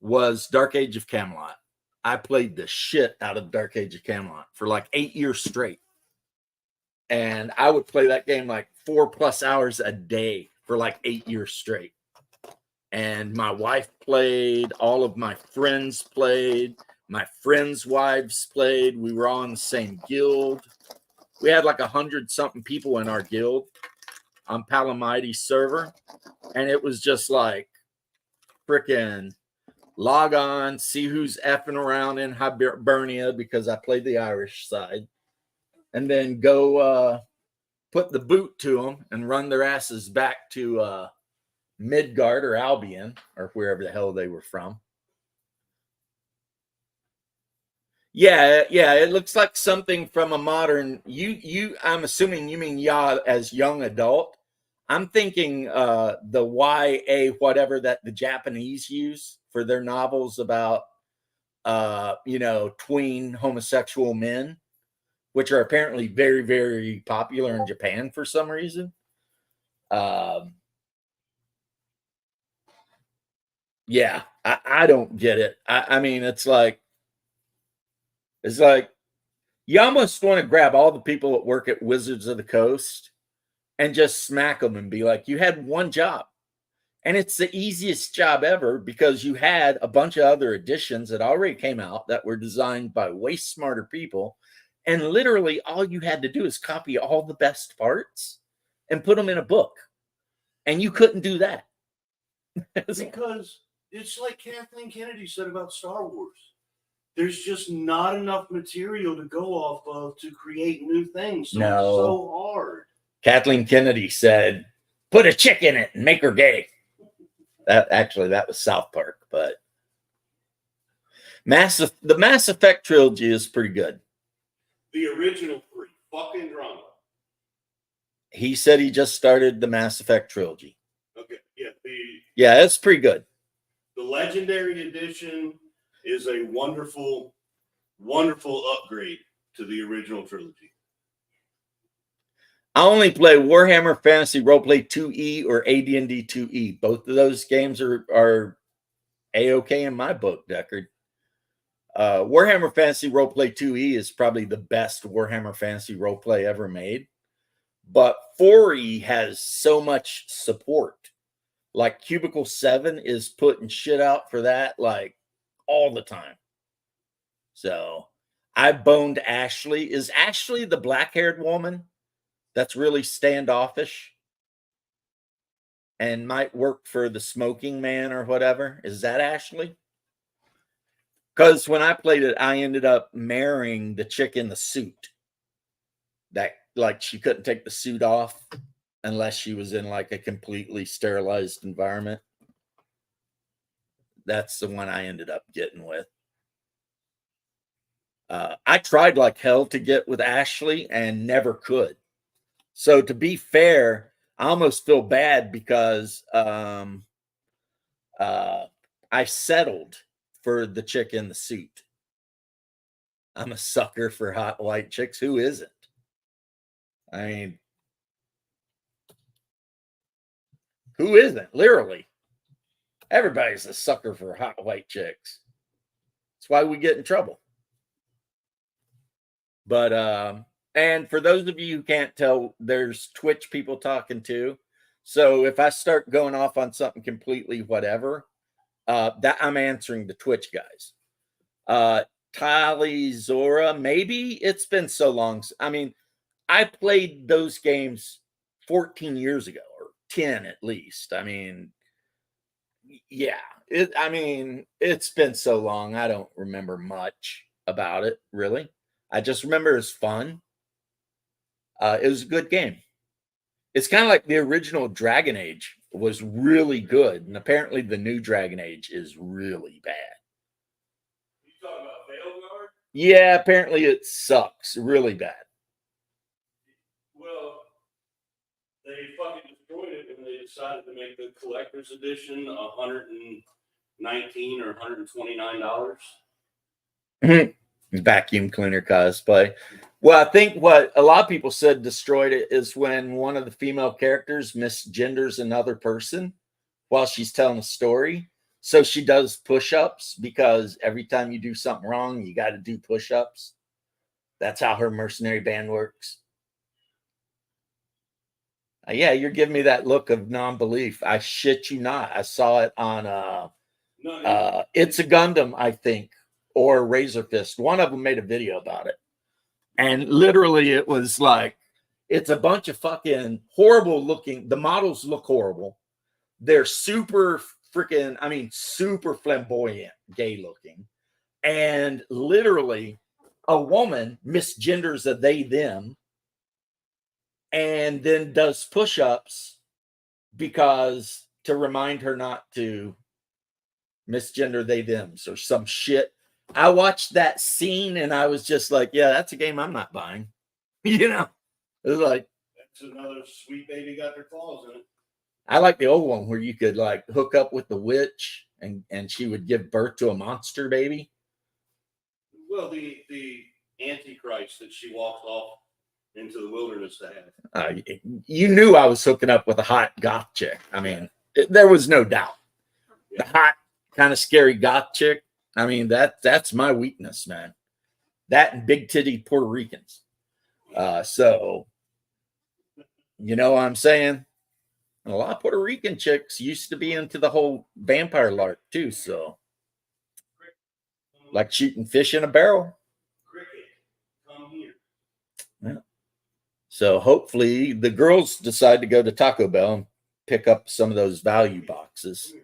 was Dark Age of Camelot. I played the shit out of Dark Age of Camelot for like 8 years straight. And I would play that game like 4+ hours a day for like 8 years straight. And my wife played, all of my friends played, my friends' wives played. We were all in the same guild. We had like 100-something people in our guild on Palamighty's server. And it was just like freaking log on, see who's effing around in Hibernia because I played the Irish side. And then go put the boot to them and run their asses back to Midgard or Albion or wherever the hell they were from. Yeah, it looks like something from a modern. I'm assuming you mean as young adult. I'm thinking the YA whatever that the Japanese use for their novels about tween homosexual men, which are apparently very, very popular in Japan for some reason. Yeah, I don't get it. I mean, it's like you almost want to grab all the people that work at Wizards of the Coast and just smack them and be like, you had one job. And it's the easiest job ever because you had a bunch of other editions that already came out that were designed by way smarter people. And literally all you had to do is copy all the best parts and put them in a book. And you couldn't do that. Because it's like Kathleen Kennedy said about Star Wars. There's just not enough material to go off of to create new things. So No. It's so hard. Kathleen Kennedy said, put a chick in it and make her gay. That was South Park, but the Mass Effect trilogy is pretty good. The original 3. Fuck Andromeda. He said he just started the Mass Effect trilogy. Okay. Yeah. Yeah, it's pretty good. The Legendary Edition is a wonderful, wonderful upgrade to the original trilogy. I only play Warhammer Fantasy Roleplay 2E or AD&D 2E. Both of those games are A-okay in my book, Deckard. Warhammer Fantasy Roleplay 2E is probably the best Warhammer Fantasy Roleplay ever made. But 4E has so much support. Like Cubicle 7 is putting shit out for that like all the time. So I boned Ashley. Is Ashley the black-haired woman that's really standoffish and might work for the smoking man or whatever? Is that Ashley? Because when I played it, I ended up marrying the chick in the suit. That, like, she couldn't take the suit off unless she was in like a completely sterilized environment. That's the one I ended up getting with. I tried like hell to get with Ashley and never could. So to be fair, I almost feel bad because I settled for the chick in the suit. I'm a sucker for hot white chicks. Who isn't? I mean, who isn't? Literally. Everybody's a sucker for hot white chicks. That's why we get in trouble. But, and for those of you who can't tell, there's Twitch people talking too. So if I start going off on something completely whatever, that I'm answering the Twitch guys. Tali Zora, maybe it's been so long. I mean, I played those games 14 years ago or 10 at least. I mean, yeah, it's been so long. I don't remember much about it, really. I just remember it's fun. It was a good game. It's kind of like the original Dragon Age was really good. And apparently the new Dragon Age is really bad. You talking about Veilguard? Yeah, apparently it sucks really bad. Well, they fucking destroyed it and they decided to make the collector's edition $119 or $129. Vacuum cleaner cosplay. Well, I think what a lot of people said destroyed it is when one of the female characters misgenders another person while she's telling a story. So she does push-ups because every time you do something wrong, you got to do push-ups. That's how her mercenary band works. Yeah, you're giving me that look of non-belief. I shit you not. I saw it on It's a Gundam, I think, or Razor Fist. One of them made a video about it. And literally it was like, it's a bunch of fucking horrible looking. The models look horrible. They're super freaking, super flamboyant, gay looking. And literally a woman misgenders a they, them, and then does push-ups because to remind her not to misgender they, thems or some shit. I watched that scene and I was just like, yeah, that's a game I'm not buying. You know, it was like, that's another sweet baby got their claws in it. I like the old one where you could like hook up with the witch and she would give birth to a monster baby. Well, the Antichrist that she walked off into the wilderness to have. You knew I was hooking up with a hot goth chick. There was no doubt. The hot, kind of scary goth chick. That's my weakness, man. That and big titty Puerto Ricans. So, you know what I'm saying? And a lot of Puerto Rican chicks used to be into the whole vampire lark too. So, like shooting fish in a barrel. Cricket, come here. Yeah. So hopefully the girls decide to go to Taco Bell and pick up some of those value boxes.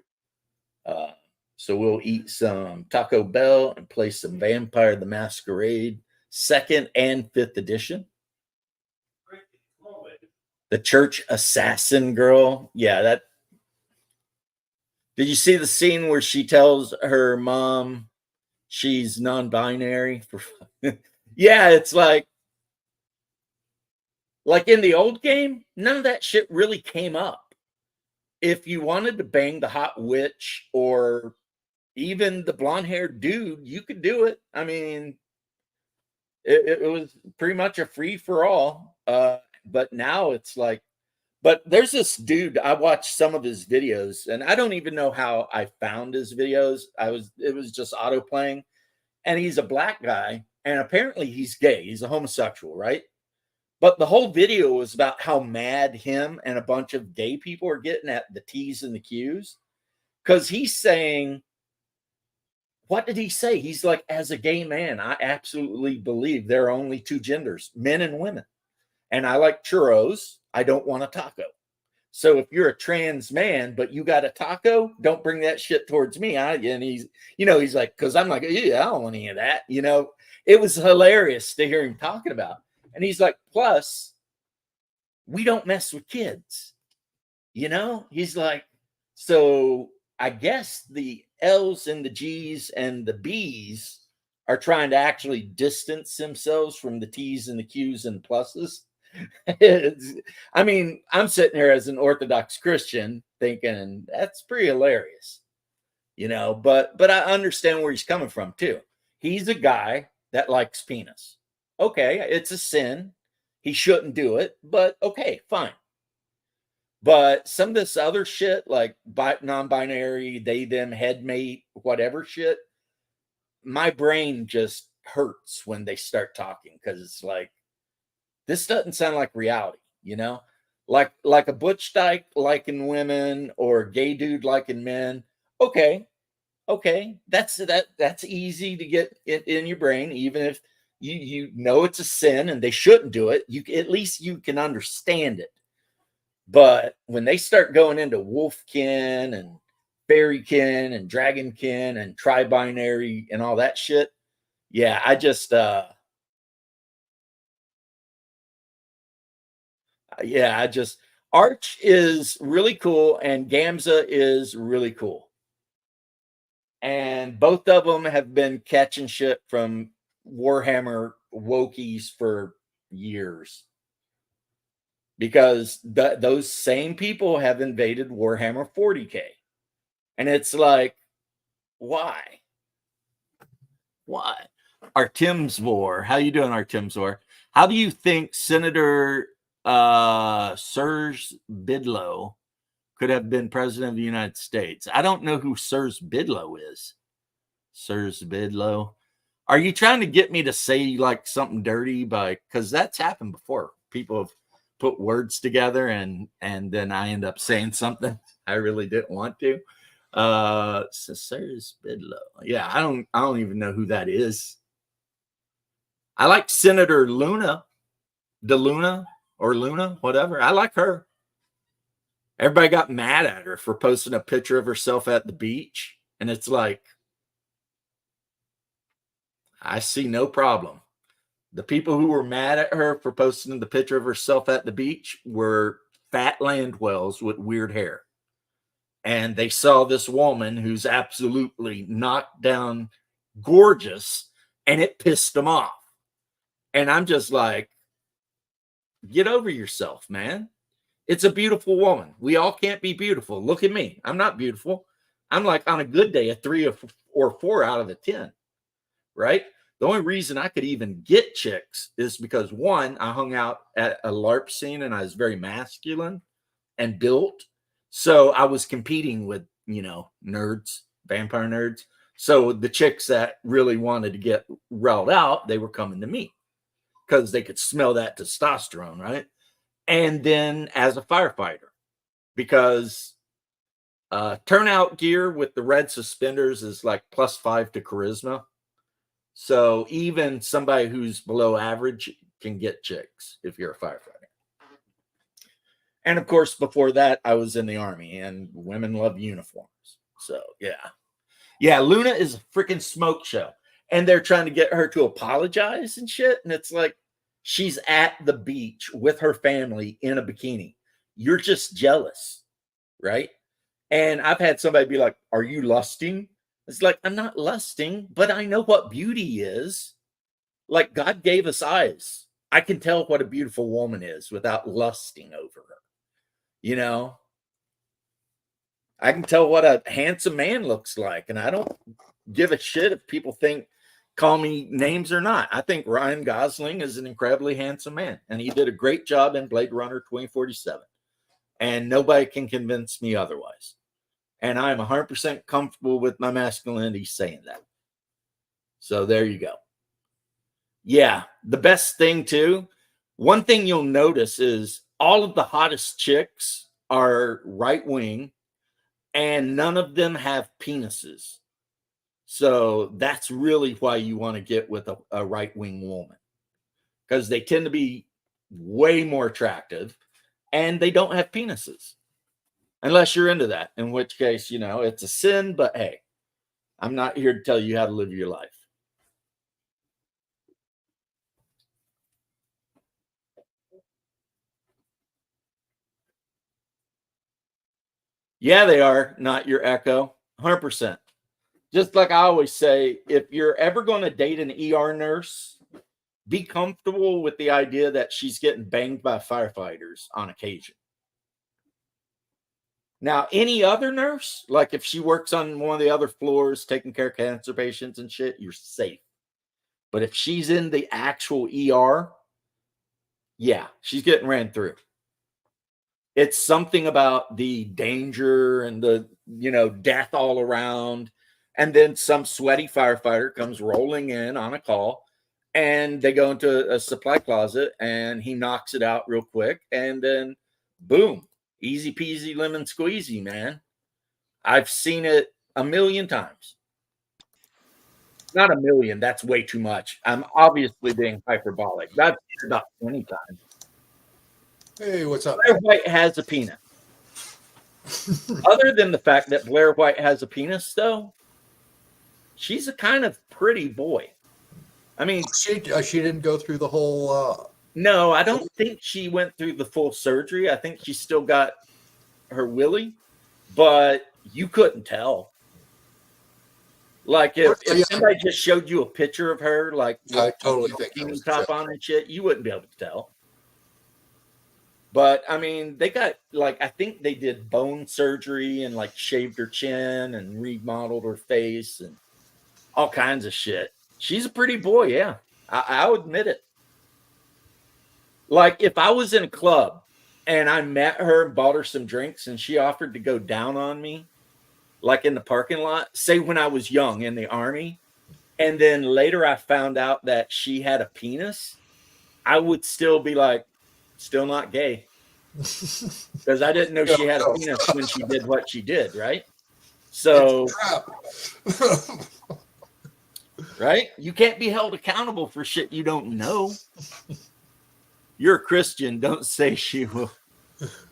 So we'll eat some Taco Bell and play some Vampire the Masquerade 2nd and 5th edition. The church assassin girl. Yeah, that. Did you see the scene where she tells her mom she's non-binary? Yeah, it's like Like in the old game, none of that shit really came up. If you wanted to bang the hot witch or even the blonde-haired dude, you could do it. I mean, it was pretty much a free for all. But now it's like, but there's this dude, I watched some of his videos, and I don't even know how I found his videos. It was just auto playing, and he's a black guy, and apparently he's gay. He's a homosexual, right? But the whole video was about how mad him and a bunch of gay people are getting at the T's and the Q's. Because he's saying, what did he say? He's like, as a gay man, I absolutely believe there are only two genders, men and women. And I like churros. I don't want a taco. So if you're a trans man, but you got a taco, don't bring that shit towards me. And he's, he's like, because I'm like, yeah, I don't want any of that. It was hilarious to hear him talking about. And he's like, plus, we don't mess with kids. He's like, so I guess the L's and the G's and the B's are trying to actually distance themselves from the T's and the Q's and pluses. I mean, I'm sitting here as an Orthodox Christian thinking that's pretty hilarious, but I understand where he's coming from too. He's a guy that likes penis. Okay, it's a sin. He shouldn't do it, but okay, fine. But some of this other shit, like non-binary, they, them, headmate, whatever shit, my brain just hurts when they start talking because it's like, this doesn't sound like reality, like a butch dyke liking women or a gay dude liking men. Okay, that's easy to get it in your brain, even if you know it's a sin and they shouldn't do it. At least you can understand it. But when they start going into wolfkin and fairykin and dragonkin and tri-binary and all that shit, yeah, I just Arch is really cool and Gamza is really cool. And both of them have been catching shit from Warhammer wokies for years. Because those same people have invaded Warhammer 40K. And it's like, why? Why? Artemsvor. How you doing, Artemsvor? How do you think Senator Serge Bidlow could have been president of the United States? I don't know who Serge Bidlow is. Serge Bidlow. Are you trying to get me to say like something dirty? Because that's happened before. People have put words together and then I end up saying something I really didn't want to. Serge Bidlow. Yeah, I don't even know who that is. I like Senator Luna, DeLuna or Luna, whatever. I like her. Everybody got mad at her for posting a picture of herself at the beach. And it's like, I see no problem. The people who were mad at her for posting the picture of herself at the beach were fat landwells with weird hair. And they saw this woman who's absolutely knocked down gorgeous, and it pissed them off. And I'm just like, get over yourself, man. It's a beautiful woman. We all can't be beautiful. Look at me. I'm not beautiful. I'm like on a good day, a 3 or 4 out of the 10, right? The only reason I could even get chicks is because, one, I hung out at a LARP scene and I was very masculine and built. So I was competing with, nerds, vampire nerds. So the chicks that really wanted to get riled out, they were coming to me because they could smell that testosterone, right? And then as a firefighter, because turnout gear with the red suspenders is like +5 to charisma. So even somebody who's below average can get chicks if you're a firefighter. And of course, before that, I was in the Army and women love uniforms. So yeah, Luna is a freaking smoke show. And they're trying to get her to apologize and shit. And it's like, she's at the beach with her family in a bikini. You're just jealous, right? And I've had somebody be like, are you lusting? It's like, I'm not lusting, but I know what beauty is. Like, God gave us eyes. I can tell what a beautiful woman is without lusting over her. You know, I can tell what a handsome man looks like, and I don't give a shit if people call me names or not. I think Ryan Gosling is an incredibly handsome man, and he did a great job in Blade Runner 2047. And nobody can convince me otherwise. And I'm 100% comfortable with my masculinity saying that. So there you go. Yeah, the best thing too, one thing you'll notice is all of the hottest chicks are right wing, and none of them have penises. So that's really why you want to get with a right wing woman, because they tend to be way more attractive and they don't have penises. Unless you're into that, in which case, you know, it's a sin, but hey, I'm not here to tell you how to live your life. Yeah, they are not your echo, 100%. Just like I always say, if you're ever going to date an ER nurse, be comfortable with the idea that she's getting banged by firefighters on occasion. Now, any other nurse, like if she works on one of the other floors taking care of cancer patients and shit, you're safe. But if she's in the actual ER, yeah, she's getting ran through. It's something about the danger and the, you know, death all around. And then some sweaty firefighter comes rolling in on a call, and they go into a supply closet and he knocks it out real quick. And then boom. Easy peasy lemon squeezy, man. I've seen it a million times. Not a million. That's way too much. I'm obviously being hyperbolic. That's about 20 times. Hey, what's up? Blair White has a penis. Other than the fact that Blair White has a penis, though, she's a kind of pretty boy. I mean, She didn't go through the whole. No, I don't think she went through the full surgery. I think she still got her willy, but you couldn't tell. Like if somebody just showed you a picture of her, like I totally think that was top on and shit, you wouldn't be able to tell. But I mean, they got like, I think they did bone surgery and like shaved her chin and remodeled her face and all kinds of shit. She's a pretty boy, yeah. I'll admit it. Like if I was in a club and I met her and bought her some drinks and she offered to go down on me, like in the parking lot, say when I was young in the Army, and then later I found out that she had a penis, I would still be like, still not gay. Because I didn't know she had a penis when she did what she did, right? So, right? You can't be held accountable for shit you don't know. You're a Christian. Don't say you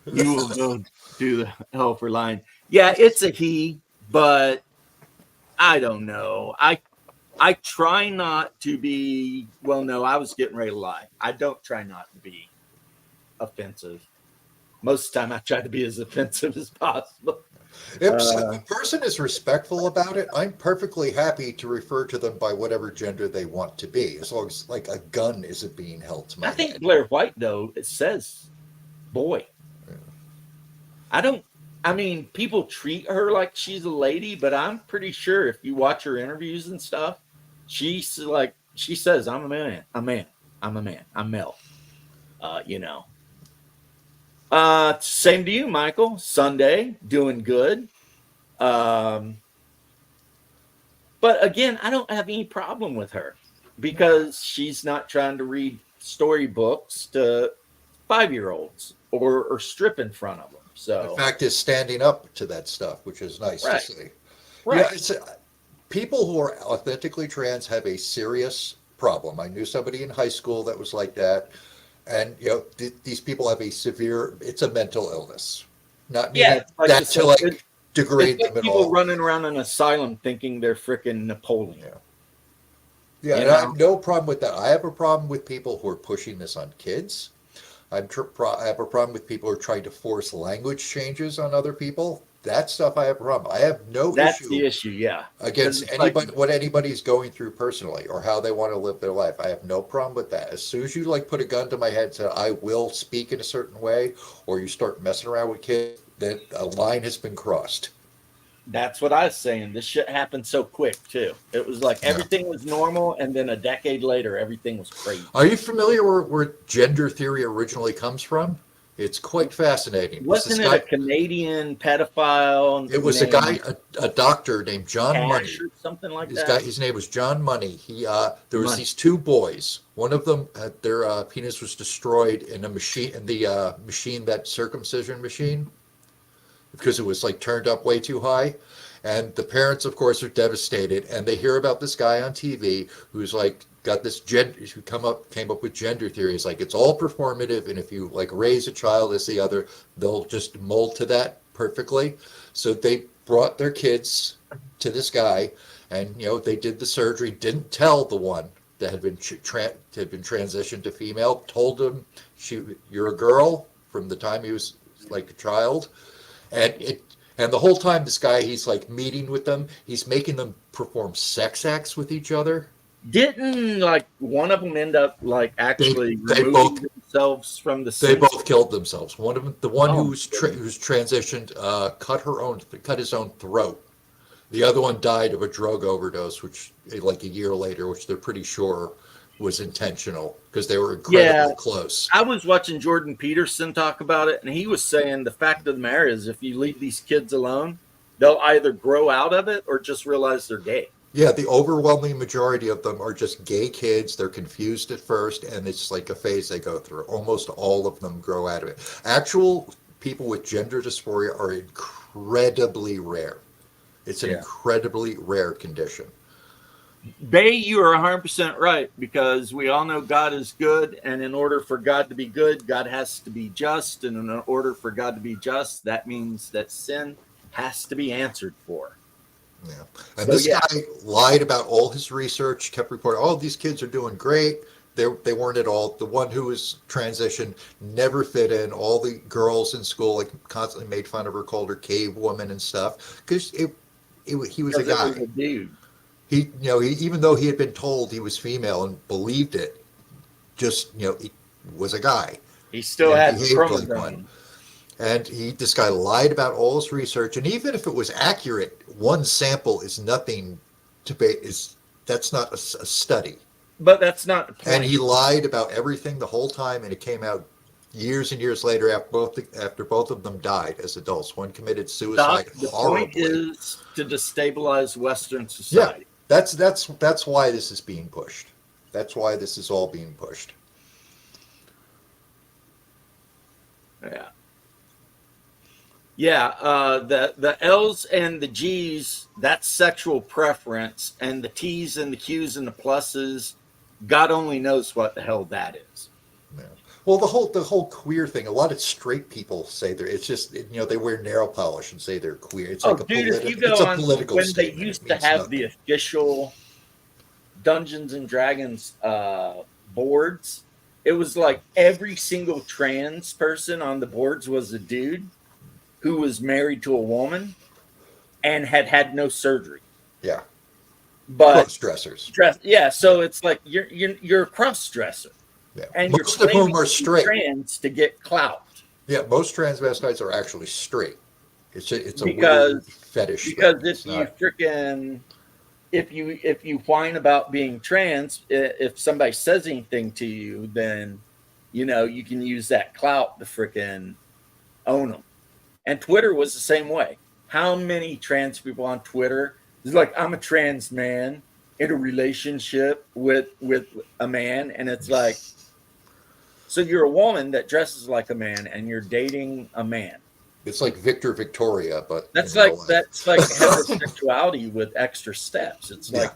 will go do the hell for lying. Yeah, it's a he, but I don't know. I try not to be, well, no, I was getting ready to lie. I don't try not to be offensive. Most of the time I try to be as offensive as possible. If the person is respectful about it, I'm perfectly happy to refer to them by whatever gender they want to be, as long as like a gun isn't being held to my I think head. Blair White, though, it says boy. Yeah. I mean, people treat her like she's a lady, but I'm pretty sure if you watch her interviews and stuff, she says, I'm a man. I'm male. You know. Same to you, Michael. Sunday, doing good. But again, I don't have any problem with her because she's not trying to read storybooks to 5-year-olds or strip in front of them. So the fact is standing up to that stuff, which is nice to see. Right. Yeah, people who are authentically trans have a serious problem. I knew somebody in high school that was like that. And, you know, these people have it's a mental illness. Not like that to like degrade them at people all. running around an asylum thinking they're freaking Napoleon. Yeah, and I have no problem with that. I have a problem with people who are pushing this on kids. I have a problem with people who are trying to force language changes on other people. that stuff I have a problem. I have no That's issue the issue. Yeah. against It's like- anybody, what anybody's going through personally or how they want to live their life. I have no problem with that. As soon as you like put a gun to my head and say I will speak in a certain way, or you start messing around with kids, then a line has been crossed. That's what I was saying. This shit happened so quick too. It was like Yeah. everything was normal, and then a decade later, everything was crazy. Are you familiar where gender theory originally comes from? It's quite fascinating. Wasn't This it a guy- Canadian pedophile? It was a named guy, a doctor named John Money. Cash or something like His that. guy, his name was John Money. There was Money. these two boys. One of them, their penis was destroyed in a machine, in the machine, that circumcision machine, because it was like turned up way too high. And the parents, of course, are devastated. And they hear about this guy on TV who's like got this gender, who came up with gender theory. It's like it's all performative, and if you like raise a child as the other, they'll just mold to that perfectly. So they brought their kids to this guy, and they did the surgery. Didn't tell the one that had been transitioned to female. Told him you're a girl from the time he was like a child, and the whole time this guy, he's like meeting with them. He's making them perform sex acts with each other. Didn't like one of them end up like actually They removing themselves from the They system? both killed themselves. One of them, the one Oh, who's transitioned, cut his own throat. The other one died of a drug overdose, which like a year later, which they're pretty sure was intentional because they were incredibly close. I was watching Jordan Peterson talk about it, and he was saying the fact of the matter is if you leave these kids alone, they'll either grow out of it or just realize they're gay. Yeah, the overwhelming majority of them are just gay kids. They're confused at first, and it's like a phase they go through. Almost all of them grow out of it. Actual people with gender dysphoria are incredibly rare. It's an incredibly rare condition. Bay, you are 100% right, because we all know God is good, and in order for God to be good, God has to be just, and in order for God to be just, that means that sin has to be answered for. Yeah. And So, this guy lied about all his research, kept reporting, oh, these kids are doing great. They weren't at all. The one who was transitioned never fit in. All the girls in school like constantly made fun of her, called her cave woman and stuff, because he was a guy. It was a dude. He even though he had been told he was female and believed it, just he was a guy. He still And had behaved like one. chromosomes. And this guy lied about all his research, and even if it was accurate, one sample is nothing to be. That's not a study. But that's not the point. And he lied about everything the whole time, and it came out years and years later after both of them died as adults. One committed suicide the horribly. point is to destabilize Western society. That's why this is being pushed. That's why this is all being pushed. Yeah. Yeah, the L's and the G's, that's sexual preference, and the T's and the Q's and the pluses, God only knows what the hell that is. Yeah. Well, the whole queer thing. A lot of straight people say it's just they wear nail polish and say they're queer. It's like if you go it's a on political when they statement. used It to means have nothing. the official Dungeons and Dragons boards, it was like every single trans person on the boards was a dude who was married to a woman and had no surgery. Yeah. But Cross-dressers. So it's like you're a cross dresser, Yeah. and Most you're of whom claiming are to be straight. trans to get clout. Yeah, most transvestites are actually straight. It's a Because- weird fetish. Because thing. It's if not- you whine about being trans, if somebody says anything to you, then you can use that clout to freaking own them. And Twitter was the same way. How many trans people on Twitter is like, I'm a trans man in a relationship with a man, and it's like, so you're a woman that dresses like a man and you're dating a man. It's like Victor Victoria, but That's in real like life. heterosexuality with extra steps. It's like,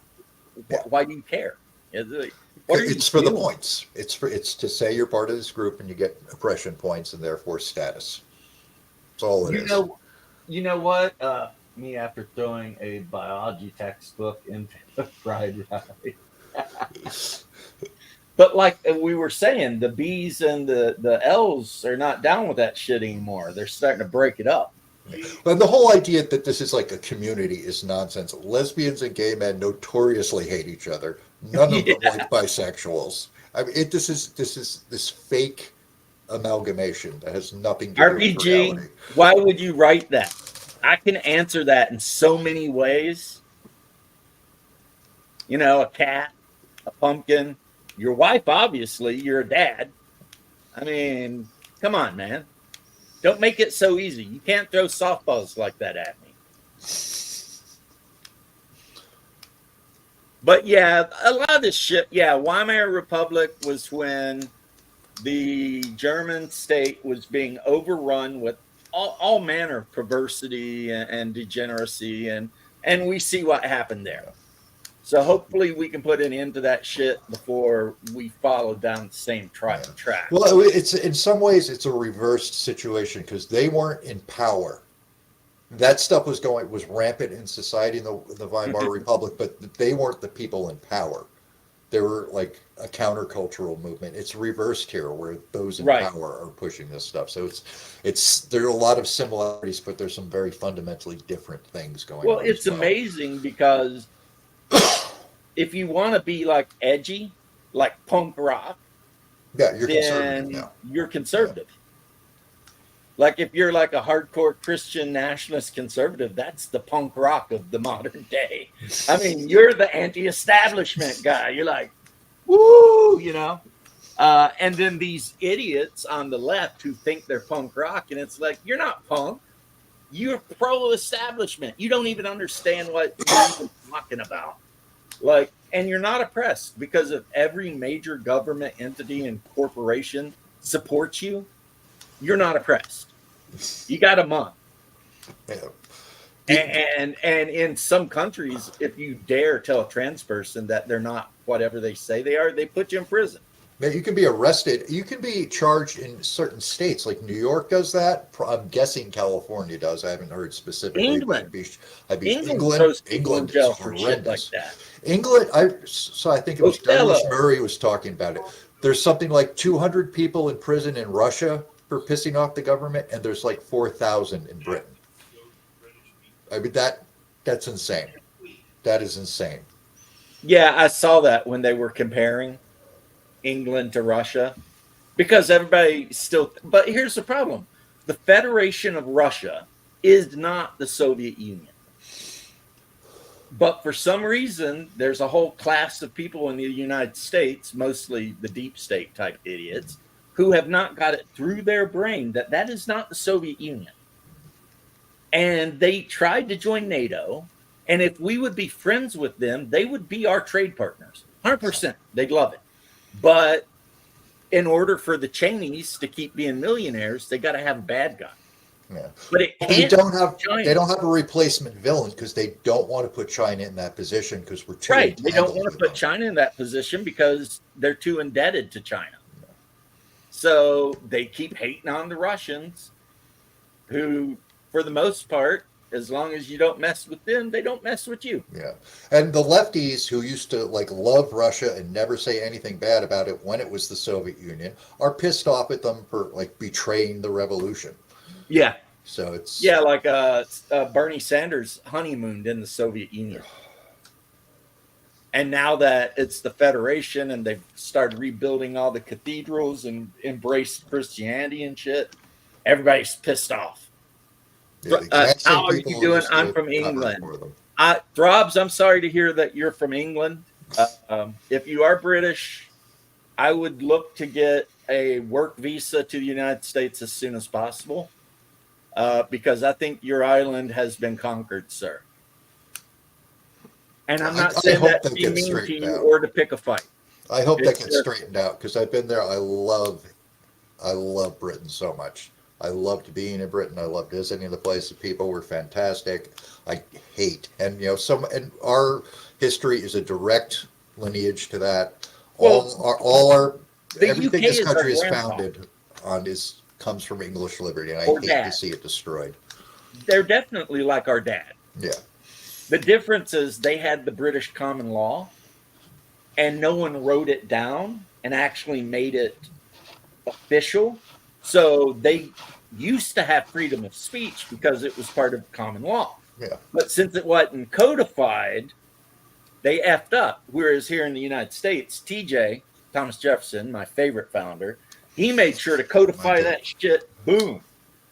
why do you care? It's like, what are you It's for the doing? points. It's to say you're part of this group and you get oppression points and therefore status. That's all it is. You know what? Me after throwing a biology textbook into the fried rice. But like we were saying, the B's and the L's are not down with that shit anymore. They're starting to break it up. And the whole idea that this is like a community is nonsense. Lesbians and gay men notoriously hate each other. None of them like bisexuals. I mean, this is this fake amalgamation that has nothing to do with RPG, reality. why would you write that? I can answer that in so many ways. You know, a cat, a pumpkin, your wife, obviously, you're a dad. I mean, come on, man. Don't make it so easy. You can't throw softballs like that at me. But yeah, a lot of this shit, yeah, Weimar Republic was when the German state was being overrun with all manner of perversity and degeneracy, and we see what happened there. So hopefully we can put an end to that shit before we follow down the same track. Well, it's in some ways it's a reversed situation because they weren't in power. That stuff was rampant in society in the Weimar Republic, but they weren't the people in power. They were like a countercultural movement. It's reversed here, where those in power are pushing this stuff. So there are a lot of similarities, but there's some very fundamentally different things going on. Well, it's amazing because if you want to be like edgy, like punk rock, yeah, you're conservative now. You're conservative. Yeah. Like if you're like a hardcore Christian nationalist conservative, that's the punk rock of the modern day. I mean, you're the anti-establishment guy. You're like, woo, you know. And then these idiots on the left who think they're punk rock, and it's like, you're not punk. You're pro-establishment. You don't even understand what you're even talking about. Like, and you're not oppressed because if every major government entity and corporation supports you, you're not oppressed. You got a month. Yeah. And in some countries, if you dare tell a trans person that they're not whatever they say they are, they put you in prison. Man, you can be arrested. You can be charged in certain states, like New York does that. I'm guessing California does. I haven't heard specifically. England. England jail is for horrendous. Shit like that. England. I think it was Douglas Murray was talking about it. There's something like 200 people in prison in Russia for pissing off the government, and there's like 4,000 in Britain. I mean that's insane. That is insane. Yeah, I saw that when they were comparing England to Russia, because everybody still. But here's the problem: the Federation of Russia is not the Soviet Union. But for some reason, there's a whole class of people in the United States, mostly the deep state type idiots, who have not got it through their brain that that is not the Soviet Union. And they tried to join NATO. And if we would be friends with them, they would be our trade partners. 100%. They'd love it. But in order for the Chinese to keep being millionaires, they got to have a bad guy. Yeah. But they don't have a replacement villain because they don't want to put China in that position because we're too right. They don't want to put China in that position because they're too indebted to China. So they keep hating on the Russians, who, for the most part, as long as you don't mess with them, they don't mess with you. Yeah. And the lefties who used to like love Russia and never say anything bad about it when it was the Soviet Union are pissed off at them for like betraying the revolution. Yeah. So it's like Bernie Sanders honeymooned in the Soviet Union. And now that it's the Federation and they've started rebuilding all the cathedrals and embraced Christianity and shit, everybody's pissed off. Yeah, how are you doing? I'm from England. Throbs, I'm sorry to hear that you're from England. If you are British, I would look to get a work visa to the United States as soon as possible, because I think your island has been conquered, sir. And I'm not saying that to be mean to you or to pick a fight. I hope that gets straightened out because I've been there. I love Britain so much. I loved being in Britain. I loved visiting the place. The people were fantastic. I hate, and and our history is a direct lineage to that. Everything this country is founded on comes from English liberty, and I hate to see it destroyed. They're definitely like our dad. Yeah. The difference is they had the British common law, and no one wrote it down and actually made it official. So they used to have freedom of speech because it was part of common law. Yeah. But since it wasn't codified, they effed up. Whereas here in the United States, TJ, Thomas Jefferson, my favorite founder, he made sure to codify that shit. Boom.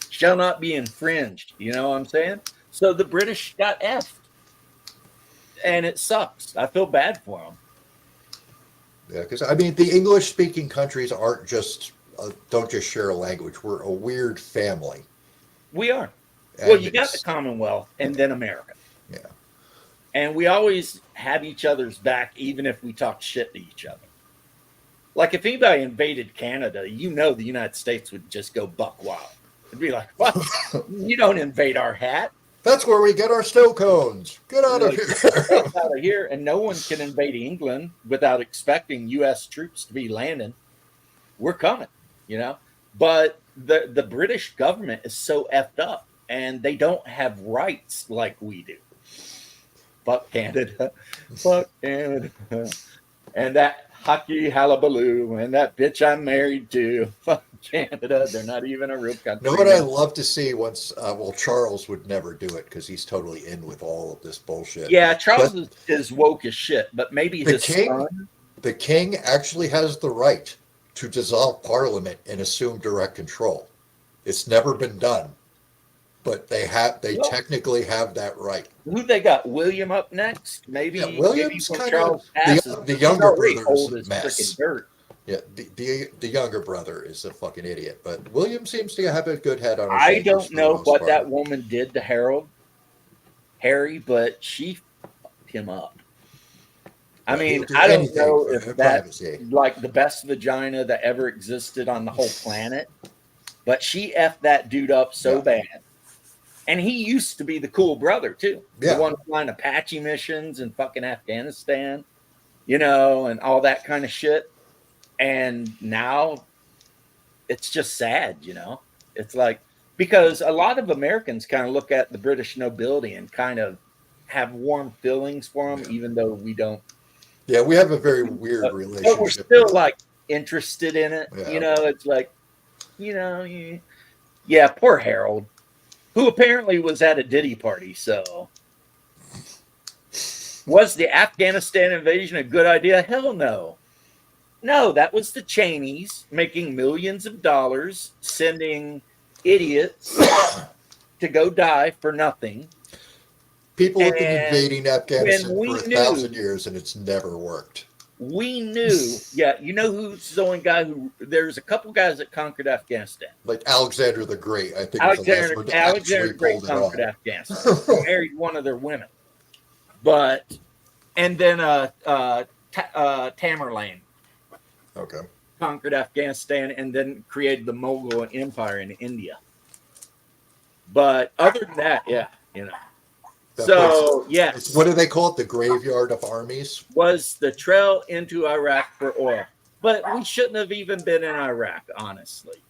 Shall not be infringed. You know what I'm saying? So the British got effed. And it sucks. I feel bad for them. Yeah, because I mean, the English-speaking countries aren't just don't just share a language. We're a weird family. We are. And Well, you got it's- the Commonwealth and then America. Yeah. And we always have each other's back, even if we talk shit to each other. Like if anybody invaded Canada, you know the United States would just go buck wild. It'd be like, what? You don't invade our hat. That's where we get our snow cones. Get out of Like, here. Get out of here. And no one can invade England without expecting U.S. troops to be landing. We're coming, you know. But the British government is so effed up, and they don't have rights like we do. Fuck Canada. Fuck Canada. And that hockey hullabaloo and that bitch I'm married to. Fuck Canada. They're not even a real country. You know what I'd love to see once? Well, Charles would never do it because he's totally in with all of this bullshit. Yeah, Charles is woke as shit, but maybe The his king- son. The king actually has the right to dissolve parliament and assume direct control. It's never been done, but they Well- technically have that right. Who they got? William up next? Maybe. Yeah, maybe William's when kinda Charles passes, the he's younger already brother's old as mess. frickin' dirt. Yeah, the younger brother is a fucking idiot, but William seems to have a good head on his I shoulders don't for the know most what part. that woman did to Harry, but she fucked him up. I mean, He'll do I don't anything know for if her that's privacy. like the best vagina that ever existed on the whole planet, but she effed that dude up so Yeah. bad. And he used to be the cool brother too. Yeah. The one flying Apache missions in fucking Afghanistan, you know, and all that kind of shit. And now it's just sad, you know. It's like because a lot of Americans kind of look at the British nobility and kind of have warm feelings for them, even though we don't. Yeah, we have a very weird relationship. But we're still with- like interested in it. Yeah. You know, it's like, you know, yeah, poor Harold, who apparently was at a Diddy party. So, was the Afghanistan invasion a good idea? Hell no. No, that was the Cheneys making millions of dollars, sending idiots to go die for nothing. People have been and invading Afghanistan when we for knew- 1,000 years, and it's never worked. We knew, yeah, you know who's the only guy who, there's a couple guys that conquered Afghanistan. Like Alexander the Great, I think, was the last one to Alexander actually the Great pulled it off. conquered Afghanistan. He married one of their women. But, and then Tamerlane Okay. conquered Afghanistan and then created the Mughal Empire in India. But other than that, yeah, you know. That So, place- yes, What do they call it? The graveyard of armies? was the trail into Iraq for oil. But we shouldn't have even been in Iraq, honestly.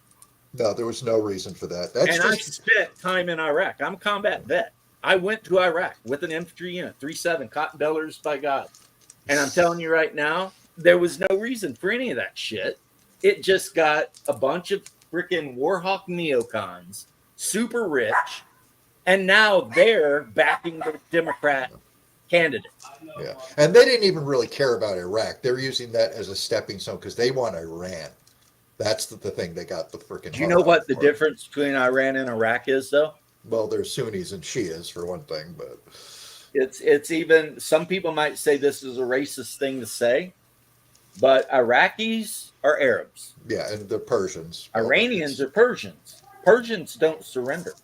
No, there was no reason for that. That's And I just spent time in Iraq. I'm a combat vet. I went to Iraq with an infantry unit, 3-7, Cotton Bellers by God. And I'm telling you right now, there was no reason for any of that shit. It just got a bunch of freaking Warhawk neocons, super rich, and now they're backing the Democrat candidate. yeah. And they didn't even really care about Iraq. They're using that as a stepping stone because they want Iran. That's the thing they got the freaking. Do you know what the difference between Iran and Iraq is, though? Well, there's Sunnis and Shias for one thing, but It's even, some people might say this is a racist thing to say, but Iraqis are Arabs. yeah, and the Persians. Iranians are Persians. Persians don't surrender.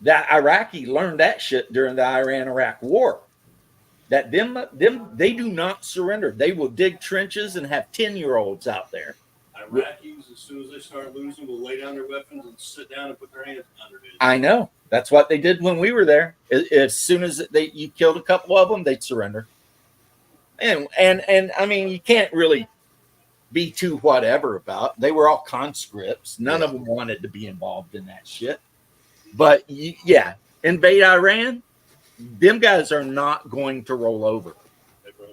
That Iraqi learned that shit during the Iran-Iraq war. That them they do not surrender. They will dig trenches and have 10-year-olds out there. Iraqis, as soon as they start losing, will lay down their weapons and sit down and put their hands under it. I know. That's what they did when we were there. As soon as you killed a couple of them, they'd surrender. And I mean, you can't really be too whatever about. They were all conscripts. None of them wanted to be involved in that shit. But yeah, invade Iran. Them guys are not going to roll over. Hey, bro,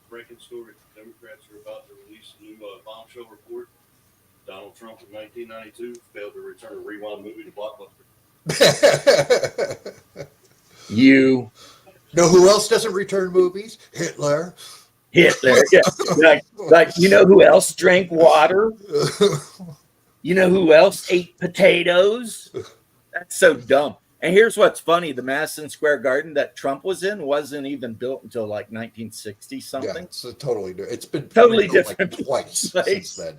breaking story. Democrats are about to release a new bombshell report Donald Trump in 1992 failed to return a rewind movie to Blockbuster. You Know who else doesn't return movies? Hitler. Hitler. Yeah. Like you know who else drank water? You know who else ate potatoes? That's so dumb. And here's what's funny: the Madison Square Garden that Trump was in wasn't even built until like 1960 something. Yeah, it's a totally new. It's been Totally rebuilt different like twice place. since then.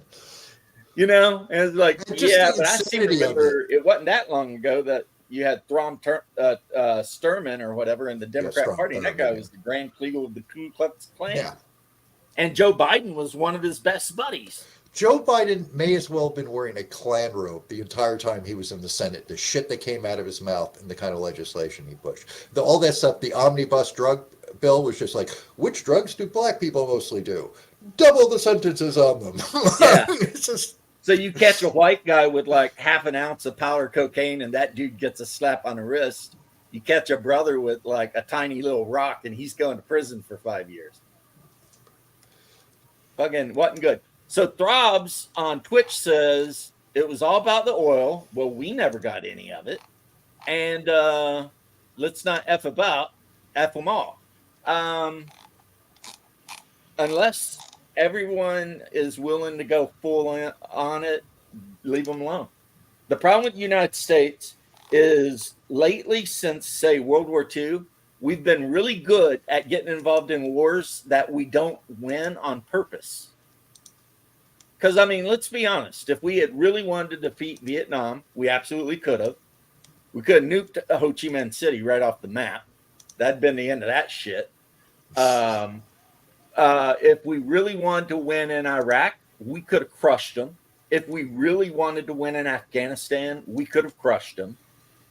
You know, and it's like, And just yeah, the but I seem to insanity of remember it wasn't that long ago that you had Sturman or whatever in the Democrat Strom Party. And that Thurmond, guy yeah. was the Grand Kleagle of the Ku Klux Klan. Yeah. And Joe Biden was one of his best buddies. Joe Biden may as well have been wearing a Klan robe the entire time he was in the Senate. The shit that came out of his mouth and the kind of legislation he pushed. All that stuff, the omnibus drug bill was just like, which drugs do black people mostly do? Double the sentences on them. Yeah. It's just, So you catch a white guy with like half an ounce of powder cocaine and that dude gets a slap on the wrist. You catch a brother with like a tiny little rock and he's going to prison for 5 years. Fucking wasn't good. So Throbs on Twitch says it was all about the oil. Well, we never got any of it. And let's not F them all. Unless everyone is willing to go full on it, leave them alone. The problem with the United States is lately, since say World War II, we've been really good at getting involved in wars that we don't win on purpose. Because, I mean, let's be honest. If we had really wanted to defeat Vietnam, we absolutely could have. We could have nuked Ho Chi Minh City right off the map. That'd been the end of that shit. If we really wanted to win in Iraq, we could have crushed them. If we really wanted to win in Afghanistan, we could have crushed them.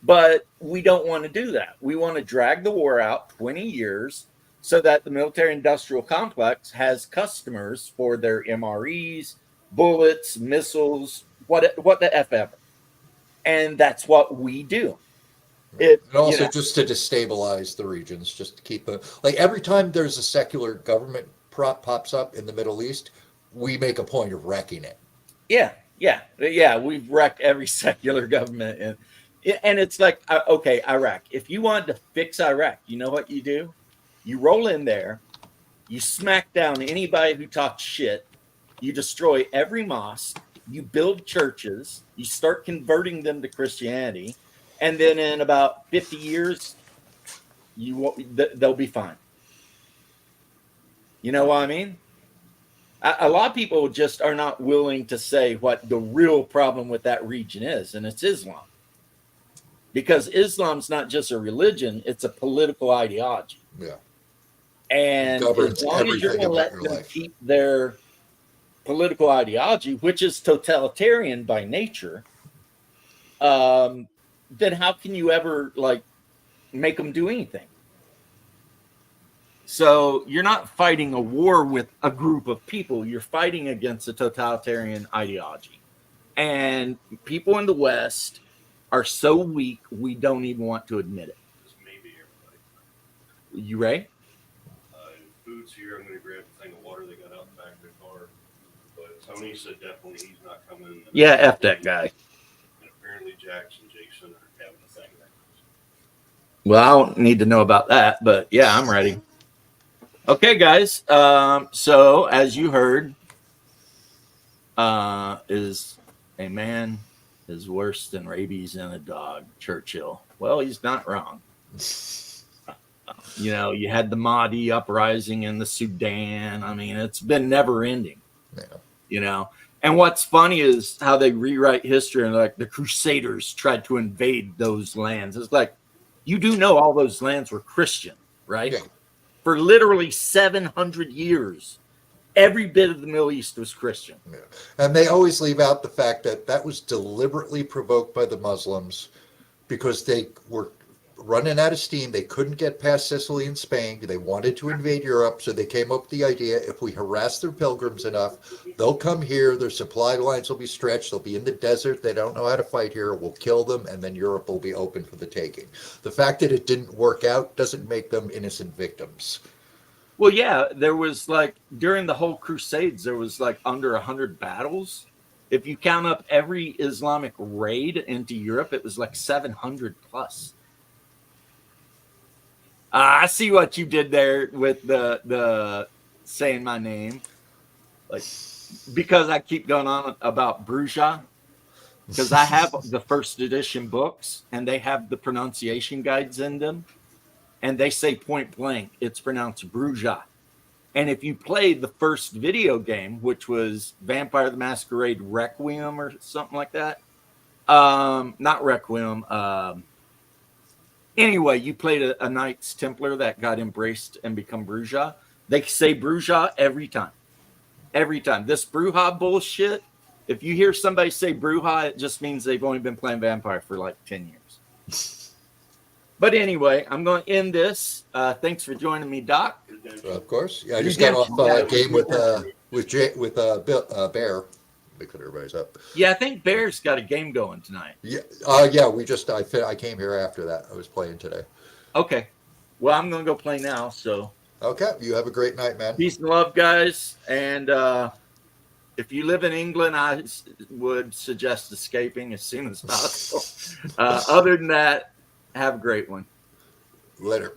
But we don't want to do that. We want to drag the war out 20 years so that the military-industrial complex has customers for their MREs, bullets, missiles, what the F ever. And that's what we do. and also just to destabilize the regions, just to keep like every time there's a secular government pops up in the Middle East, we make a point of wrecking it. Yeah. We've wrecked every secular government, and it's like, okay, Iraq. If you wanted to fix Iraq, you know what you do? You roll in there, you smack down anybody who talks shit, you destroy every mosque, you build churches, you start converting them to Christianity, and then in about 50 years, they'll be fine. You know what I mean? A lot of people just are not willing to say what the real problem with that region is, and it's Islam. Because Islam's not just a religion, it's a political ideology. Yeah. And as long as you're going to let them keep their political ideology, which is totalitarian by nature, then how can you ever like make them do anything? So you're not fighting a war with a group of people. You're fighting against a totalitarian ideology. And people in the West are so weak, we don't even want to admit it. This may be everybody. You ready? Food's here. I'm going to grab a thing of water they got out in the back of their car. But Tony said definitely he's not coming. Yeah, F that guy. And apparently Jax and Jason are having a thing. Well, I don't need to know about that, but yeah, I'm ready. Okay, guys. So as you heard, is a man is worse than rabies in a dog, Churchill. Well, he's not wrong. You know, you had the Mahdi uprising in the Sudan. I mean, it's been never ending. Yeah. You know, and what's funny is how they rewrite history and like the Crusaders tried to invade those lands. It's like, you do know all those lands were Christian, right? Yeah. For literally 700 years, every bit of the Middle East was Christian. Yeah. And they always leave out the fact that that was deliberately provoked by the Muslims because they were running out of steam. They couldn't get past Sicily and Spain. They wanted to invade Europe. So they came up with the idea, if we harass their pilgrims enough, they'll come here. Their supply lines will be stretched. They'll be in the desert. They don't know how to fight here. We'll kill them. And then Europe will be open for the taking. The fact that it didn't work out doesn't make them innocent victims. Well, yeah, there was like during the whole Crusades, there was like under 100 battles. If you count up every Islamic raid into Europe, it was like 700 plus. I see what you did there with the saying my name, like because I keep going on about Bruja, because I have the first edition books and they have the pronunciation guides in them, and they say point blank it's pronounced Bruja. And if you play the first video game, which was Vampire the Masquerade Requiem or something like that, not Requiem. Anyway, you played a Knights Templar that got embraced and become Bruja. They say Bruja every time. Every time. This Bruja bullshit, if you hear somebody say Bruja, it just means they've only been playing Vampire for like 10 years. But anyway, I'm going to end this. Thanks for joining me, Doc. Of course. Yeah, I just got off a game with Bear. Because everybody's up. Yeah, I think Bear's got a game going tonight. Yeah, I came here after that. I was playing today. Okay. Well, I'm going to go play now, so. Okay, you have a great night, man. Peace and love, guys. And if you live in England, I would suggest escaping as soon as possible. Other than that, have a great one. Later.